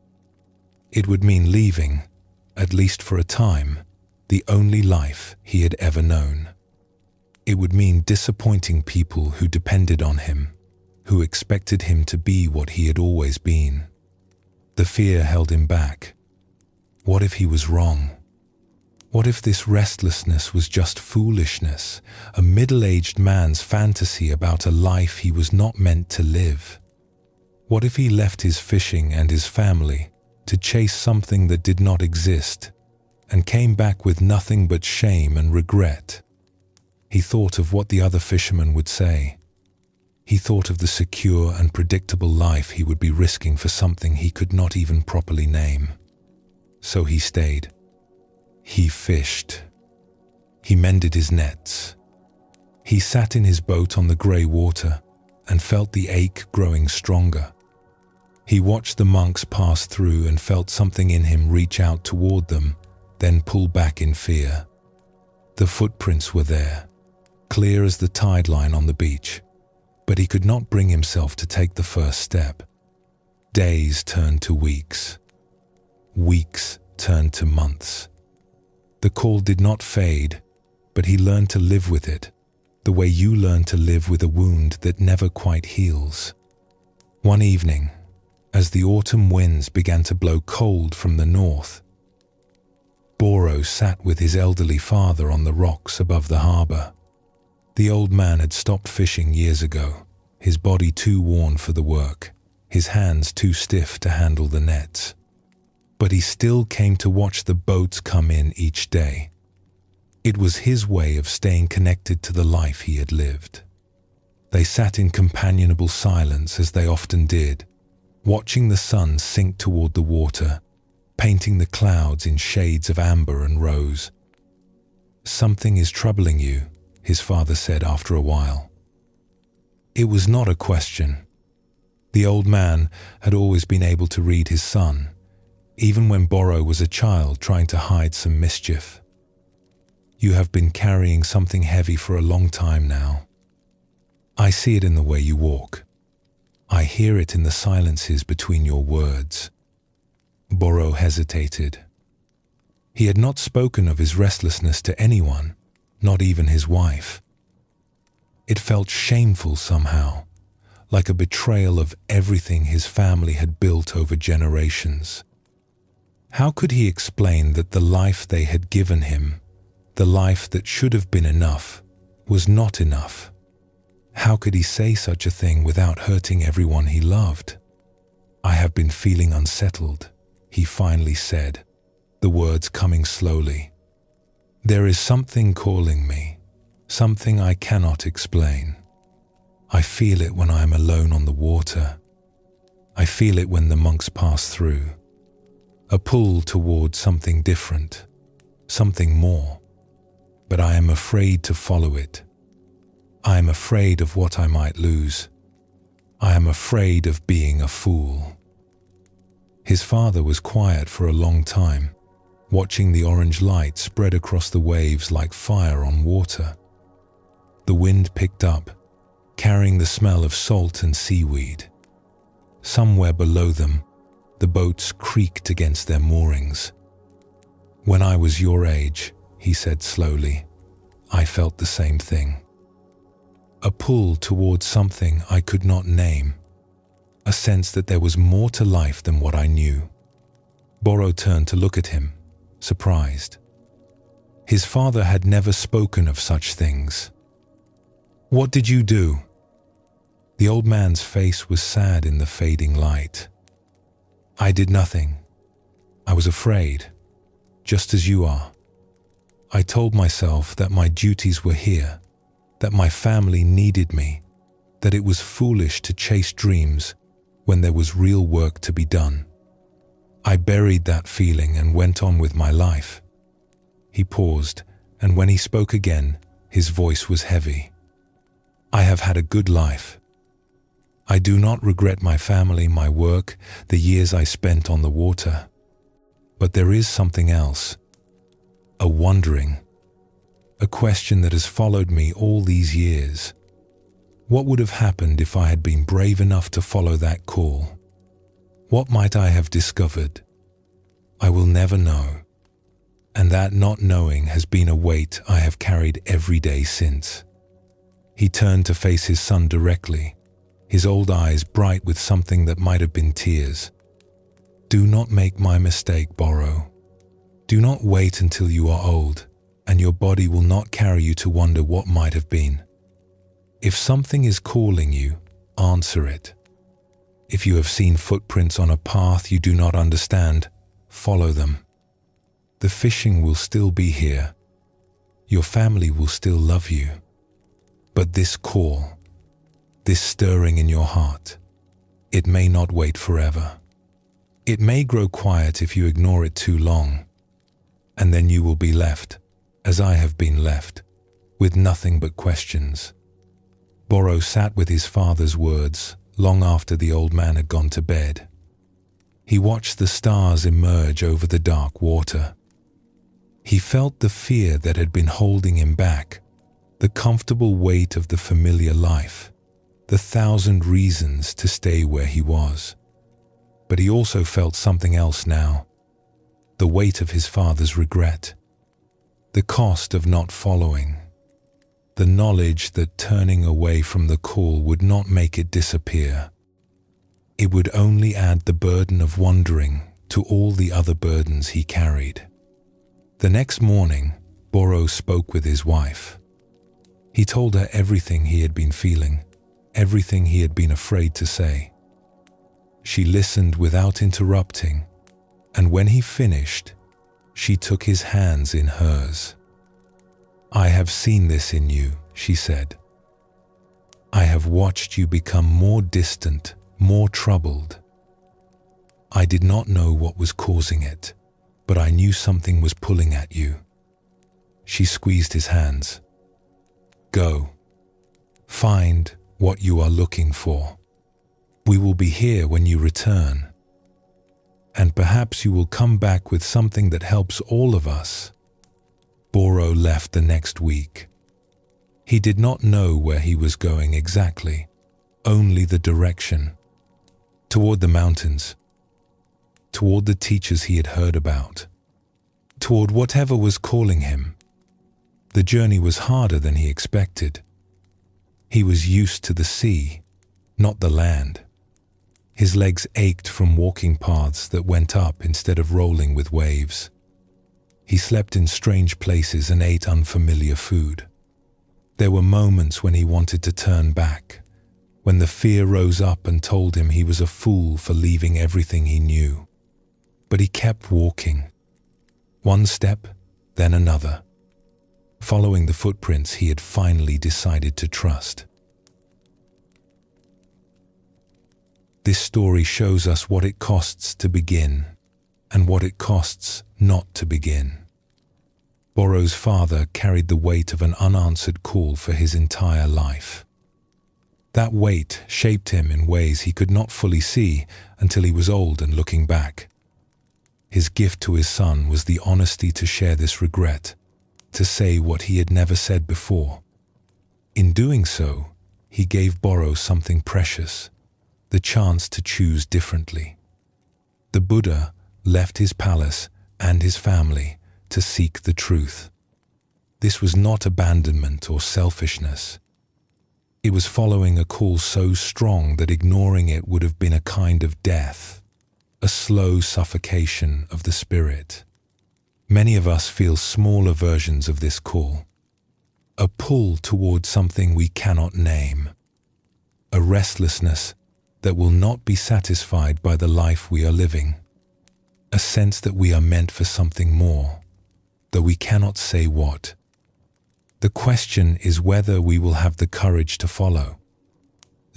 Speaker 1: It would mean leaving, at least for a time, the only life he had ever known. It would mean disappointing people who depended on him, who expected him to be what he had always been. The fear held him back. What if he was wrong? What if this restlessness was just foolishness, a middle-aged man's fantasy about a life he was not meant to live? What if he left his fishing and his family to chase something that did not exist and came back with nothing but shame and regret? He thought of what the other fishermen would say. He thought of the secure and predictable life he would be risking for something he could not even properly name. So he stayed. He fished. He mended his nets. He sat in his boat on the grey water and felt the ache growing stronger. He watched the monks pass through and felt something in him reach out toward them, then pull back in fear. The footprints were there, clear as the tide line on the beach, but he could not bring himself to take the first step. Days turned to weeks. Weeks turned to months. The call did not fade, but he learned to live with it, the way you learn to live with a wound that never quite heals. One evening, as the autumn winds began to blow cold from the north, Boro sat with his elderly father on the rocks above the harbor. The old man had stopped fishing years ago, his body too worn for the work, his hands too stiff to handle the nets. But he still came to watch the boats come in each day. It was his way of staying connected to the life he had lived. They sat in companionable silence as they often did, watching the sun sink toward the water, painting the clouds in shades of amber and rose. "Something is troubling you," his father said after a while. It was not a question. The old man had always been able to read his son, even when Boro was a child trying to hide some mischief. "You have been carrying something heavy for a long time now. I see it in the way you walk. I hear it in the silences between your words." Boro hesitated. He had not spoken of his restlessness to anyone, not even his wife. It felt shameful somehow, like a betrayal of everything his family had built over generations. How could he explain that the life they had given him, the life that should have been enough, was not enough? How could he say such a thing without hurting everyone he loved? "I have been feeling unsettled," he finally said, the words coming slowly. "There is something calling me, something I cannot explain. I feel it when I am alone on the water. I feel it when the monks pass through. A pull toward something different, something more. But I am afraid to follow it. I am afraid of what I might lose. I am afraid of being a fool." His father was quiet for a long time, watching the orange light spread across the waves like fire on water. The wind picked up, carrying the smell of salt and seaweed. Somewhere below them, the boats creaked against their moorings. "When I was your age," he said slowly, "I felt the same thing. A pull towards something I could not name, a sense that there was more to life than what I knew." Boro turned to look at him, surprised. His father had never spoken of such things. "What did you do?" The old man's face was sad in the fading light. "I did nothing. I was afraid, just as you are. I told myself that my duties were here, that my family needed me, that it was foolish to chase dreams when there was real work to be done. I buried that feeling and went on with my life." He paused, and when he spoke again, his voice was heavy. "I have had a good life. I do not regret my family, my work, the years I spent on the water. But there is something else, a wondering, a question that has followed me all these years. What would have happened if I had been brave enough to follow that call? What might I have discovered? I will never know. And that not knowing has been a weight I have carried every day since." He turned to face his son directly, his old eyes bright with something that might have been tears. "Do not make my mistake, Boro. Do not wait until you are old, and your body will not carry you to wonder what might have been. If something is calling you, answer it. If you have seen footprints on a path you do not understand, follow them. The fishing will still be here. Your family will still love you. But this call, this stirring in your heart, it may not wait forever. It may grow quiet if you ignore it too long, and then you will be left, as I have been left, with nothing but questions." Boro sat with his father's words long after the old man had gone to bed. He watched the stars emerge over the dark water. He felt the fear that had been holding him back, the comfortable weight of the familiar life, the 1,000 reasons to stay where he was. But he also felt something else now, the weight of his father's regret, the cost of not following, the knowledge that turning away from the call would not make it disappear. It would only add the burden of wandering to all the other burdens he carried. The next morning, Boro spoke with his wife. He told her everything he had been feeling, everything he had been afraid to say. She listened without interrupting, and when he finished, she took his hands in hers. "I have seen this in you," she said. "I have watched you become more distant, more troubled. I did not know what was causing it, but I knew something was pulling at you." She squeezed his hands. "Go. Find what you are looking for. We will be here when you return. And perhaps you will come back with something that helps all of us." Boro left the next week. He did not know where he was going exactly, only the direction. Toward the mountains, toward the teachers he had heard about, toward whatever was calling him. The journey was harder than he expected. He was used to the sea, not the land. His legs ached from walking paths that went up instead of rolling with waves. He slept in strange places and ate unfamiliar food. There were moments when he wanted to turn back, when the fear rose up and told him he was a fool for leaving everything he knew. But he kept walking. One step, then another, following the footprints he had finally decided to trust. This story shows us what it costs to begin and what it costs not to begin. Boro's father carried the weight of an unanswered call for his entire life. That weight shaped him in ways he could not fully see until he was old and looking back. His gift to his son was the honesty to share this regret, to say what he had never said before. In doing so, he gave Boro something precious, the chance to choose differently. The Buddha left his palace and his family to seek the truth. This was not abandonment or selfishness. It was following a call so strong that ignoring it would have been a kind of death, a slow suffocation of the spirit. Many of us feel smaller versions of this call, a pull toward something we cannot name, a restlessness that will not be satisfied by the life we are living, a sense that we are meant for something more, though we cannot say what. The question is whether we will have the courage to follow.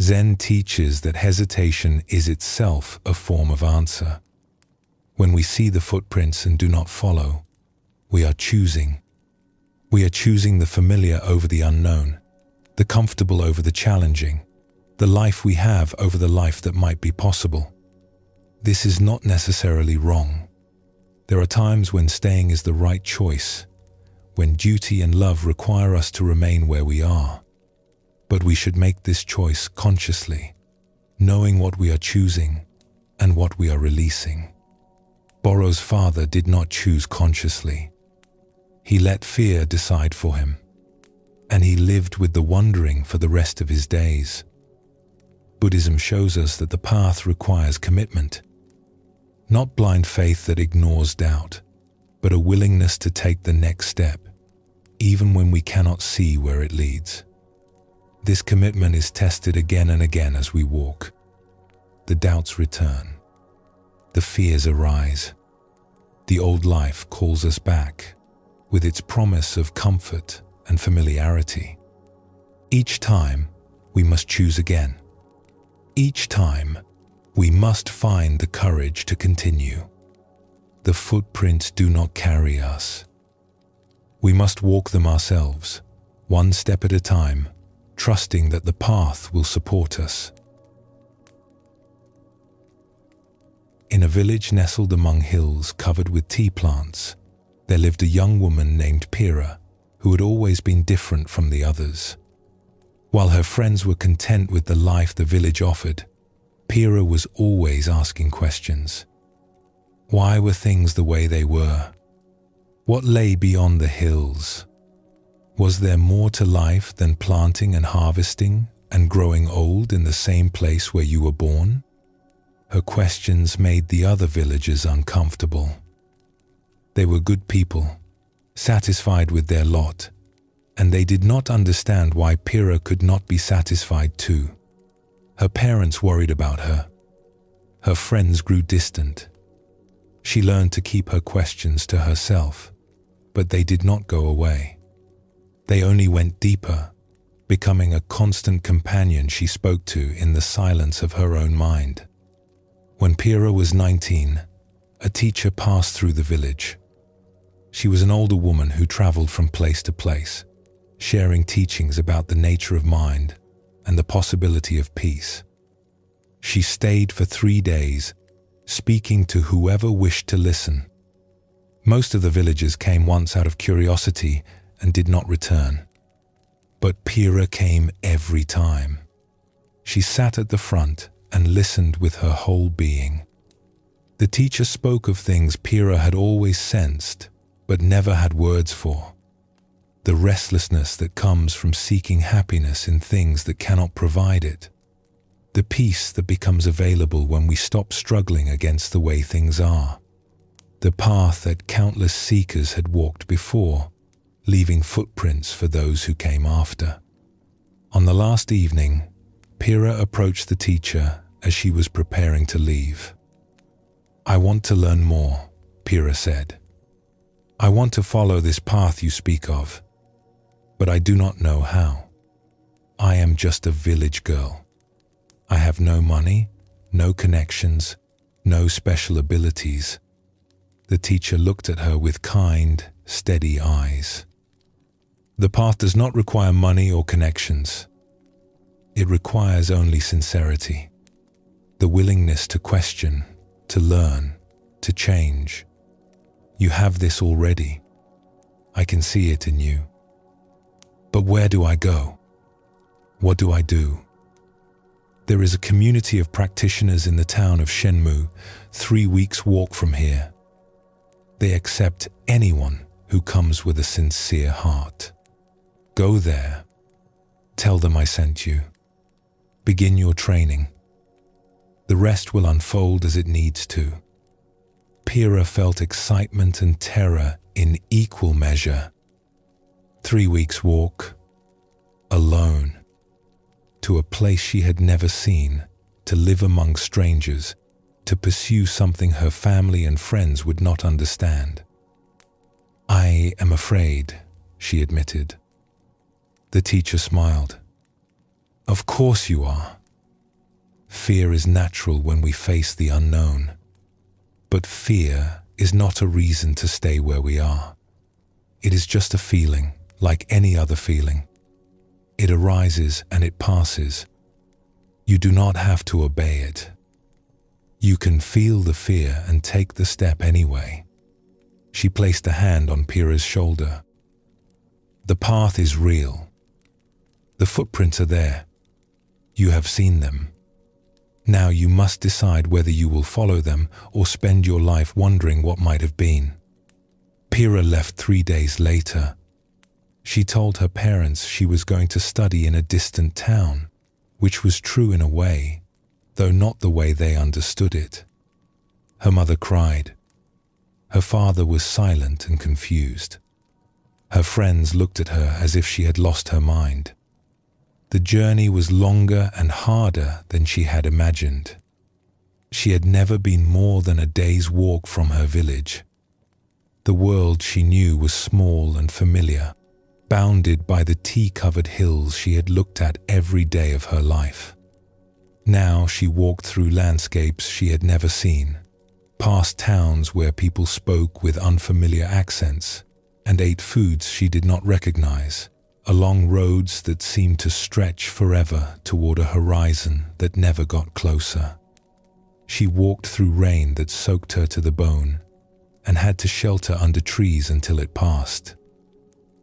Speaker 1: Zen teaches that hesitation is itself a form of answer. When we see the footprints and do not follow, we are choosing. We are choosing the familiar over the unknown, the comfortable over the challenging, the life we have over the life that might be possible. This is not necessarily wrong. There are times when staying is the right choice, when duty and love require us to remain where we are. But we should make this choice consciously, knowing what we are choosing and what we are releasing. Boro's father did not choose consciously. He let fear decide for him, and he lived with the wondering for the rest of his days. Buddhism shows us that the path requires commitment, not blind faith that ignores doubt, but a willingness to take the next step, even when we cannot see where it leads. This commitment is tested again and again as we walk. The doubts return. The fears arise. The old life calls us back, with its promise of comfort and familiarity. Each time, we must choose again. Each time, we must find the courage to continue. The footprints do not carry us. We must walk them ourselves, one step at a time, trusting that the path will support us. In a village nestled among hills covered with tea plants, there lived a young woman named Pira, who had always been different from the others. While her friends were content with the life the village offered, Pira was always asking questions. Why were things the way they were? What lay beyond the hills? Was there more to life than planting and harvesting and growing old in the same place where you were born? Her questions made the other villagers uncomfortable. They were good people, satisfied with their lot, and they did not understand why Pira could not be satisfied too. Her parents worried about her. Her friends grew distant. She learned to keep her questions to herself, but they did not go away. They only went deeper, becoming a constant companion she spoke to in the silence of her own mind. When Pira was 19, a teacher passed through the village. She was an older woman who traveled from place to place, sharing teachings about the nature of mind and the possibility of peace. She stayed for 3 days, speaking to whoever wished to listen. Most of the villagers came once out of curiosity and did not return. But Pira came every time. She sat at the front and listened with her whole being. The teacher spoke of things Pira had always sensed, but never had words for. The restlessness that comes from seeking happiness in things that cannot provide it. The peace that becomes available when we stop struggling against the way things are. The path that countless seekers had walked before, leaving footprints for those who came after. On the last evening, Pira approached the teacher as she was preparing to leave. "I want to learn more," Pira said. "I want to follow this path you speak of, but I do not know how. I am just a village girl. I have no money, no connections, no special abilities." The teacher looked at her with kind, steady eyes. The path does not require money or connections. It requires only sincerity, the willingness to question, to learn, to change. You have this already. I can see it in you. But where do I go? What do I do? There is a community of practitioners in the town of Shenmu, 3 weeks' walk from here. They accept anyone who comes with a sincere heart. Go there. Tell them I sent you. Begin your training. The rest will unfold as it needs to. Pira felt excitement and terror in equal measure. 3 weeks' walk, alone, to a place she had never seen, to live among strangers, to pursue something her family and friends would not understand. I am afraid, she admitted. The teacher smiled. Of course you are. Fear is natural when we face the unknown. But fear is not a reason to stay where we are. It is just a feeling, like any other feeling. It arises and it passes. You do not have to obey it. You can feel the fear and take the step anyway. She placed a hand on Pira's shoulder. The path is real. The footprints are there. You have seen them. Now you must decide whether you will follow them or spend your life wondering what might have been. Pira left 3 days later. She told her parents she was going to study in a distant town, which was true in a way, though not the way they understood it. Her mother cried. Her father was silent and confused. Her friends looked at her as if she had lost her mind. The journey was longer and harder than she had imagined. She had never been more than a day's walk from her village. The world she knew was small and familiar, bounded by the tea-covered hills she had looked at every day of her life. Now she walked through landscapes she had never seen, past towns where people spoke with unfamiliar accents, and ate foods she did not recognize, along roads that seemed to stretch forever toward a horizon that never got closer. She walked through rain that soaked her to the bone, and had to shelter under trees until it passed.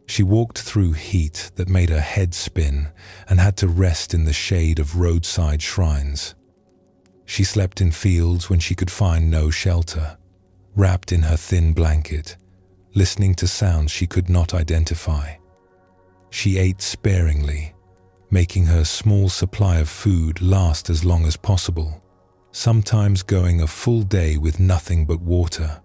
Speaker 1: She walked through heat that made her head spin and had to rest in the shade of roadside shrines. She slept in fields when she could find no shelter, wrapped in her thin blanket, listening to sounds she could not identify. She ate sparingly, making her small supply of food last as long as possible, sometimes going a full day with nothing but water.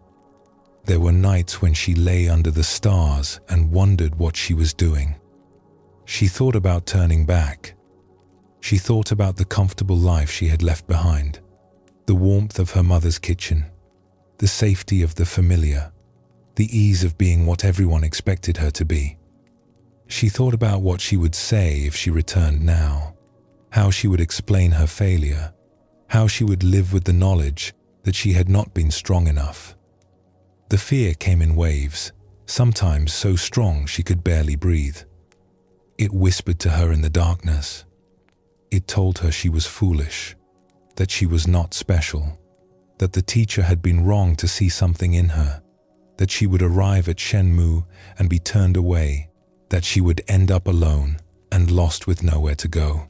Speaker 1: There were nights when she lay under the stars and wondered what she was doing. She thought about turning back. She thought about the comfortable life she had left behind, the warmth of her mother's kitchen, the safety of the familiar, the ease of being what everyone expected her to be. She thought about what she would say if she returned now, how she would explain her failure, how she would live with the knowledge that she had not been strong enough. The fear came in waves, sometimes so strong she could barely breathe. It whispered to her in the darkness. It told her she was foolish, that she was not special, that the teacher had been wrong to see something in her, that she would arrive at Shenmu and be turned away, that she would end up alone and lost with nowhere to go.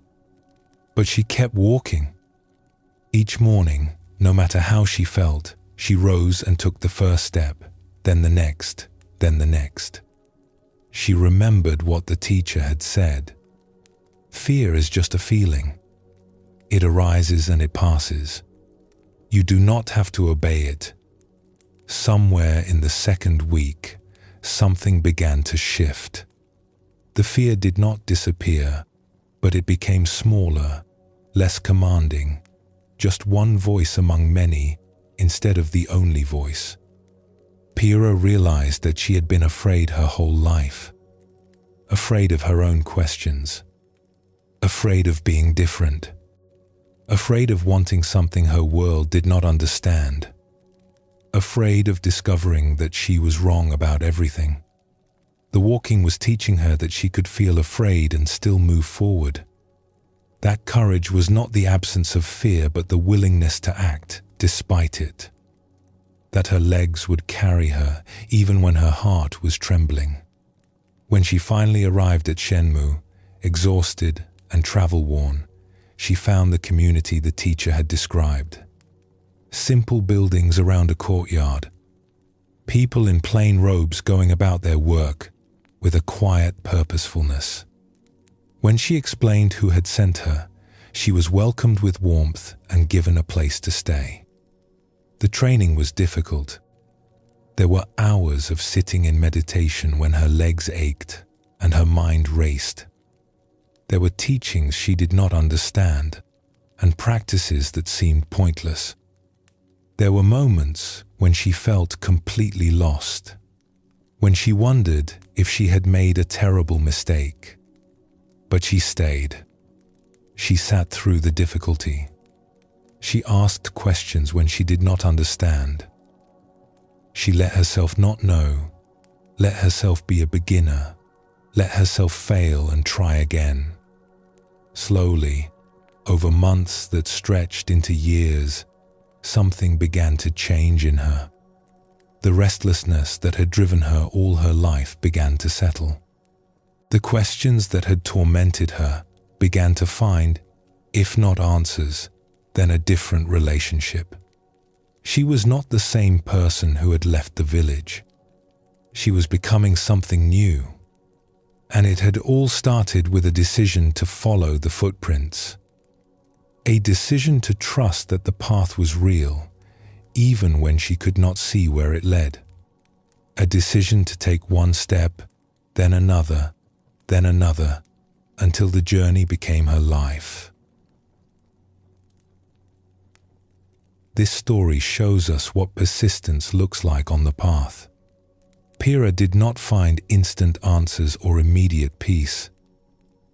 Speaker 1: But she kept walking. Each morning, no matter how she felt, she rose and took the first step, then the next, then the next. She remembered what the teacher had said. Fear is just a feeling. It arises and it passes. You do not have to obey it. Somewhere in the second week, something began to shift. The fear did not disappear, but it became smaller, less commanding, just one voice among many, instead of the only voice. Pira realized that she had been afraid her whole life. Afraid of her own questions. Afraid of being different. Afraid of wanting something her world did not understand. Afraid of discovering that she was wrong about everything. The walking was teaching her that she could feel afraid and still move forward. That courage was not the absence of fear, but the willingness to act despite it. That her legs would carry her even when her heart was trembling. When she finally arrived at Shenmu, exhausted, and travel-worn, she found the community the teacher had described. Simple buildings around a courtyard, people in plain robes going about their work with a quiet purposefulness. When she explained who had sent her, she was welcomed with warmth and given a place to stay. The training was difficult. There were hours of sitting in meditation when her legs ached and her mind raced. There were teachings she did not understand and practices that seemed pointless. There were moments when she felt completely lost, when she wondered if she had made a terrible mistake. But she stayed. She sat through the difficulty. She asked questions when she did not understand. She let herself not know, let herself be a beginner, let herself fail and try again. Slowly, over months that stretched into years, something began to change in her. The restlessness that had driven her all her life began to settle. The questions that had tormented her began to find, if not answers, then a different relationship. She was not the same person who had left the village. She was becoming something new. And it had all started with a decision to follow the footprints. A decision to trust that the path was real, even when she could not see where it led. A decision to take one step, then another, until the journey became her life. This story shows us what persistence looks like on the path. Pira did not find instant answers or immediate peace.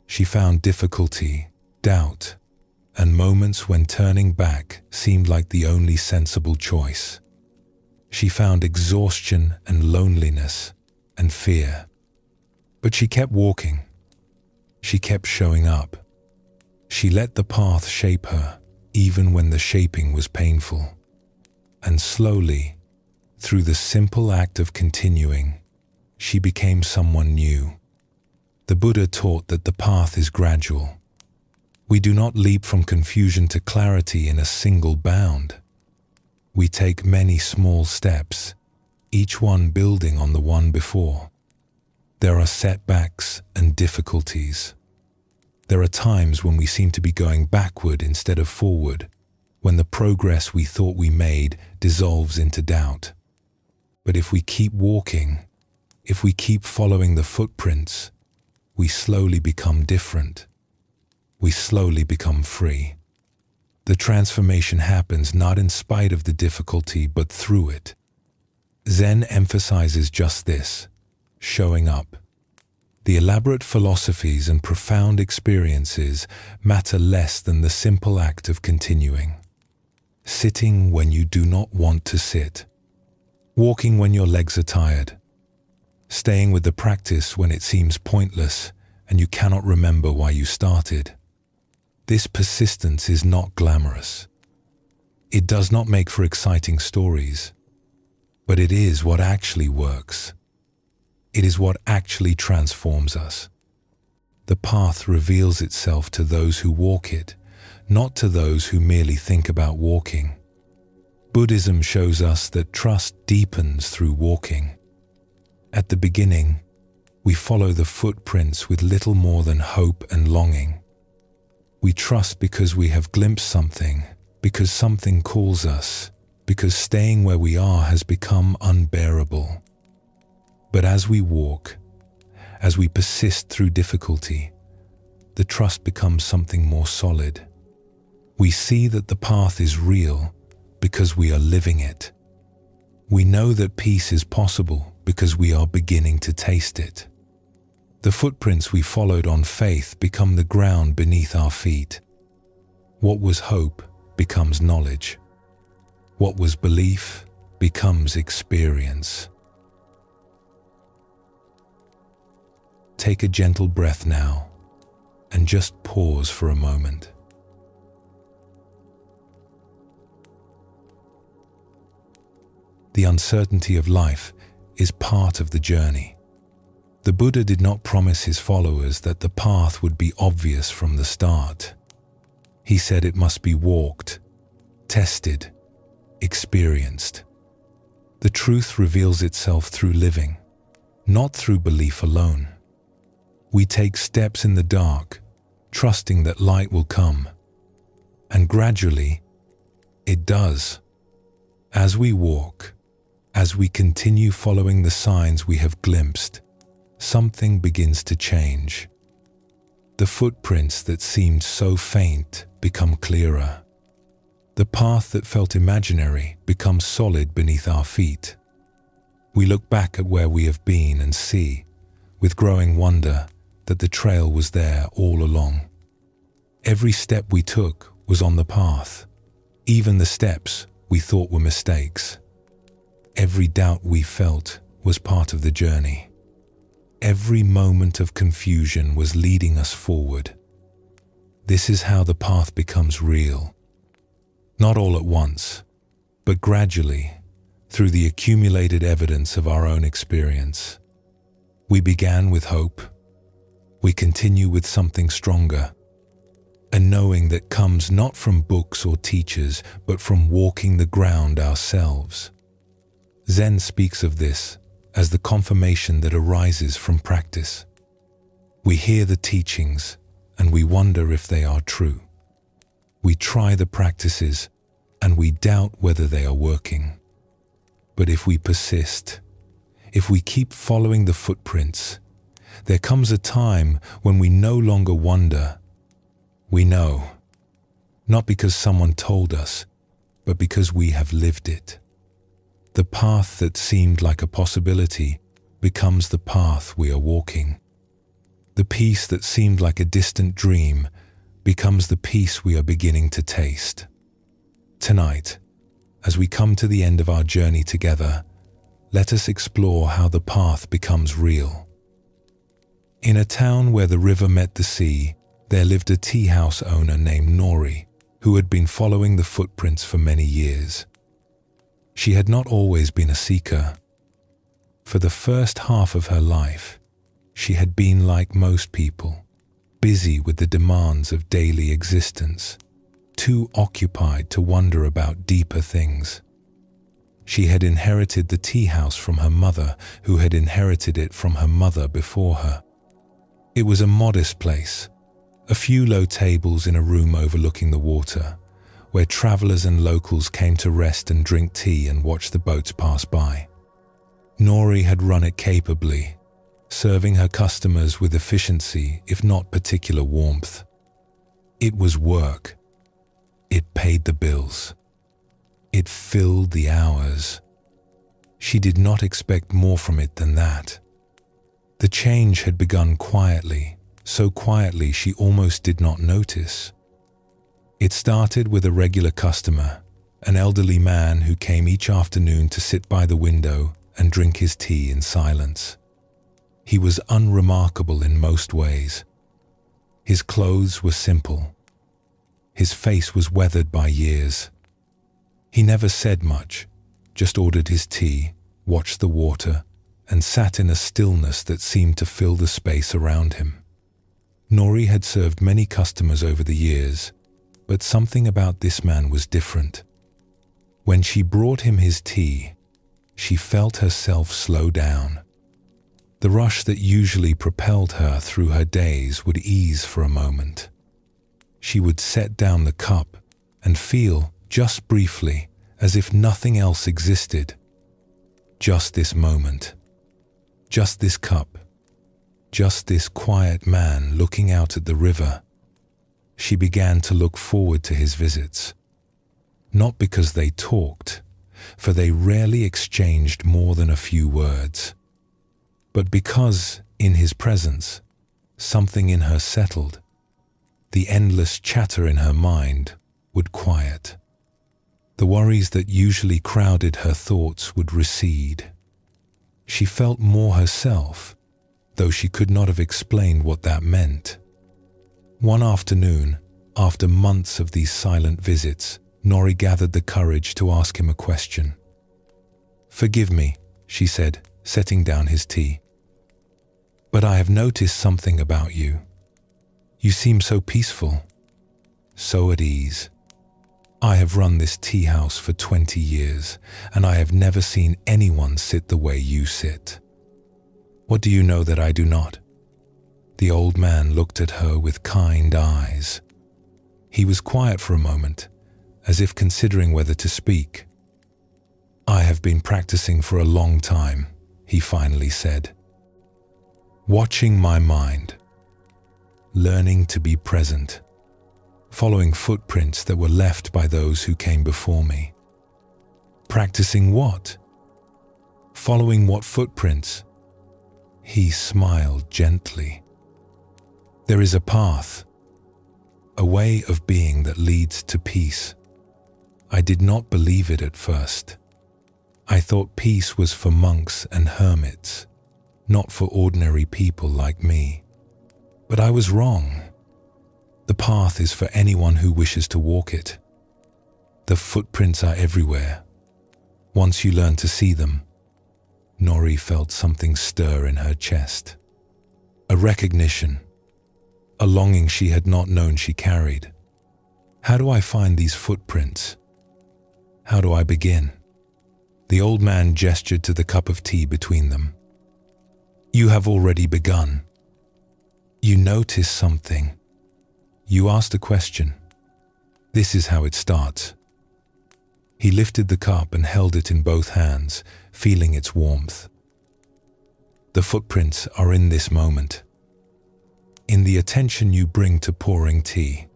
Speaker 1: She found difficulty, doubt, and moments when turning back seemed like the only sensible choice. She found exhaustion and loneliness and fear. But she kept walking. She kept showing up. She let the path shape her, even when the shaping was painful. And slowly, through the simple act of continuing, she became someone new. The Buddha taught that the path is gradual. We do not leap from confusion to clarity in a single bound. We take many small steps, each one building on the one before. There are setbacks and difficulties. There are times when we seem to be going backward instead of forward, when the progress we thought we made dissolves into doubt. But if we keep walking, if we keep following the footprints, we slowly become different. We slowly become free. The transformation happens not in spite of the difficulty, but through it. Zen emphasizes just this: showing up. The elaborate philosophies and profound experiences matter less than the simple act of continuing. Sitting when you do not want to sit. Walking when your legs are tired. Staying with the practice when it seems pointless and you cannot remember why you started. This persistence is not glamorous. It does not make for exciting stories, but it is what actually works. It is what actually transforms us. The path reveals itself to those who walk it, not to those who merely think about walking. Buddhism shows us that trust deepens through walking. At the beginning, we follow the footprints with little more than hope and longing. We trust because we have glimpsed something, because something calls us, because staying where we are has become unbearable. But as we walk, as we persist through difficulty, the trust becomes something more solid. We see that the path is real because we are living it. We know that peace is possible because we are beginning to taste it. The footprints we followed on faith become the ground beneath our feet. What was hope becomes knowledge. What was belief becomes experience. Take a gentle breath now and just pause for a moment. The uncertainty of life is part of the journey. The Buddha did not promise his followers that the path would be obvious from the start. He said it must be walked, tested, experienced. The truth reveals itself through living, not through belief alone. We take steps in the dark, trusting that light will come. And gradually, it does. As we walk, as we continue following the signs we have glimpsed, something begins to change. The footprints that seemed so faint become clearer. The path that felt imaginary becomes solid beneath our feet. We look back at where we have been and see, with growing wonder, that the trail was there all along. Every step we took was on the path, even the steps we thought were mistakes. Every doubt we felt was part of the journey. Every moment of confusion was leading us forward. This is how the path becomes real. Not all at once, but gradually, through the accumulated evidence of our own experience. We began with hope. We continue with something stronger, a knowing that comes not from books or teachers, but from walking the ground ourselves. Zen speaks of this as the confirmation that arises from practice. We hear the teachings and we wonder if they are true. We try the practices and we doubt whether they are working. But if we persist, if we keep following the footprints, there comes a time when we no longer wonder. We know, not because someone told us, but because we have lived it. The path that seemed like a possibility becomes the path we are walking. The peace that seemed like a distant dream becomes the peace we are beginning to taste. Tonight, as we come to the end of our journey together, let us explore how the path becomes real. In a town where the river met the sea, there lived a tea house owner named Nori, who had been following the footprints for many years. She had not always been a seeker. For the first half of her life, she had been like most people, busy with the demands of daily existence, too occupied to wonder about deeper things. She had inherited the tea house from her mother, who had inherited it from her mother before her. It was a modest place, a few low tables in a room overlooking the water, where travelers and locals came to rest and drink tea and watch the boats pass by. Nori had run it capably, serving her customers with efficiency, if not particular warmth. It was work. It paid the bills. It filled the hours. She did not expect more from it than that. The change had begun quietly, so quietly she almost did not notice. It started with a regular customer, an elderly man who came each afternoon to sit by the window and drink his tea in silence. He was unremarkable in most ways. His clothes were simple. His face was weathered by years. He never said much, just ordered his tea, watched the water, and sat in a stillness that seemed to fill the space around him. Nori had served many customers over the years, but something about this man was different. When she brought him his tea, she felt herself slow down. The rush that usually propelled her through her days would ease for a moment. She would set down the cup and feel, just briefly, as if nothing else existed. Just this moment. Just this cup. Just this quiet man looking out at the river. She began to look forward to his visits. Not because they talked, for they rarely exchanged more than a few words, but because, in his presence, something in her settled. The endless chatter in her mind would quiet. The worries that usually crowded her thoughts would recede. She felt more herself, though she could not have explained what that meant. One afternoon, after months of these silent visits, Nori gathered the courage to ask him a question. "Forgive me," she said, setting down his tea. But I have noticed something about you. You seem so peaceful, so at ease. I have run this tea house for 20 years, and I have never seen anyone sit the way you sit. What do you know that I do not? The old man looked at her with kind eyes. He was quiet for a moment, as if considering whether to speak. I have been practicing for a long time, he finally said. Watching my mind, learning to be present, following footprints that were left by those who came before me. Practicing what? Following what footprints? He smiled gently. There is a path, a way of being that leads to peace. I did not believe it at first. I thought peace was for monks and hermits, not for ordinary people like me. But I was wrong. The path is for anyone who wishes to walk it. The footprints are everywhere. Once you learn to see them, Nori felt something stir in her chest. A recognition, a longing she had not known she carried. How do I find these footprints? How do I begin? The old man gestured to the cup of tea between them. You have already begun. You notice something. You asked a question. This is how it starts. He lifted the cup and held it in both hands, feeling its warmth. The footprints are in this moment. In the attention you bring to pouring tea.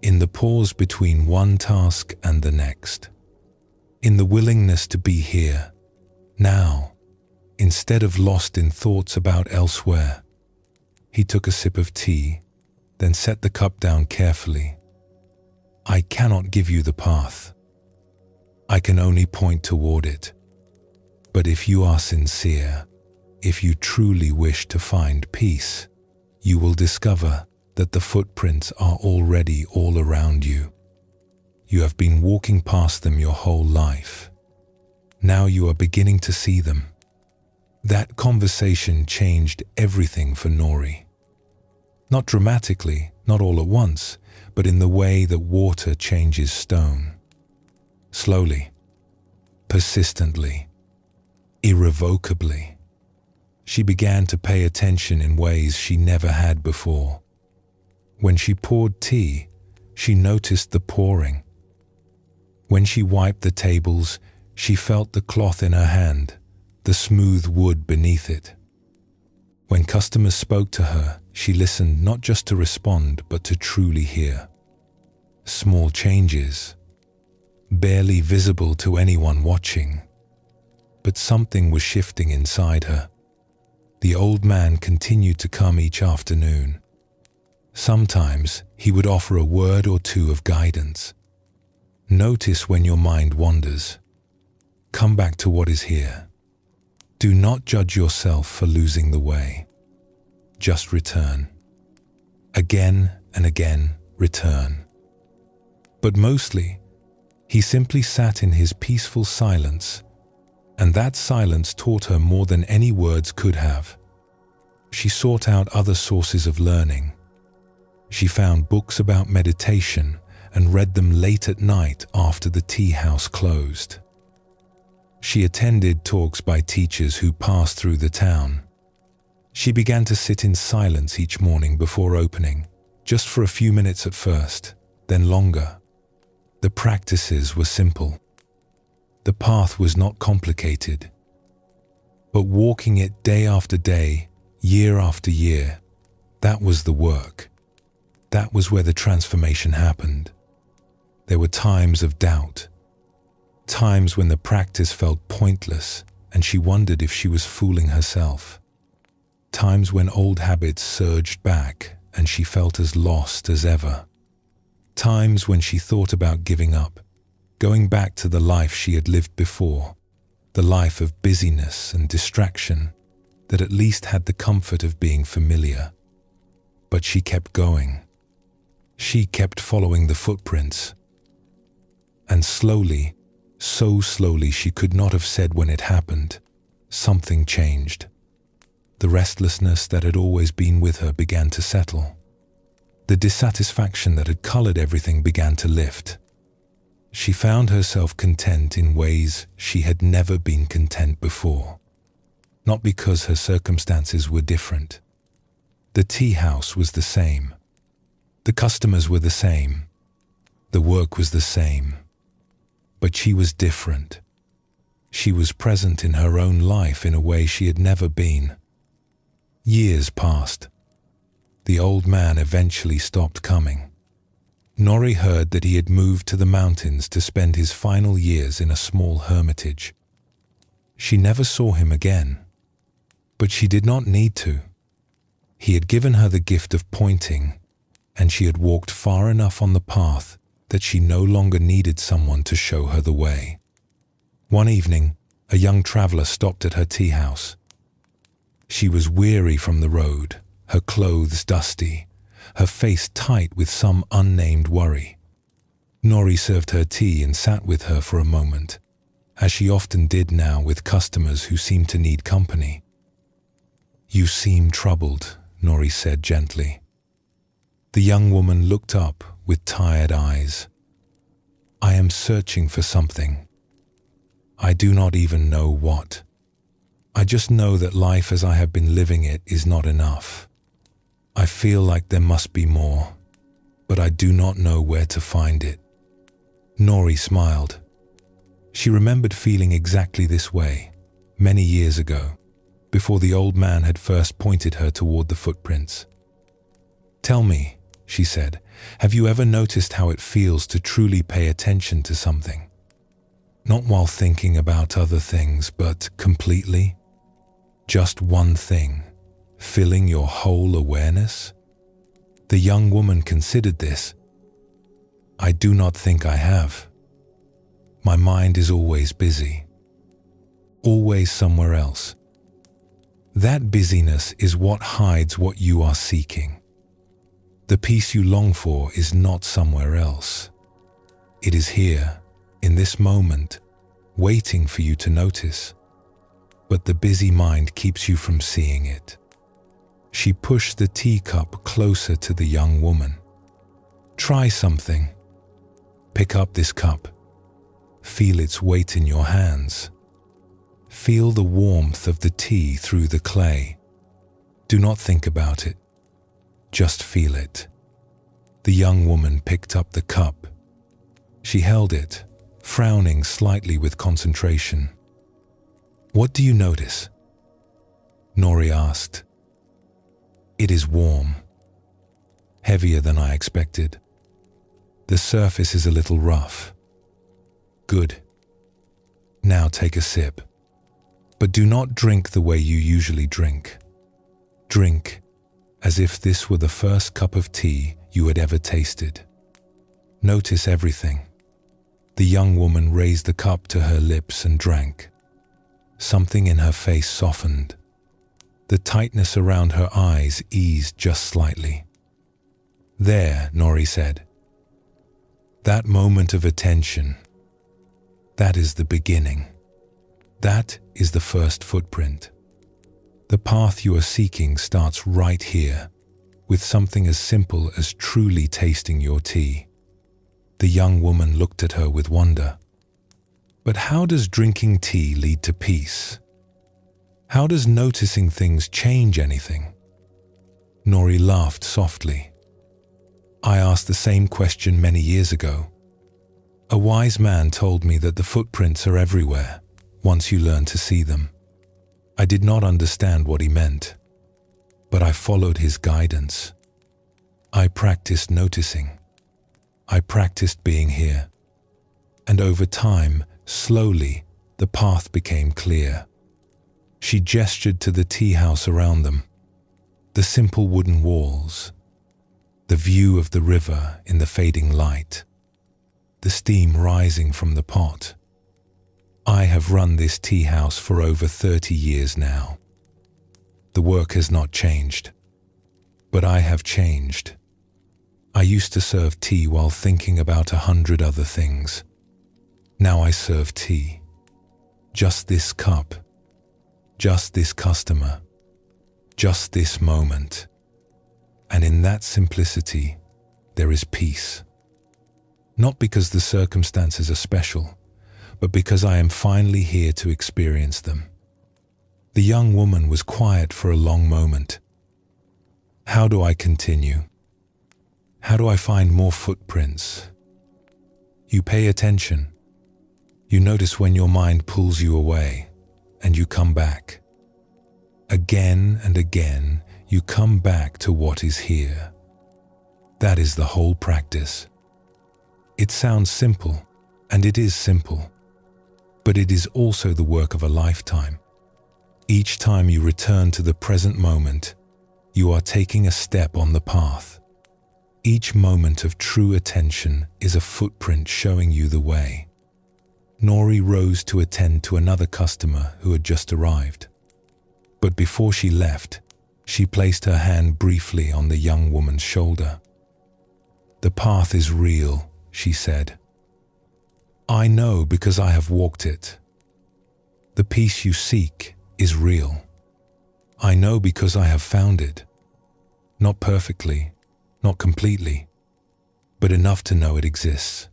Speaker 1: In the pause between one task and the next. In the willingness to be here, now, instead of lost in thoughts about elsewhere. He took a sip of tea, then set the cup down carefully. I cannot give you the path. I can only point toward it. But if you are sincere, if you truly wish to find peace, you will discover that the footprints are already all around you. You have been walking past them your whole life. Now you are beginning to see them. That conversation changed everything for Nori. Not dramatically, not all at once, but in the way that water changes stone. Slowly, persistently, irrevocably. She began to pay attention in ways she never had before. When she poured tea, she noticed the pouring. When she wiped the tables, she felt the cloth in her hand, the smooth wood beneath it. When customers spoke to her, she listened not just to respond, but to truly hear. Small changes, barely visible to anyone watching, but something was shifting inside her. The old man continued to come each afternoon. Sometimes he would offer a word or two of guidance. Notice when your mind wanders. Come back to what is here. Do not judge yourself for losing the way. Just return. Again and again, return. But mostly, he simply sat in his peaceful silence, and that silence taught her more than any words could have. She sought out other sources of learning. She found books about meditation and read them late at night after the tea house closed. She attended talks by teachers who passed through the town. She began to sit in silence each morning before opening, just for a few minutes at first, then longer. The practices were simple. The path was not complicated. But walking it day after day, year after year, that was the work. That was where the transformation happened. There were times of doubt, times when the practice felt pointless and she wondered if she was fooling herself. Times when old habits surged back and she felt as lost as ever. Times when she thought about giving up, going back to the life she had lived before, the life of busyness and distraction that at least had the comfort of being familiar. But she kept going. She kept following the footprints. And slowly, so slowly she could not have said when it happened, something changed. The restlessness that had always been with her began to settle. The dissatisfaction that had colored everything began to lift. She found herself content in ways she had never been content before. Not because her circumstances were different. The tea house was the same. The customers were the same. The work was the same. But she was different. She was present in her own life in a way she had never been. Years passed. The old man eventually stopped coming. Nori heard that he had moved to the mountains to spend his final years in a small hermitage. She never saw him again, but she did not need to. He had given her the gift of pointing, and she had walked far enough on the path that she no longer needed someone to show her the way. One evening, a young traveler stopped at her tea house. She was weary from the road, her clothes dusty, her face tight with some unnamed worry. Nori served her tea and sat with her for a moment, as she often did now with customers who seemed to need company. "You seem troubled," Nori said gently. The young woman looked up with tired eyes. "I am searching for something. I do not even know what. I just know that life as I have been living it is not enough. I feel like there must be more, but I do not know where to find it." Nori smiled. She remembered feeling exactly this way, many years ago, before the old man had first pointed her toward the footprints. "Tell me," she said, "have you ever noticed how it feels to truly pay attention to something? Not while thinking about other things, but completely? Just one thing, filling your whole awareness?" The young woman considered this. "I do not think I have. My mind is always busy. Always somewhere else. That busyness is what hides what you are seeking. The peace you long for is not somewhere else. It is here, in this moment, waiting for you to notice. But the busy mind keeps you from seeing it." She pushed the teacup closer to the young woman. "Try something. Pick up this cup. Feel its weight in your hands. Feel the warmth of the tea through the clay. Do not think about it. Just feel it." The young woman picked up the cup. She held it, frowning slightly with concentration. "What do you notice?" Nori asked. "It is warm. Heavier than I expected. The surface is a little rough." "Good. Now take a sip. But do not drink the way you usually drink. Drink as if this were the first cup of tea you had ever tasted. Notice everything." The young woman raised the cup to her lips and drank. Something in her face softened. The tightness around her eyes eased just slightly. "There," Nori said. "That moment of attention. That is the beginning. That is the first footprint. The path you are seeking starts right here, with something as simple as truly tasting your tea." The young woman looked at her with wonder. "But how does drinking tea lead to peace? How does noticing things change anything?" Nori laughed softly. "I asked the same question many years ago. A wise man told me that the footprints are everywhere, once you learn to see them. I did not understand what he meant, but I followed his guidance. I practiced noticing. I practiced being here. And over time, slowly, the path became clear." She gestured to the tea house around them, the simple wooden walls, the view of the river in the fading light, the steam rising from the pot. "I have run this tea house for over 30 years now. The work has not changed, but I have changed. I used to serve tea while thinking about 100 other things. Now I serve tea. Just this cup. Just this customer. just this moment. And in that simplicity, there is peace. Not because the circumstances are special, but because I am finally here to experience them. The young woman was quiet for a long moment. How do I continue? How do I find more footprints? You pay attention. You notice when your mind pulls you away, and you come back. Again and again, you come back to what is here. That is the whole practice. It sounds simple, and it is simple, but it is also the work of a lifetime. Each time you return to the present moment, you are taking a step on the path. Each moment of true attention is a footprint showing you the way. Nori rose to attend to another customer who had just arrived. But before she left, she placed her hand briefly on the young woman's shoulder. "The path is real," she said. "I know because I have walked it. The peace you seek is real. I know because I have found it. Not perfectly, not completely, but enough to know it exists.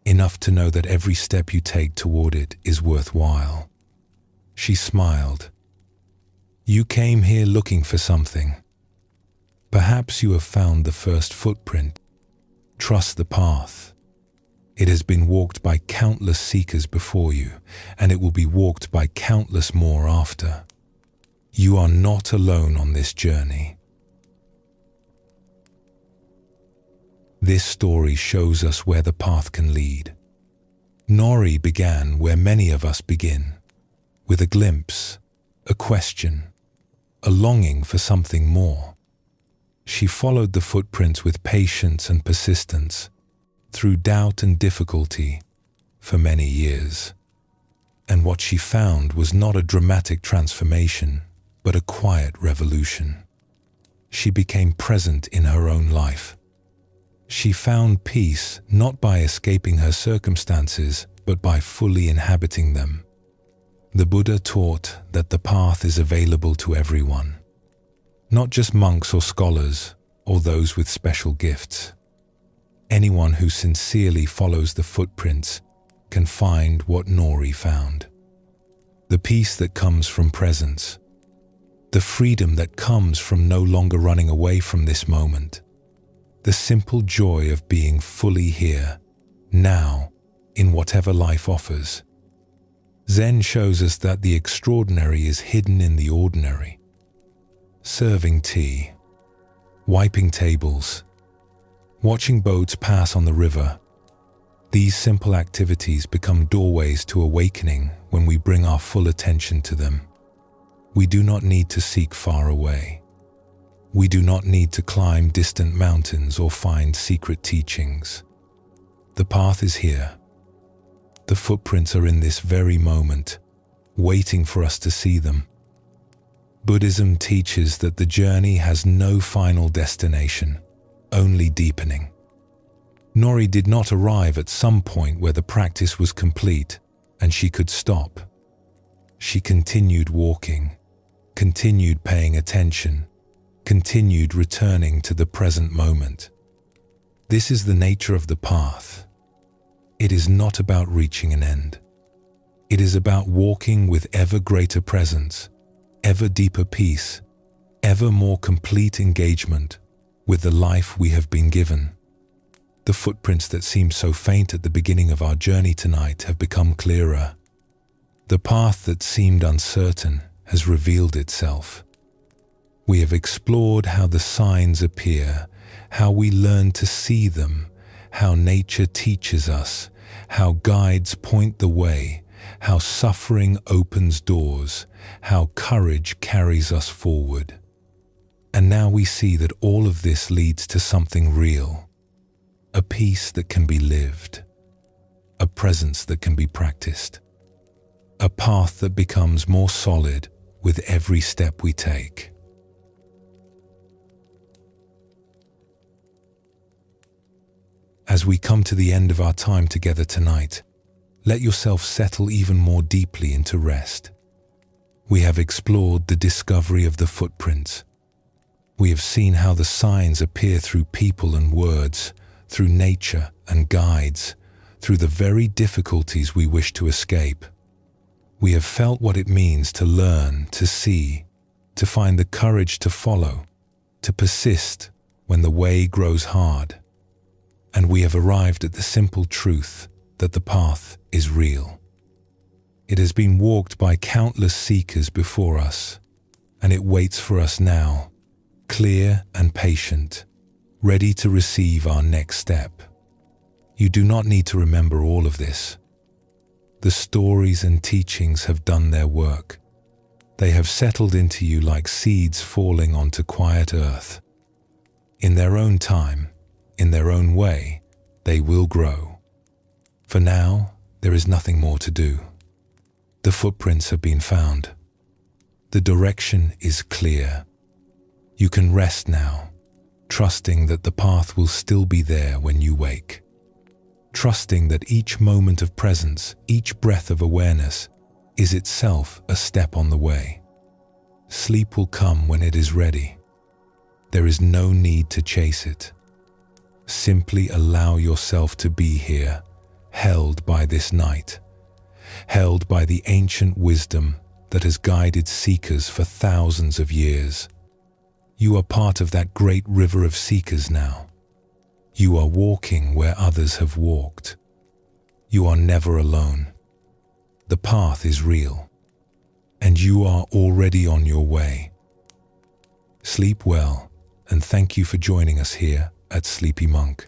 Speaker 1: Enough to know that every step you take toward it is worthwhile." She smiled. "You came here looking for something. Perhaps you have found the first footprint. Trust the path. It has been walked by countless seekers before you, and it will be walked by countless more after. You are not alone on this journey." This story shows us where the path can lead. Nori began where many of us begin, with a glimpse, a question, a longing for something more. She followed the footprints with patience and persistence, through doubt and difficulty, for many years. And what she found was not a dramatic transformation, but a quiet revolution. She became present in her own life. She found peace not by escaping her circumstances, but by fully inhabiting them. The Buddha taught that the path is available to everyone, not just monks or scholars or those with special gifts. Anyone who sincerely follows the footprints can find what Nori found. The peace that comes from presence, the freedom that comes from no longer running away from this moment, the simple joy of being fully here, now, in whatever life offers. Zen shows us that the extraordinary is hidden in the ordinary. Serving tea, wiping tables, watching boats pass on the river. These simple activities become doorways to awakening when we bring our full attention to them. We do not need to seek far away. We do not need to climb distant mountains or find secret teachings. The path is here. The footprints are in this very moment, waiting for us to see them. Buddhism teaches that the journey has no final destination, only deepening. Nori did not arrive at some point where the practice was complete and she could stop. She continued walking, continued paying attention, continued returning to the present moment. This is the nature of the path. It is not about reaching an end. It is about walking with ever greater presence, ever deeper peace, ever more complete engagement with the life we have been given. The footprints that seemed so faint at the beginning of our journey tonight have become clearer. The path that seemed uncertain has revealed itself. We have explored how the signs appear, how we learn to see them, how nature teaches us, how guides point the way, how suffering opens doors, how courage carries us forward. And now we see that all of this leads to something real, a peace that can be lived, a presence that can be practiced, a path that becomes more solid with every step we take. As we come to the end of our time together tonight, let yourself settle even more deeply into rest. We have explored the discovery of the footprints. We have seen how the signs appear through people and words, through nature and guides, through the very difficulties we wish to escape. We have felt what it means to learn, to see, to find the courage to follow, to persist when the way grows hard. And we have arrived at the simple truth that the path is real. It has been walked by countless seekers before us, and it waits for us now, clear and patient, ready to receive our next step. You do not need to remember all of this. The stories and teachings have done their work. They have settled into you like seeds falling onto quiet earth. In their own time, in their own way, they will grow. For now, there is nothing more to do. The footprints have been found. The direction is clear. You can rest now, trusting that the path will still be there when you wake. Trusting that each moment of presence, each breath of awareness, is itself a step on the way. Sleep will come when it is ready. There is no need to chase it. Simply allow yourself to be here, held by this night, held by the ancient wisdom that has guided seekers for thousands of years. You are part of that great river of seekers now. You are walking where others have walked. You are never alone. The path is real, and you are already on your way. Sleep well, and thank you for joining us here at Sleepy Monk.